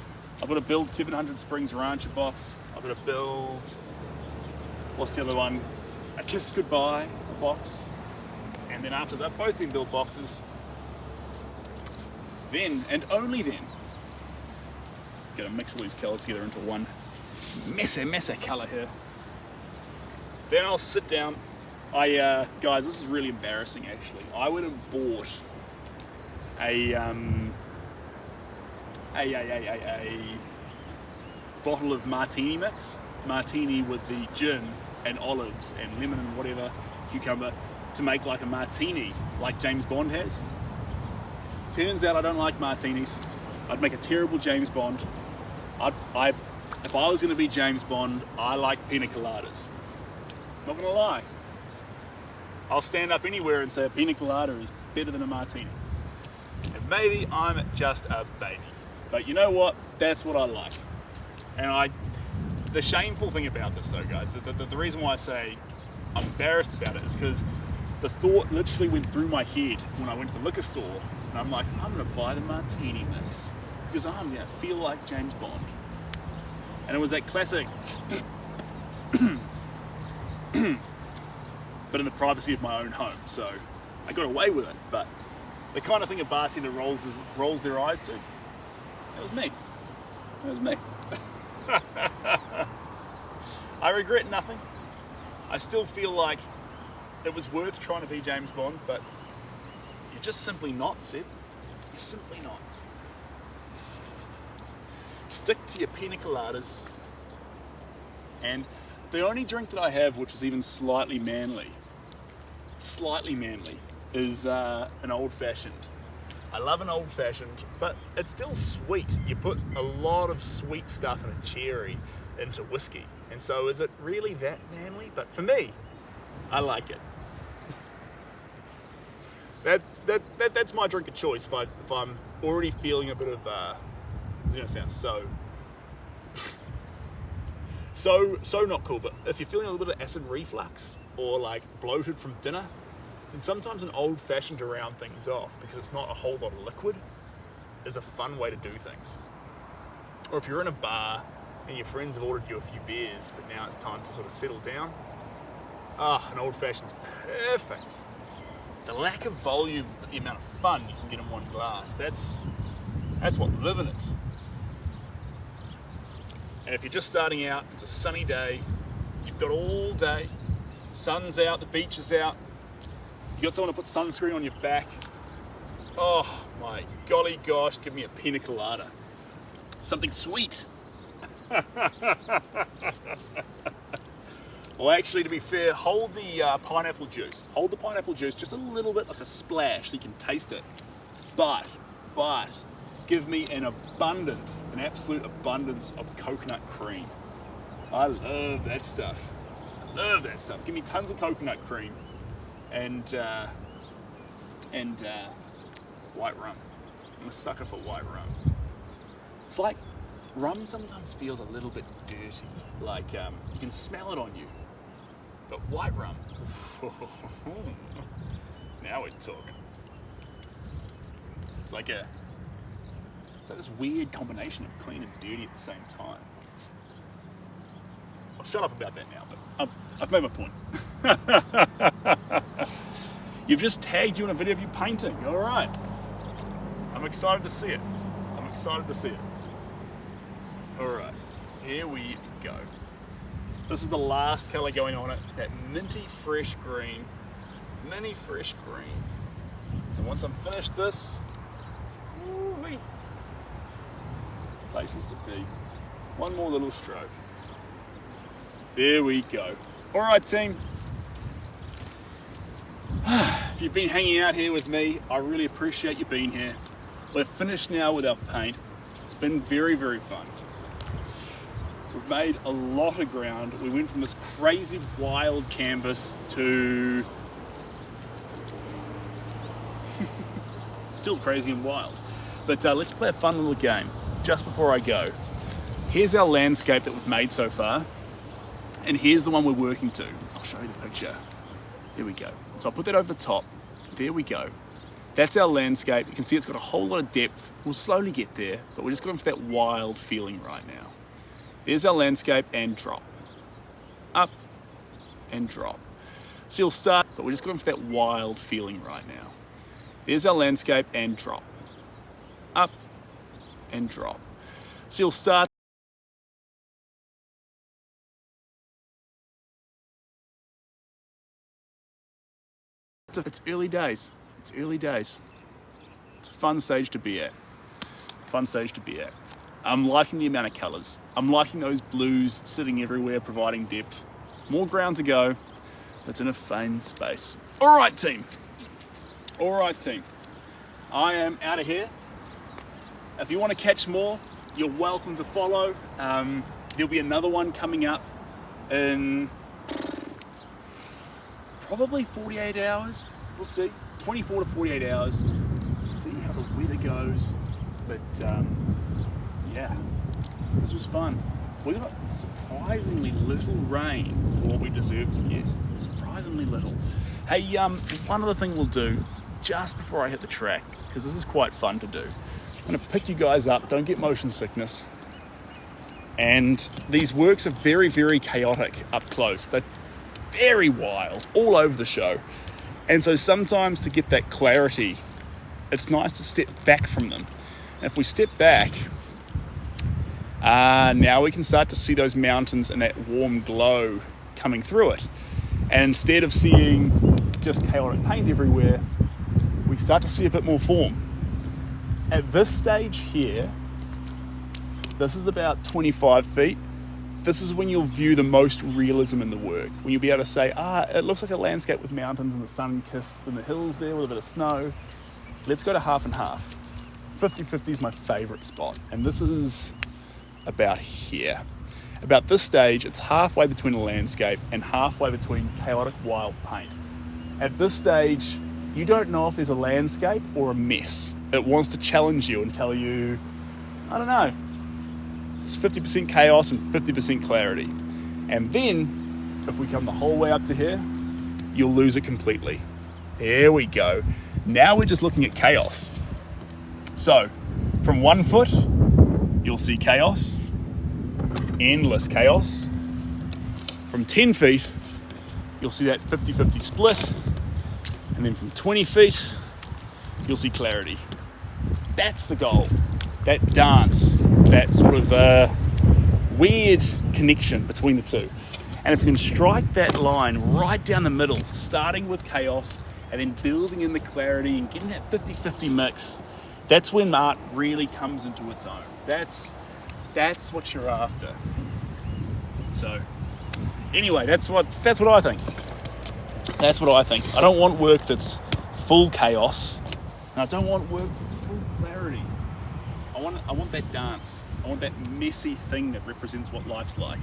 I've got to build 700 Springs Rancher box. I've got to build, what's the other one? A Kiss Goodbye box. And then after that, both them build boxes. Then, and only then, gonna mix all these colours together into one messy colour here. Then I'll sit down. Guys, this is really embarrassing actually. I would have bought a bottle of martini mix, martini with the gin and olives and lemon and whatever, cucumber, to make like a martini like James Bond has. Turns out I don't like martinis. I'd make a terrible James Bond. If I was going to be James Bond, I like pina coladas. Not going to lie. I'll stand up anywhere and say a pina colada is better than a martini. And maybe I'm just a baby. But you know what? That's what I like. And the shameful thing about this though, guys, the reason why I say I'm embarrassed about it is because the thought literally went through my head when I went to the liquor store, and I'm like, I'm going to buy the martini mix because I'm going to feel like James Bond. And it was that classic, but in the privacy of my own home. So I got away with it, but the kind of thing a bartender rolls their eyes to, that was me. That was me. I regret nothing. I still feel like it was worth trying to be James Bond, but you're just simply not, Seb. You're simply not. Stick to your pina coladas. And the only drink that I have, which is even slightly manly, is an old-fashioned. I love an old-fashioned, but it's still sweet. You put a lot of sweet stuff in a cherry into whiskey. And so is it really that manly? But for me, I like it. That's my drink of choice if I'm already feeling a bit of, it's gonna sound so not cool, but if you're feeling a little bit of acid reflux or like bloated from dinner, then sometimes an old-fashioned to round things off, because it's not a whole lot of liquid, is a fun way to do things. Or if you're in a bar and your friends have ordered you a few beers, but now it's time to sort of settle down, an old-fashioned's perfect. The lack of volume, but the amount of fun you can get in one glass, that's what living is. And if you're just starting out, it's a sunny day, you've got all day, sun's out, the beach is out, you got someone to put sunscreen on your back. Oh my golly gosh, give me a pina colada. Something sweet. Well, actually, to be fair, hold the pineapple juice. Hold the pineapple juice just a little bit, like a splash, so you can taste it. But, give me an absolute abundance of coconut cream. I love that stuff. Give me tons of coconut cream and white rum. I'm a sucker for white rum. It's like rum sometimes feels a little bit dirty, like you can smell it on you. But white rum, now we're talking. It's like this weird combination of clean and dirty at the same time. I'll shut up about that now, but I've made my point. You've just tagged you in a video of you painting. All right. I'm excited to see it. All right, here we go. This is the last colour going on it, that minty fresh green. And once I'm finished this, woo-wee, places to be. One more little stroke. There we go. All right, team. If you've been hanging out here with me, I really appreciate you being here. We're finished now with our paint. It's been very, very fun. We've made a lot of ground. We went from this crazy wild canvas to still crazy and wild. But let's play a fun little game just before I go. Here's our landscape that we've made so far, and here's the one we're working to. I'll show you the picture. There we go. So I'll put that over the top. There we go. That's our landscape. You can see it's got a whole lot of depth. We'll slowly get there, but we're just going for that wild feeling right now. There's our landscape, and drop. Up and drop. So you'll start, but we're just going for that wild feeling right now. There's our landscape, and drop. Up and drop. So you'll start. It's early days. It's a fun stage to be at. I'm liking the amount of colours. I'm liking those blues sitting everywhere, providing depth. More ground to go. It's in a fine space. All right, team. I am out of here. If you want to catch more, you're welcome to follow. There'll be another one coming up in probably 48 hours. We'll see. 24 to 48 hours. We'll see how the weather goes. But yeah, this was fun. We got surprisingly little rain for what we deserve to get. Surprisingly little. Hey, one other thing we'll do just before I hit the track, because this is quite fun to do. I'm going to pick you guys up, don't get motion sickness, And these works are very, very chaotic up close. They're very wild, all over the show. And so sometimes to get that clarity, it's nice to step back from them. And if we step back, now we can start to see those mountains and that warm glow coming through it. And instead of seeing just chaotic paint everywhere, we start to see a bit more form. At this stage here, this is about 25 feet. This is when you'll view the most realism in the work. When you'll be able to say, it looks like a landscape with mountains and the sun kissed and the hills there with a bit of snow. Let's go to half and half. 50-50 is my favorite spot. And this is about here. About this stage, it's halfway between a landscape and halfway between chaotic wild paint. At this stage, you don't know if there's a landscape or a mess. It wants to challenge you and tell you, I don't know, it's 50% chaos and 50% clarity. And then, if we come the whole way up to here, you'll lose it completely. There we go. Now we're just looking at chaos. So, from 1 foot, you'll see chaos, endless chaos. From 10 feet, you'll see that 50-50 split. And then from 20 feet, you'll see clarity. That's the goal. That dance, that sort of weird connection between the two. And if you can strike that line right down the middle, starting with chaos and then building in the clarity and getting that 50-50 mix, that's when art really comes into its own. That's what you're after. So anyway, that's what I think. That's what I think. I don't want work that's full chaos, and I don't want work that's full clarity. I want that dance. I want that messy thing that represents what life's like.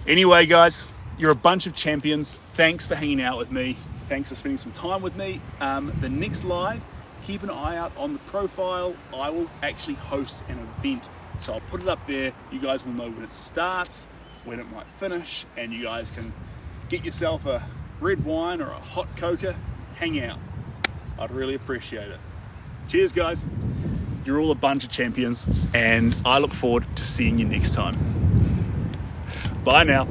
Anyway, guys, you're a bunch of champions. Thanks for hanging out with me. Thanks for spending some time with me. The next live, keep an eye out on the profile. I will actually host an event. So I'll put it up there. You guys will know when it starts, when it might finish, and you guys can get yourself a red wine or a hot coca, hang out. I'd really appreciate it. Cheers, guys. You're all a bunch of champions, and I look forward to seeing you next time. Bye now.